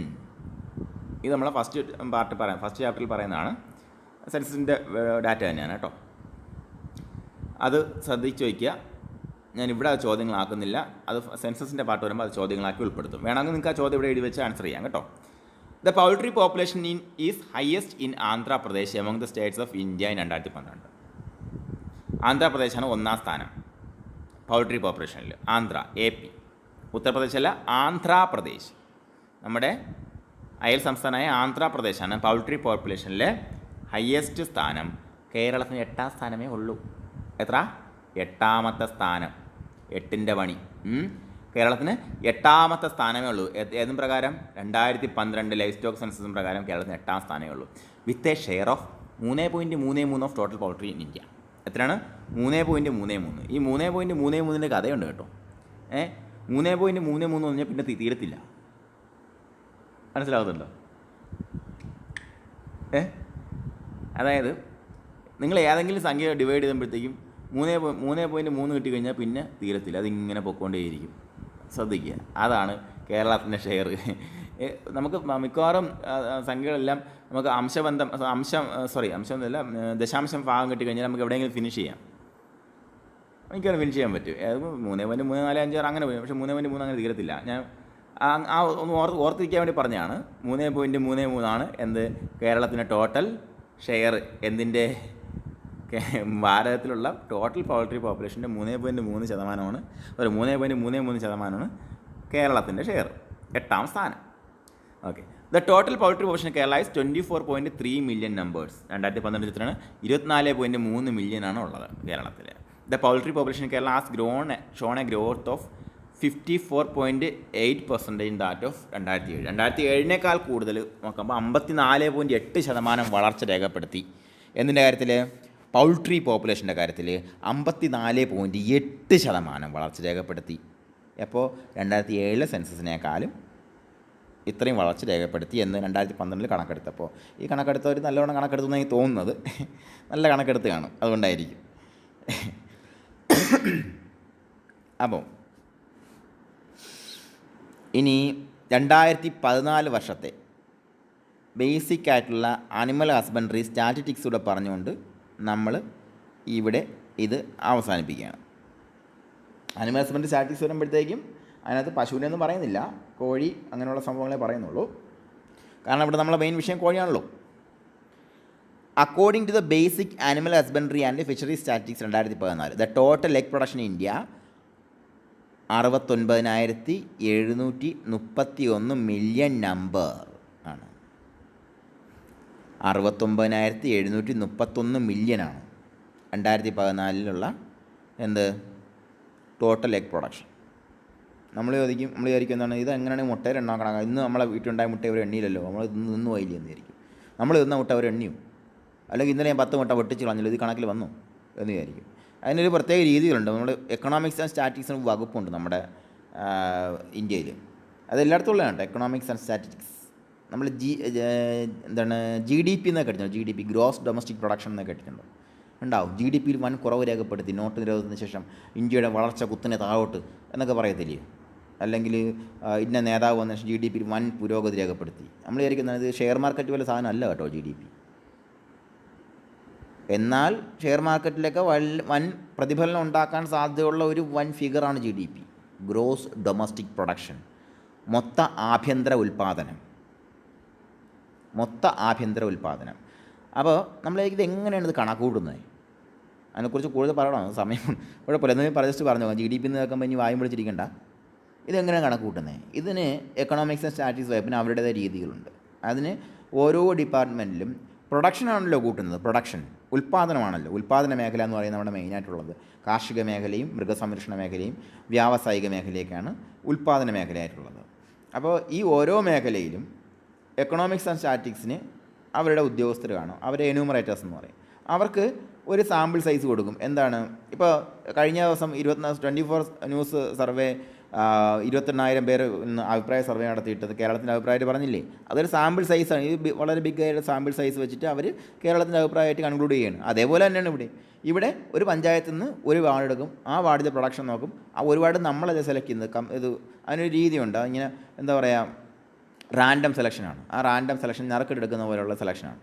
S1: ഇത് നമ്മളെ ഫസ്റ്റ് ചാപ്റ്ററിൽ പറയുന്നതാണ്. സെൻസസിൻ്റെ ഡാറ്റ തന്നെയാണ് കേട്ടോ. അത് ശ്രദ്ധിച്ച് വയ്ക്കുക. ഞാനിവിടെ അത് ചോദ്യങ്ങളാക്കുന്നില്ല. അത് സെൻസസിൻ്റെ പാർട്ട് വരുമ്പോൾ അത് ചോദ്യങ്ങളാക്കി ഉൾപ്പെടുത്തും. വേണമെങ്കിൽ നിങ്ങൾക്ക് ആ ചോദ്യം ഇവിടെ എഴുതി വെച്ച് ആൻസർ ചെയ്യാം കേട്ടോ. The poultry population is highest in Andhra Pradesh among the States of India in 2012. ആന്ധ്രാപ്രദേശാണ് 1ാം സ്ഥാനം പൗൾട്രി പോപ്പുലേഷനിൽ. ആന്ധ്ര, AP. ഉത്തർപ്രദേശല്ല, ആന്ധ്രാപ്രദേശ്. നമ്മുടെ അയൽ സംസ്ഥാനമായ ആന്ധ്രാപ്രദേശാണ് പൗൾട്രി പോപ്പുലേഷനിലെ ഹയസ്റ്റ് സ്ഥാനം. കേരളത്തിന് 8ാം സ്ഥാനമേ ഉള്ളൂ. എത്ര? 8ാമത്തെ സ്ഥാനം. 8ൻ്റെ പണി. കേരളത്തിന് 8ാമത്തെ സ്ഥാനമേ ഉള്ളൂ. ഏതും പ്രകാരം? 2012 ലൈഫ് സ്റ്റോക്ക് സെൻസസും പ്രകാരം കേരളത്തിന് 8ാം സ്ഥാനമേ ഉള്ളൂ. With a share of 3.33 of total poultry in India. എത്രയാണ്? 3.33. ഈ 3.33ൻ്റെ കഥയുണ്ട് കേട്ടോ. 3.33 പറഞ്ഞാൽ പിന്നെ തീരത്തില്ല. മനസ്സിലാവുന്നുണ്ടോ? അതായത് നിങ്ങൾ ഏതെങ്കിലും സംഖ്യ ഡിവൈഡ് ചെയ്യുമ്പോഴത്തേക്കും 3.3 കിട്ടിക്കഴിഞ്ഞാൽ പിന്നെ തീരത്തില്ല, അതിങ്ങനെ പൊയ്ക്കൊണ്ടേയിരിക്കും. ശ്രദ്ധിക്കുക, അതാണ് കേരളത്തിൻ്റെ ഷെയർ. നമുക്ക് മിക്കവാറും സംഖ്യകളെല്ലാം നമുക്ക് അംശമല്ല, ദശാംശം ഭാഗം കിട്ടിക്കഴിഞ്ഞാൽ നമുക്ക് എവിടെയെങ്കിലും ഫിനിഷ് ചെയ്യാം. എനിക്കത് ഫിനിഷ് ചെയ്യാൻ പറ്റും. 3.345 അങ്ങനെ പോയി. പക്ഷേ 3.3 അങ്ങനെ തീരത്തില്ല. ഞാൻ ഒന്ന് ഓർത്തിരിക്കാൻ വേണ്ടി പറഞ്ഞതാണ്. 3.33 എന്ത്? കേരളത്തിൻ്റെ ടോട്ടൽ ഷെയർ. എന്തിൻ്റെ? ഭാരതത്തിലുള്ള ടോട്ടൽ പൗൾട്രി പോപ്പുലേഷൻ്റെ 3.3%. 3.33% കേരളത്തിൻ്റെ ഷെയർ. 8ാം സ്ഥാനം. Okay. The total poultry population Kerala is 24.3 million numbers. 2012 ചിത്രമാണ് 24.3 മില്യനാണ് ഉള്ളത് കേരളത്തിൽ. The poultry population Kerala has Sean A growth of 54.8% in that of 2007. 2007 കൂടുതൽ നോക്കുമ്പോൾ 54.8% വളർച്ച രേഖപ്പെടുത്തി. എന്തിൻ്റെ കാര്യത്തിൽ? പൗൾട്രി പോപ്പുലേഷൻ്റെ കാര്യത്തിൽ 54.8% വളർച്ച രേഖപ്പെടുത്തി. അപ്പോൾ 2007 സെൻസസിനേക്കാളും ഇത്രയും വളർച്ച രേഖപ്പെടുത്തി എന്ന് 2012 കണക്കെടുത്തപ്പോൾ, ഈ കണക്കെടുത്തവർ നല്ലവണ്ണം കണക്കെടുത്തെന്ന് എനിക്ക് തോന്നുന്നത്. നല്ല കണക്കെടുത്ത് കാണും, അതുകൊണ്ടായിരിക്കും. അപ്പോൾ ഇനി 2014 വർഷത്തെ ബേസിക് ആയിട്ടുള്ള ആനിമൽ ഹസ്ബൻഡറി സ്റ്റാറ്റിസ്റ്റിക്സൂടെ പറഞ്ഞുകൊണ്ട് നമ്മൾ ഇവിടെ ഇത് അവസാനിപ്പിക്കുകയാണ്. ആനിമൽ ഹസ്ബൻഡറി സ്റ്റാറ്റിസ്റ്റിക്സ് വരുമ്പോഴത്തേക്കും അതിനകത്ത് പശുവിനെയൊന്നും പറയുന്നില്ല, കോഴി അങ്ങനെയുള്ള സംഭവങ്ങളെ പറയുന്നുള്ളൂ. കാരണം ഇവിടെ നമ്മളെ മെയിൻ വിഷയം കോഴിയാണല്ലോ. According to the basic animal husbandry and fishery statistics 2014, the total egg production in India 69,731 million number ആണ്. 69,731 മില്യനാണ് 2014 എന്ത് ടോട്ടൽ എഗ് പ്രൊഡക്ഷൻ. നമ്മൾ വിചാരിക്കും എന്താണ് ഇത് എങ്ങനെയാണ് മുട്ടയിൽ എണ്ണ കണക്കാക്കുക? ഇന്ന് നമ്മളെ വീട്ടിലുണ്ടായ മുട്ട ഒരു എണ്ണിയില്ലല്ലോ, നമ്മൾ നിന്ന് പോയില്ലേ എന്ന് വിചാരിക്കും. നമ്മൾ തിന്ന മുട്ട ഒരു എണ്ണിയും, അല്ലെങ്കിൽ ഇന്നലെ ഞാൻ 10 മുട്ട വെട്ടിച്ച് കളഞ്ഞല്ലോ, ഇത് കണക്കിൽ വന്നു എന്ന് വിചാരിക്കും. അതിനൊരു പ്രത്യേക രീതികളുണ്ട്. നമ്മൾ എക്കണോമിക്സ് ആൻഡ് സ്റ്റാറ്റിസ്റ്റിക്സിന് വകുപ്പുണ്ട് നമ്മുടെ ഇന്ത്യയിൽ. അതെല്ലായിടത്തും ഉള്ളതാണ് കേട്ടോ, എക്കണോമിക്സ് ആൻഡ് സ്റ്റാറ്റിസ്റ്റിക്സ്. നമ്മൾ GDP എന്നൊക്കെ കേട്ടിട്ടുണ്ടോ? GDP, ഗ്രോസ് ഡൊമസ്റ്റിക് പ്രൊഡക്ഷൻ എന്നൊക്കെ കേട്ടിട്ടുണ്ടോ? ഉണ്ടാവും. GDP യിൽ വൻ കുറവ് രേഖപ്പെടുത്തി നോട്ട് നിരോധനത്തിന് ശേഷം ഇന്ത്യയുടെ വളർച്ച കുത്തനെ താഴോട്ട് എന്നൊക്കെ പറയത്തില്ലേ? അല്ലെങ്കിൽ ഇന്ന നേതാവ് വന്ന ശേഷം GDP യിൽ വൻ പുരോഗതി രേഖപ്പെടുത്തി. നമ്മൾ വിചാരിക്കുന്നത് ഷെയർ മാർക്കറ്റ് പോലെ സാധനം അല്ല കേട്ടോ GDP. എന്നാൽ ഷെയർ മാർക്കറ്റിലൊക്കെ വൻ പ്രതിഫലനം ഉണ്ടാക്കാൻ സാധ്യതയുള്ള ഒരു വൻ ഫിഗറാണ് GDP, ഗ്രോസ് ഡൊമസ്റ്റിക് പ്രൊഡക്ഷൻ, മൊത്ത ആഭ്യന്തര ഉൽപ്പാദനം. മൊത്ത ആഭ്യന്തര ഉൽപ്പാദനം. അപ്പോൾ ഇത് എങ്ങനെയാണ് ഇത് കണക്ക് കൂട്ടുന്നത്? അതിനെക്കുറിച്ച് കൂടുതൽ പറയണം, സമയം കുഴപ്പമില്ല. എന്തെങ്കിലും ജസ്റ്റ് പറഞ്ഞു ജി ഡി പി എന്ന് കേൾക്കുമ്പോൾ ഇനി വായും വിളിച്ചിരിക്കണ്ട. ഇതെങ്ങനെയാണ് കണക്ക് കൂട്ടുന്നത്? ഇതിന് എക്കണോമിക്സ് ആൻഡ് സ്റ്റാറ്റിക്സ് വകുപ്പിന് അവരുടേതായ രീതികളുണ്ട്. അതിന് ഓരോ ഡിപ്പാർട്ട്മെൻറ്റിലും പ്രൊഡക്ഷനാണല്ലോ കൂട്ടുന്നത്. പ്രൊഡക്ഷൻ ഉൽപ്പാദനമാണല്ലോ. ഉൽപ്പാദന മേഖല എന്ന് പറയുന്നത് നമ്മുടെ മെയിനായിട്ടുള്ളത് കാർഷിക മേഖലയും മൃഗസംരക്ഷണ മേഖലയും വ്യാവസായിക മേഖലയൊക്കെയാണ് ഉൽപ്പാദന മേഖലയായിട്ടുള്ളത്. അപ്പോൾ ഈ ഓരോ മേഖലയിലും എക്കണോമിക്സ് ആൻഡ് സ്റ്റാറ്റിക്സിന് അവരുടെ ഉദ്യോഗസ്ഥർ കാണും. അവരെ എന്യൂമറേറ്റേഴ്സ് എന്ന് പറയും. അവർക്ക് ഒരു സാമ്പിൾ സൈസ് കൊടുക്കും. എന്താണ്, ഇപ്പോൾ കഴിഞ്ഞ ദിവസം 24 ന്യൂസ് സർവേ 28,000 പേര് അഭിപ്രായ സർവേ നടത്തിയിട്ടത് കേരളത്തിൻ്റെ അഭിപ്രായമായിട്ട് പറഞ്ഞില്ലേ? അതൊരു സാമ്പിൾ സൈസാണ്. ഇത് വളരെ ബിഗ് ആയിട്ട് സാമ്പിൾ സൈസ് വെച്ചിട്ട് അവർ കേരളത്തിൻ്റെ അഭിപ്രായമായിട്ട് കൺക്ലൂഡ് ചെയ്യുകയാണ്. അതേപോലെ തന്നെയാണ് ഇവിടെ ഒരു പഞ്ചായത്തിൽ നിന്ന് ഒരു വാർഡ് എടുക്കും. ആ വാർഡിൻ്റെ പ്രൊഡക്ഷൻ നോക്കും. ആ ഒരു വാർഡ് നമ്മളത് സെലക്ട് ചെയ്യുന്നത്. ഇത് അതിനൊരു രീതിയുണ്ട്. ഇങ്ങനെ എന്താ പറയുക, റാൻഡം സെലക്ഷനാണ്. ആ റാൻഡം സെലക്ഷൻ നറുക്കെടുക്കുന്ന പോലെയുള്ള സെലക്ഷനാണ്.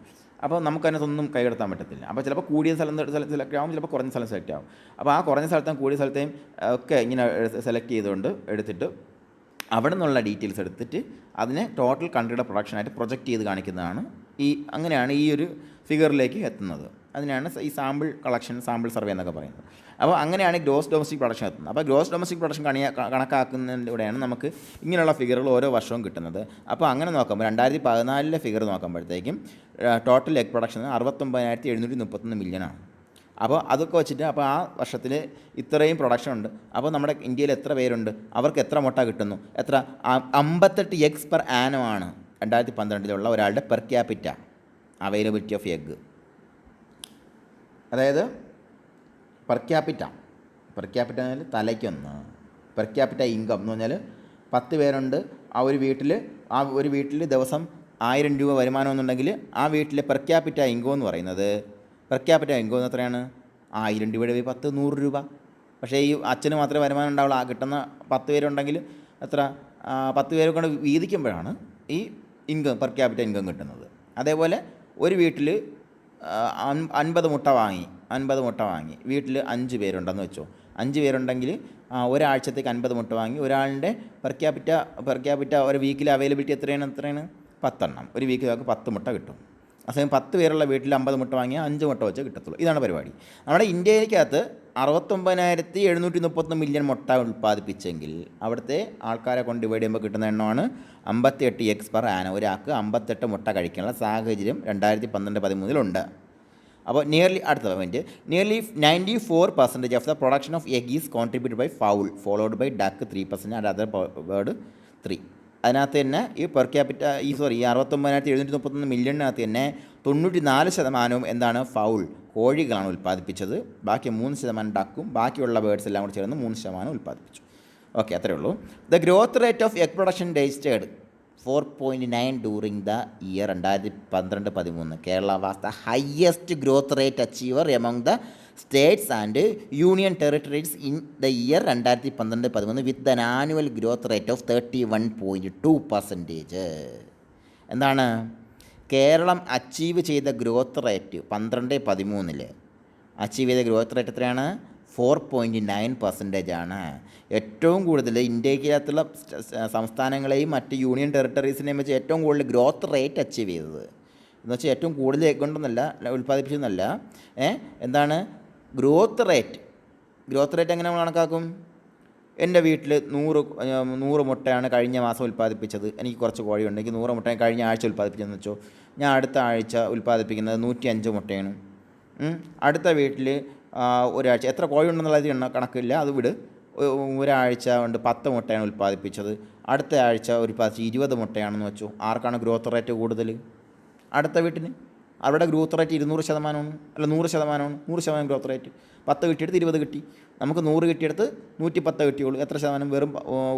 S1: അപ്പോൾ നമുക്കതിനകത്തൊന്നും കൈകടത്താൻ പറ്റത്തില്ല. അപ്പോൾ ചിലപ്പോൾ കൂടിയ സ്ഥലം സെലക്ട് ആവും, ചിലപ്പോൾ കുറഞ്ഞ സ്ഥലം സെലക്ട് ആവും. അപ്പോൾ ആ കുറഞ്ഞ സ്ഥലത്തെയും കൂടിയ സ്ഥലത്തെയും ഒക്കെ ഇങ്ങനെ സെലക്ട് ചെയ്തുകൊണ്ട് എടുത്തിട്ട് അവിടെ നിന്നുള്ള ഡീറ്റെയിൽസ് എടുത്തിട്ട് അതിനെ ടോട്ടൽ കൺട്രിയുടെ പ്രൊഡക്ഷനായിട്ട് പ്രൊജക്റ്റ് ചെയ്ത് കാണിക്കുന്നതാണ്. അങ്ങനെയാണ് ഈ ഒരു ഫിഗറിലേക്ക് എത്തുന്നത്. അതിനാണ് ഈ സാമ്പിൾ കളക്ഷൻ, സാമ്പിൾ സർവേ എന്നൊക്കെ പറയുന്നത്. അപ്പോൾ അങ്ങനെയാണ് ഗ്രോസ് ഡൊമസ്റ്റിക് പ്രൊഡക്ഷൻ എത്തുന്നത്. അപ്പോൾ ഗ്രോസ് ഡൊമസ്റ്റിക് പ്രൊഡക്ഷൻ കണക്കാക്കുന്നതിലൂടെയാണ് നമുക്ക് ഇങ്ങനെയുള്ള ഫിഗറുകൾ ഓരോ വർഷവും കിട്ടുന്നത്. അപ്പോൾ അങ്ങനെ നോക്കുമ്പോൾ 2014 ഫിഗർ നോക്കുമ്പോഴത്തേക്കും ടോട്ടൽ എഗ് പ്രൊഡക്ഷൻ 69,731 മില്യണാണ്. അപ്പോൾ അതൊക്കെ വെച്ചിട്ട് അപ്പോൾ ആ വർഷത്തിൽ ഇത്രയും പ്രൊഡക്ഷൻ ഉണ്ട്. അപ്പോൾ നമ്മുടെ ഇന്ത്യയിൽ എത്ര പേരുണ്ട്, അവർക്ക് എത്ര മുട്ട കിട്ടുന്നു, എത്ര 58 എഗ്സ് പെർ ആനം ആണ് 2012 ഒരാളുടെ per capita availability of egg. അതായത് പെർ ക്യാപിറ്റ എന്നാൽ തലയ്ക്കൊന്ന്. പെർ ക്യാപിറ്റ ഇൻകം എന്ന് പറഞ്ഞാൽ 10 പേരുണ്ട് ആ ഒരു വീട്ടിൽ ദിവസം 1000 രൂപ വരുമാനം എന്നുണ്ടെങ്കിൽ ആ വീട്ടിലെ പെർ ക്യാപിറ്റ ഇൻകം എന്ന് പറയുന്നത് എത്രയാണ്? 1000 രൂപയുടെ 100 രൂപ. പക്ഷേ ഈ അച്ഛന് മാത്രമേ വരുമാനം ഉണ്ടാവുള്ളൂ. ആ കിട്ടുന്ന 10 പേരുണ്ടെങ്കിൽ എത്ര 10 പേരെ കൊണ്ട് വീതിക്കുമ്പോഴാണ് ഈ ഇൻകം, പെർ ക്യാപിറ്റ ഇൻകം കിട്ടുന്നത്. അതേപോലെ ഒരു വീട്ടിൽ 50 മുട്ട വാങ്ങി വീട്ടിൽ 5 പേരുണ്ടെന്ന് വെച്ചോ. 5 പേരുണ്ടെങ്കിൽ ഒരാഴ്ചത്തേക്ക് 50 മുട്ട വാങ്ങി. ഒരാളുടെ പെർ ക്യാപിറ്റ ഒരു വീക്കിൽ അവൈലബിലിറ്റി എത്രയാണ്? 10 എണ്ണം. ഒരു വീക്കിൽ നമുക്ക് 10 മുട്ട കിട്ടും. അതേസമയം 10 പേരുള്ള വീട്ടിൽ 50 മുട്ട വാങ്ങിയാൽ 5 മുട്ട വെച്ചേ കിട്ടത്തുള്ളൂ. ഇതാണ് പരിപാടി. നമ്മുടെ ഇന്ത്യയിലേക്കകത്ത് 69,731 മില്യൺ മുട്ട ഉൽപ്പാദിപ്പിച്ചെങ്കിൽ അവിടുത്തെ ആൾക്കാരെ കൊണ്ട് ഡിവൈഡ് ചെയ്യുമ്പോൾ കിട്ടുന്ന എണ്ണമാണ് 58 എഗ്സ് പെർ ആനം. ഒരാൾക്ക് 58 മുട്ട കഴിക്കാനുള്ള സാഹചര്യം 2012-13 അപ്പോൾ അടുത്ത point, nearly 94% of the production of egg is contributed by fowl followed by duck 3% and other bird 3. അതിനകത്ത് തന്നെ ഈ പെർ ക്യാപിറ്റ 69,731 മില്യണിനകത്ത് തന്നെ 94% എന്താണ്? ഫൗൾ കോഴികളാണ് ഉൽപ്പാദിപ്പിച്ചത്. ബാക്കി 3% ഡക്കും, ബാക്കിയുള്ള ബേർഡ്സ് എല്ലാം കൂടി ചേർന്ന് 3% ഉൽപ്പാദിപ്പിച്ചു. ഓക്കെ, അത്രയേ ഉള്ളൂ. The growth rate of egg production registered 4.9 during the year 2012-13. Kerala was the highest growth rate achiever among the States and union territories in the year 2012-13 with an annual growth rate of 31.2%. എന്താണ് കേരളം അച്ചീവ് ചെയ്ത ഗ്രോത്ത് റേറ്റ്? 12-13 അച്ചീവ് ചെയ്ത ഗ്രോത്ത് റേറ്റ് എത്രയാണ്? 4.9% ആണ്. ഏറ്റവും കൂടുതൽ ഇന്ത്യക്കകത്തുള്ള സംസ്ഥാനങ്ങളെയും മറ്റ് യൂണിയൻ ടെറിട്ടറീസിനെയും വെച്ച് ഏറ്റവും കൂടുതൽ ഗ്രോത്ത് റേറ്റ് അച്ചീവ് ചെയ്തത് എന്ന് വെച്ചാൽ ഏറ്റവും കൂടുതൽ എഗ് കൊണ്ടൊന്നല്ല ഉൽപ്പാദിപ്പിച്ചെന്നല്ല. എന്താണ് ഗ്രോത്ത് റേറ്റ് എങ്ങനെ നമ്മൾ കണക്കാക്കും? എൻ്റെ വീട്ടിൽ 100 മുട്ടയാണ് കഴിഞ്ഞ മാസം ഉൽപ്പാദിപ്പിച്ചത്. എനിക്ക് കുറച്ച് കോഴിയുണ്ട്, എനിക്ക് 100 മുട്ടയാണ് കഴിഞ്ഞ ആഴ്ച ഉൽപ്പാദിപ്പിച്ചതെന്ന് വെച്ചോ. ഞാൻ അടുത്ത ആഴ്ച ഉൽപ്പാദിപ്പിക്കുന്നത് 105 മുട്ടയാണ്. അടുത്ത വീട്ടിൽ ഒരാഴ്ച എത്ര കോഴി ഉണ്ടെന്നുള്ളത് കണക്കില്ല, അത് വിട്. ഒരാഴ്ച കൊണ്ട് 10 മുട്ടയാണ് ഉൽപ്പാദിപ്പിച്ചത്. അടുത്ത ആഴ്ച ഉൽപ്പാദിപ്പിച്ച് 20 മുട്ടയാണെന്ന് വെച്ചു. ആർക്കാണ് ഗ്രോത്ത് റേറ്റ് കൂടുതൽ? അടുത്ത വീട്ടിന്. അവിടെ ഗ്രോത്ത് റേറ്റ് 200%, അല്ല 100%. 100% ഗ്രോത്ത് റേറ്റ്. 10 കിട്ടിയെടുത്ത് 20 കിട്ടി. നമുക്ക് 100 കിട്ടിയെടുത്ത് 110 കിട്ടിയുള്ളൂ. എത്ര ശതമാനം? വെറും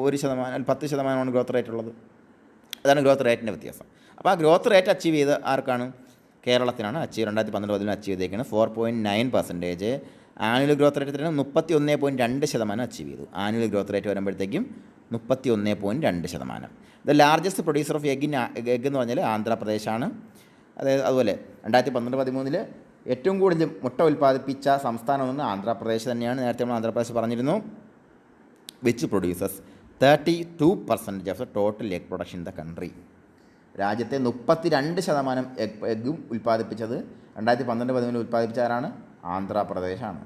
S1: 1%, 10%മാണ് ഗ്രോത്ത് റേറ്റ് ഉള്ളത്. അതാണ് ഗ്രോത്ത് റേറ്റിൻ്റെ വ്യത്യാസം. അപ്പോൾ ആ ഗ്രോത്ത് റേറ്റ് അച്ചീവ് ചെയ്ത് ആർക്കാണ്? കേരളത്തിനാണ് അച്ചീവ്. 2012-13 അച്ചീവ് ചെയ്തേക്കുന്നത് 4.9%. ആനുവൽ ഗ്രോത്ത് റേറ്റ് എത്രയാണ്? 31.2% അച്ചീവ് ചെയ്തു. ആനുവൽ ഗ്രോത്ത് റേറ്റ് വരുമ്പോഴത്തേക്കും 31.2%. The largest producer of egg എന്ന് പറഞ്ഞാൽ ആന്ധ്രാപ്രദേശാണ്. അതുപോലെ 2012-13 ഏറ്റവും കൂടുതൽ മുട്ട ഉൽപ്പാദിപ്പിച്ച സംസ്ഥാനം എന്ന് ആന്ധ്രാപ്രദേശ് തന്നെയാണ്. നേരത്തെ നമ്മൾ ആന്ധ്രാപ്രദേശ് പറഞ്ഞിരുന്നു. Which producers 32% of the total egg production in the country. രാജ്യത്തെ 32% എഗ്ഗും ഉൽപ്പാദിപ്പിച്ചത് 2012-13 ഉൽപ്പാദിപ്പിച്ച ആരാണ്? ആന്ധ്രാപ്രദേശാണ്.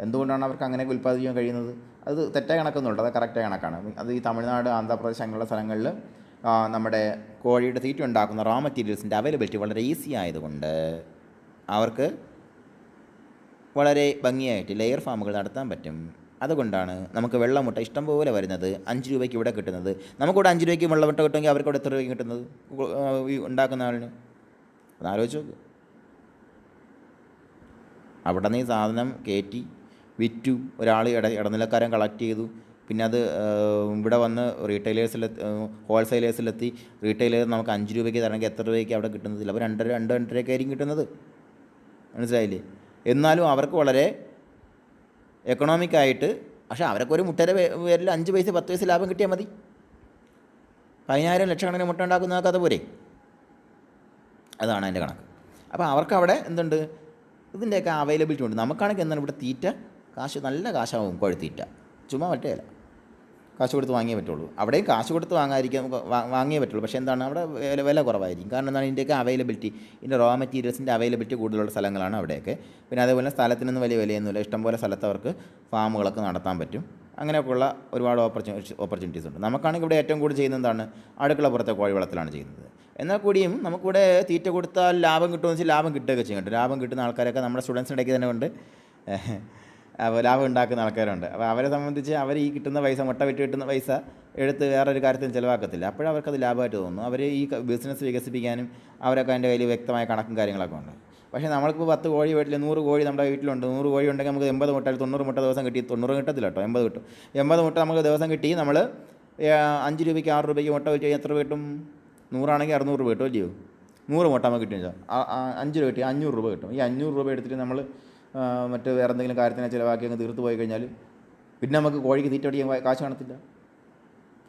S1: എന്തുകൊണ്ടാണ് അവർക്ക് അങ്ങനെയൊക്കെ ഉൽപ്പാദിപ്പിക്കാൻ കഴിയുന്നത്? അത് തെറ്റായ കണക്കൊന്നുമില്ല, അത് കറക്റ്റായ കണക്കാണ്. അത് ഈ തമിഴ്നാട്, ആന്ധ്രാപ്രദേശ് അങ്ങനെയുള്ള സ്ഥലങ്ങളിൽ നമ്മുടെ കോഴിയുടെ തീറ്റ ഉണ്ടാക്കുന്ന റോ മെറ്റീരിയൽസിൻ്റെ അവൈലബിലിറ്റി വളരെ ഈസി ആയതുകൊണ്ട് അവർക്ക് വളരെ ഭംഗിയായിട്ട് ലെയർ ഫാമുകൾ നടത്താൻ പറ്റും. അതുകൊണ്ടാണ് നമുക്ക് വെള്ളമുട്ട ഇഷ്ടം പോലെ വരുന്നത്, 5 രൂപയ്ക്ക് ഇവിടെ കിട്ടുന്നത്. നമുക്കിവിടെ 5 രൂപയ്ക്ക് വെള്ളമുട്ട കിട്ടുമെങ്കിൽ അവർക്കിവിടെ എത്ര രൂപയ്ക്ക് കിട്ടുന്നത് ഉണ്ടാക്കുന്ന ആളിന്? അതാലോചിച്ച് നോക്ക്. അവിടെ നിന്ന് ഈ സാധനം കയറ്റി വിറ്റു, ഒരാൾ ഇടനിലക്കാരൻ കളക്ട് ചെയ്തു, പിന്നെ അത് ഇവിടെ വന്ന് ഹോൾസെയിലേഴ്സിലെത്തി. റീറ്റെയിലേഴ്സ് നമുക്ക് 5 രൂപയ്ക്ക് തരണമെങ്കിൽ എത്ര രൂപയ്ക്ക് അവിടെ കിട്ടുന്നത്? അപ്പോൾ 2-2.5 ആയിരിക്കും കിട്ടുന്നത്. മനസ്സിലായില്ലേ? എന്നാലും അവർക്ക് വളരെ എക്കണോമിക്കായിട്ട്, പക്ഷേ അവരൊക്കെ ഒരു മുട്ടയുടെ പേരിൽ 5 പൈസ 10 പൈസ ലാഭം കിട്ടിയാൽ മതി. 10,000 ലക്ഷക്കണക്കിന് മുട്ട ഉണ്ടാക്കുന്ന കഥ പോരെ? അതാണ് അതിൻ്റെ കണക്ക്. അപ്പോൾ അവർക്ക് അവിടെ എന്തുണ്ട്? ഇതിൻ്റെയൊക്കെ അവൈലബിലിറ്റി ഉണ്ട്. നമുക്കാണെങ്കിൽ എന്താണ് ഇവിടെ തീറ്റ നല്ല കാശാവും കോഴിത്തീറ്റ, ചുമ്മാ പറ്റുകയില്ല. കാശ് കൊടുത്ത് വാങ്ങിയേ പറ്റുള്ളൂ. അവിടെയും കാശ് കൊടുത്ത് വാങ്ങിയേ പറ്റുള്ളൂ. പക്ഷേ എന്താണ് അവിടെ വില കുറവായിരിക്കും. കാരണം എന്താണ്? ഇതിൻ്റെയൊക്കെ അവൈലബിലിറ്റി, ഇതിൻ്റെ റോ മെറ്റീരിയൽസിൻ്റെ അവൈലബിലിറ്റി കൂടുതലുള്ള സ്ഥലങ്ങളാണ് അവിടെയൊക്കെ. പിന്നെ അതേപോലെ സ്ഥലത്തിനൊന്നും വലിയ വിലയൊന്നുമില്ല. ഇഷ്ടംപോലെ സ്ഥലത്ത് അവർക്ക് ഫാമുകളൊക്കെ നടത്താൻ പറ്റും. അങ്ങനെയൊക്കെയുള്ള ഒരുപാട് ഓപ്പർച്യൂണിറ്റീസ് ഉണ്ട്. നമുക്കാണെങ്കിൽ ഇവിടെ ഏറ്റവും കൂടുതൽ ചെയ്യുന്നത് എന്താണ്? അടുക്കള പുറത്തെ കോഴി വളത്തിലാണ് ചെയ്യുന്നത്. എന്നാൽ കൂടിയും നമുക്കിവിടെ തീറ്റ കൊടുത്താൽ ലാഭം കിട്ടുമെന്ന് വെച്ചാൽ ലാഭം കിട്ടുകയൊക്കെ ചെയ്യും കേട്ടോ. ലാഭം കിട്ടുന്ന ആൾക്കാരൊക്കെ നമ്മുടെ സ്റ്റുഡൻസിനിടയ്ക്ക് തന്നെ ഉണ്ട്. അപ്പോൾ ലാഭം ഉണ്ടാക്കുന്ന ആൾക്കാരുണ്ട്. അപ്പോൾ അവരെ സംബന്ധിച്ച് അവർ ഈ കിട്ടുന്ന പൈസ, മുട്ട വിറ്റ് കിട്ടുന്ന പൈസ എടുത്ത് വേറൊരു കാര്യത്തിന് ചിലവാക്കത്തില്ല. അപ്പോഴവർക്കത് ലാഭമായിട്ട് തോന്നുന്നു. അവർ ഈ ബിസിനസ് വികസിപ്പിക്കാനും അവരൊക്കെ അതിൻ്റെ കയ്യിൽ വ്യക്തമായ കണക്കും കാര്യങ്ങളൊക്കെ ഉണ്ട്. പക്ഷേ നമ്മൾക്കിപ്പോൾ 10 കോഴി വീട്ടിൽ 100 കോഴി നമ്മുടെ വീട്ടിലുണ്ട്. 100 കോഴി ഉണ്ടെങ്കിൽ നമുക്ക് 80 മുട്ട 90 മുട്ട ദിവസം കിട്ടി. 90 കിട്ടത്തില്ല കേട്ടോ, 80 കിട്ടും. 80 മുട്ട നമുക്ക് ദിവസം കിട്ടി. നമ്മൾ 5 രൂപയ്ക്ക് 6 രൂപയ്ക്ക് മുട്ട വെച്ച് എത്ര കിട്ടും? 100 ആണെങ്കിൽ 600 രൂപ കിട്ടും, അല്ലയോ? 100 മുട്ട നമുക്ക് കിട്ടിയെന്ന് വെച്ചാൽ 5 രൂപ കിട്ടി, 500 രൂപ കിട്ടും. ഈ 500 രൂപ എടുത്തിട്ട് നമ്മൾ മറ്റ് വേറെ എന്തെങ്കിലും കാര്യത്തിനെ ചിലവാക്കി അങ്ങ് തീർത്ത് പോയി കഴിഞ്ഞാൽ പിന്നെ നമുക്ക് കോഴിക്ക് തീറ്റ അടിക്കാൻ കാശ് കാണത്തില്ല.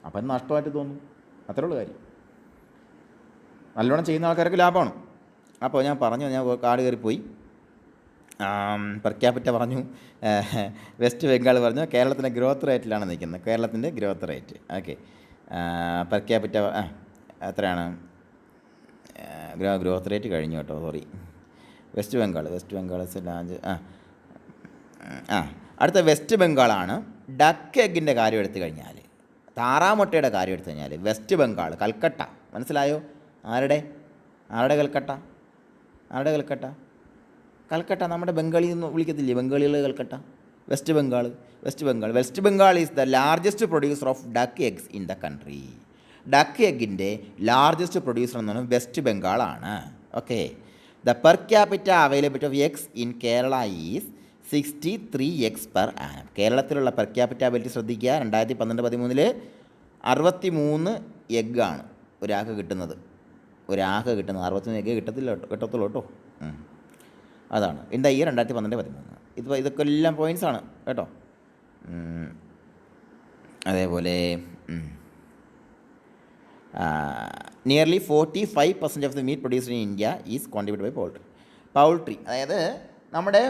S1: അപ്പം അത് നഷ്ടമായിട്ട് തോന്നും. അത്രേ ഉള്ളൂ കാര്യം. നല്ലോണം ചെയ്യുന്ന ആൾക്കാർക്ക് ലാഭമാണ്. അപ്പോൾ ഞാൻ കാട് കയറിപ്പോയി. പെർ ക്യാപിറ്റ പറഞ്ഞു, വെസ്റ്റ് ബംഗാൾ പറഞ്ഞു, കേരളത്തിൻ്റെ ഗ്രോത്ത് റേറ്റിലാണ് നിൽക്കുന്നത്. കേരളത്തിൻ്റെ growth rate okay. Per capita എത്രയാണ്? ഗ്രോത്ത് റേറ്റ് കഴിഞ്ഞു കേട്ടോ, സോറി. West Bengal large. അടുത്ത വെസ്റ്റ് ബംഗാളാണ്. ഡക്ക് എഗ്ഗിൻ്റെ കാര്യം എടുത്തു കഴിഞ്ഞാൽ, താറാമുട്ടയുടെ കാര്യം എടുത്തു കഴിഞ്ഞാൽ വെസ്റ്റ് ബംഗാൾ, കൽക്കട്ട. മനസ്സിലായോ? ആരുടെ കൽക്കട്ട? കൽക്കട്ട നമ്മുടെ ബംഗാളി എന്ന് വിളിക്കത്തില്ലേ? ബംഗാളികൾ Calcutta. West Bengal is the largest producer of duck eggs in the country. Duck എഗ്ഗിൻ്റെ ലാർജസ്റ്റ് പ്രൊഡ്യൂസർ എന്ന് പറഞ്ഞാൽ വെസ്റ്റ് ബംഗാളാണ്. Okay. The per capita availability of eggs in Kerala is 63 eggs per annum. കേരളത്തിലുള്ള പെർ ക്യാപിറ്റ അവൈലബിലിറ്റി ശ്രദ്ധിക്കുക. 2012-13 63 എഗ്ഗാണ് ഒരാൾക്ക് കിട്ടുന്നത്. 63 എഗ്ഗ് കിട്ടത്തുള്ളൂ കേട്ടോ. അതാണ് ഇൻ ദ ഇയർ 2012-13. ഇതൊക്കെ എല്ലാം പോയിൻറ്റ്സാണ് കേട്ടോ. അതേപോലെ nearly 45% of the meat produced in India is contributed by poultry. അതായത് നമ്മുടെ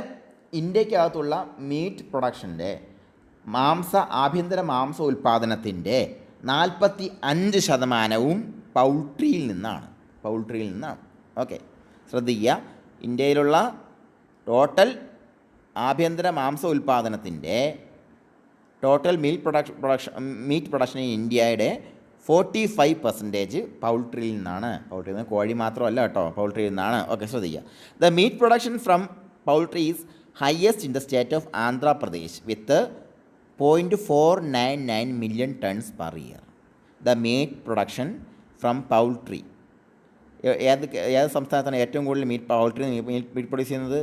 S1: ഇന്ത്യക്കകത്തുള്ള മീറ്റ് പ്രൊഡക്ഷൻ്റെ ആഭ്യന്തര മാംസ ഉൽപ്പാദനത്തിൻ്റെ 45% പൗൾട്രിയിൽ നിന്നാണ്. ഓക്കെ, ശ്രദ്ധിക്കുക. ഇന്ത്യയിലുള്ള ടോട്ടൽ ആഭ്യന്തര മാംസ ഉൽപ്പാദനത്തിൻ്റെ ടോട്ടൽ മീറ്റ് പ്രൊഡക്ഷൻ ഇൻ ഇന്ത്യയുടെ 45% പൗൾട്രിയിൽ നിന്നാണ്. പൗൾട്രിയിൽ നിന്ന് കോഴി മാത്രമല്ല കേട്ടോ, പൗൾട്രിയിൽ നിന്നാണ്. ഓക്കെ, ശ്രദ്ധിക്കുക. The meat production from poultry is highest in the state of Andhra Pradesh with 0.499 million tons per year. The meat production from poultry, ഏത് സംസ്ഥാനത്താണ് ഏറ്റവും കൂടുതൽ മീറ്റ് പ്രൊഡ്യൂസ് ചെയ്യുന്നത്?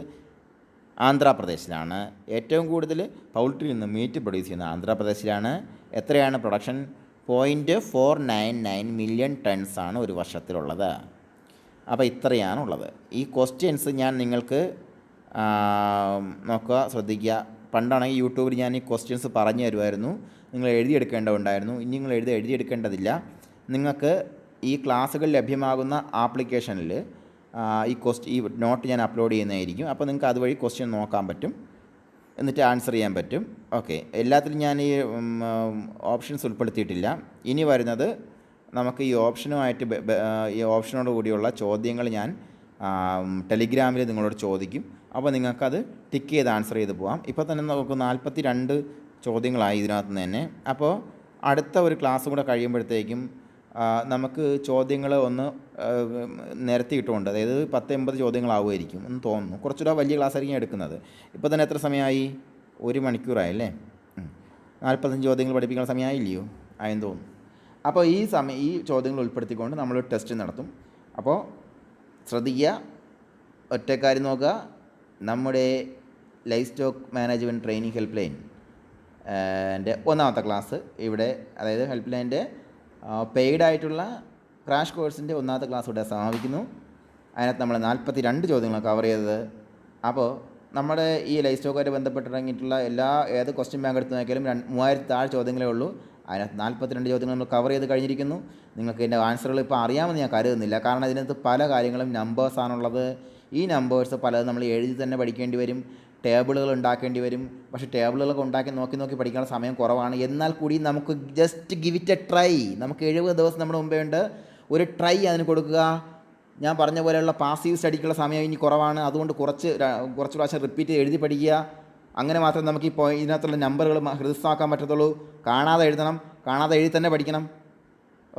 S1: ആന്ധ്രാപ്രദേശിലാണ്. ഏറ്റവും കൂടുതൽ പൗൾട്രിയിൽ നിന്ന് മീറ്റ് പ്രൊഡ്യൂസ് ചെയ്യുന്നത് ആന്ധ്രാപ്രദേശിലാണ്. എത്രയാണ് പ്രൊഡക്ഷൻ? 0.499 million tons ആണ് ഒരു വർഷത്തിലുള്ളത്. അപ്പോൾ ഇത്രയാണുള്ളത്. ഈ ക്വസ്റ്റ്യൻസ് ഞാൻ നിങ്ങൾക്ക് നോക്കുക, ശ്രദ്ധിക്കുക. പണ്ടാണെങ്കിൽ യൂട്യൂബിൽ ഞാൻ ഈ ക്വസ്റ്റ്യൻസ് പറഞ്ഞു തരുമായിരുന്നു, നിങ്ങൾ എഴുതിയെടുക്കേണ്ടതുണ്ടായിരുന്നു. ഇനി നിങ്ങൾ എഴുതിയെടുക്കേണ്ടതില്ല. നിങ്ങൾക്ക് ഈ ക്ലാസ്സുകൾ ലഭ്യമാകുന്ന ആപ്ലിക്കേഷനിൽ ഈ നോട്ട് ഞാൻ അപ്ലോഡ് ചെയ്യുന്നതായിരിക്കും. അപ്പോൾ നിങ്ങൾക്ക് അതുവഴി ക്വസ്റ്റ്യൻ നോക്കാൻ പറ്റും, എന്നിട്ട് ആൻസർ ചെയ്യാൻ പറ്റും. ഓക്കെ, എല്ലാത്തിലും ഞാൻ ഈ ഓപ്ഷൻസ് ഉൾപ്പെടുത്തിയിട്ടില്ല. ഇനി വരുന്നത് നമുക്ക് ഈ ഓപ്ഷനുമായിട്ട് ഈ ഓപ്ഷനോട് കൂടിയുള്ള ചോദ്യങ്ങൾ ഞാൻ ടെലിഗ്രാമിൽ നിങ്ങളോട് ചോദിക്കും. അപ്പോൾ നിങ്ങൾക്കത് ടിക്ക് ചെയ്ത് ആൻസർ ചെയ്ത് പോകാം. ഇപ്പോൾ തന്നെ നമുക്ക് 42 ചോദ്യങ്ങളായി ഇതിനകത്ത് നിന്ന് തന്നെ. അപ്പോൾ അടുത്ത ഒരു ക്ലാസ് കൂടെ കഴിയുമ്പോഴത്തേക്കും നമുക്ക് ചോദ്യങ്ങൾ ഒന്ന് നിരത്തിയിട്ടുകൊണ്ട്, അതായത് 10-80 ചോദ്യങ്ങളാവുമായിരിക്കും എന്ന് തോന്നുന്നു. കുറച്ചുകൂടെ വലിയ ക്ലാസ് ആയിരിക്കും എടുക്കുന്നത്. ഇപ്പോൾ തന്നെ എത്ര സമയമായി? 1 മണിക്കൂറായല്ലേ? 45 ചോദ്യങ്ങൾ പഠിപ്പിക്കുന്ന സമയമായില്ലയോ? ആയെന്ന് തോന്നുന്നു. അപ്പോൾ ഈ ചോദ്യങ്ങൾ ഉൾപ്പെടുത്തിക്കൊണ്ട് നമ്മളൊരു ടെസ്റ്റ് നടത്തും. അപ്പോൾ ശ്രദ്ധിക്കുക, ഒറ്റക്കാര്യം നോക്കുക. നമ്മുടെ life stock management training help line ൻ്റെ 1ാമത്തെ ക്ലാസ് ഇവിടെ, അതായത് ഹെൽപ്പ് ലൈൻ്റെ പെയ്ഡായിട്ടുള്ള ക്രാഷ് കോഴ്സിൻ്റെ 1ാമത്തെ ക്ലാസ് ഇവിടെ സമാപിക്കുന്നു. അതിനകത്ത് നമ്മൾ 42 ചോദ്യങ്ങൾ കവർ ചെയ്തത്. അപ്പോൾ നമ്മുടെ ഈ ലൈഫ് സ്റ്റോക്കുമായിട്ട് ബന്ധപ്പെട്ടിറങ്ങിയിട്ടുള്ള ഏത് ക്വസ്റ്റ്യൻ ബാങ്ക് എടുത്ത് നോക്കിയാലും 3000 താഴെ ചോദ്യങ്ങളേ ഉള്ളൂ. അതിനകത്ത് 42 ചോദ്യങ്ങൾ നമ്മൾ കവർ ചെയ്ത് കഴിഞ്ഞിരിക്കുന്നു. നിങ്ങൾക്ക് ഇതിൻ്റെ ആൻസറുകൾ ഇപ്പോൾ അറിയാമെന്ന് ഞാൻ കരുതുന്നില്ല. കാരണം ഇതിനകത്ത് പല കാര്യങ്ങളും നമ്പേഴ്സാണുള്ളത്. ഈ നമ്പേഴ്സ് പലതും നമ്മൾ എഴുതി തന്നെ പഠിക്കേണ്ടി വരും, ടേബിളുകൾ ഉണ്ടാക്കേണ്ടി വരും. പക്ഷേ ടേബിളുകളൊക്കെ ഉണ്ടാക്കി നോക്കി പഠിക്കാനുള്ള സമയം കുറവാണ്. എന്നാൽ കൂടി നമുക്ക് just give it A try. നമുക്ക് 70 ദിവസം നമ്മുടെ മുമ്പേ ഉണ്ട്. ഒരു ട്രൈ അതിന് കൊടുക്കുക. ഞാൻ പറഞ്ഞ പോലെയുള്ള പാസീവ് സ്റ്റഡിക്കുള്ള സമയം ഇനി കുറവാണ്. അതുകൊണ്ട് കുറച്ച് പ്രാവശ്യം റിപ്പീറ്റ് എഴുതി പഠിക്കുക. അങ്ങനെ മാത്രമേ നമുക്ക് ഇപ്പോൾ ഇതിനകത്തുള്ള നമ്പറുകൾ ഹൃദയസ്ഥാക്കാൻ പറ്റത്തുള്ളൂ. കാണാതെ എഴുതണം, കാണാതെ എഴുതി തന്നെ പഠിക്കണം.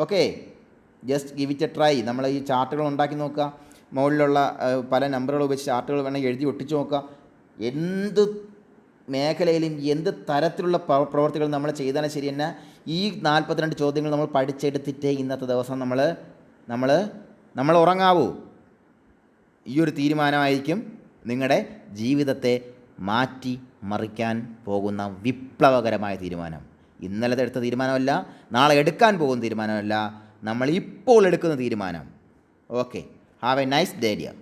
S1: Okay, just give it A try. നമ്മൾ ഈ ചാർട്ടുകൾ ഉണ്ടാക്കി നോക്കുക. മുകളിലുള്ള പല നമ്പറുകൾ ഉപയോഗിച്ച് ചാർട്ടുകൾ വേണമെങ്കിൽ എഴുതി ഒട്ടിച്ച് നോക്കുക. എന്ത് മേഖലയിലും എന്ത് തരത്തിലുള്ള പ്രവർത്തികൾ നമ്മൾ ചെയ്താലും ശരി തന്നെ ഈ 42 ചോദ്യങ്ങൾ നമ്മൾ പഠിച്ചെടുത്തിട്ടേ ഇന്നത്തെ ദിവസം നമ്മൾ ഉറങ്ങാവൂ. ഈ ഒരു തീരുമാനമായിരിക്കും നിങ്ങളുടെ ജീവിതത്തെ മാറ്റി മറിക്കാൻ പോകുന്ന വിപ്ലവകരമായ തീരുമാനം. ഇന്നലത്തെ എടുത്ത തീരുമാനമല്ല, നാളെ എടുക്കാൻ പോകുന്ന തീരുമാനമല്ല, നമ്മൾ ഇപ്പോൾ എടുക്കുന്ന തീരുമാനം. Okay, have A nice day dear.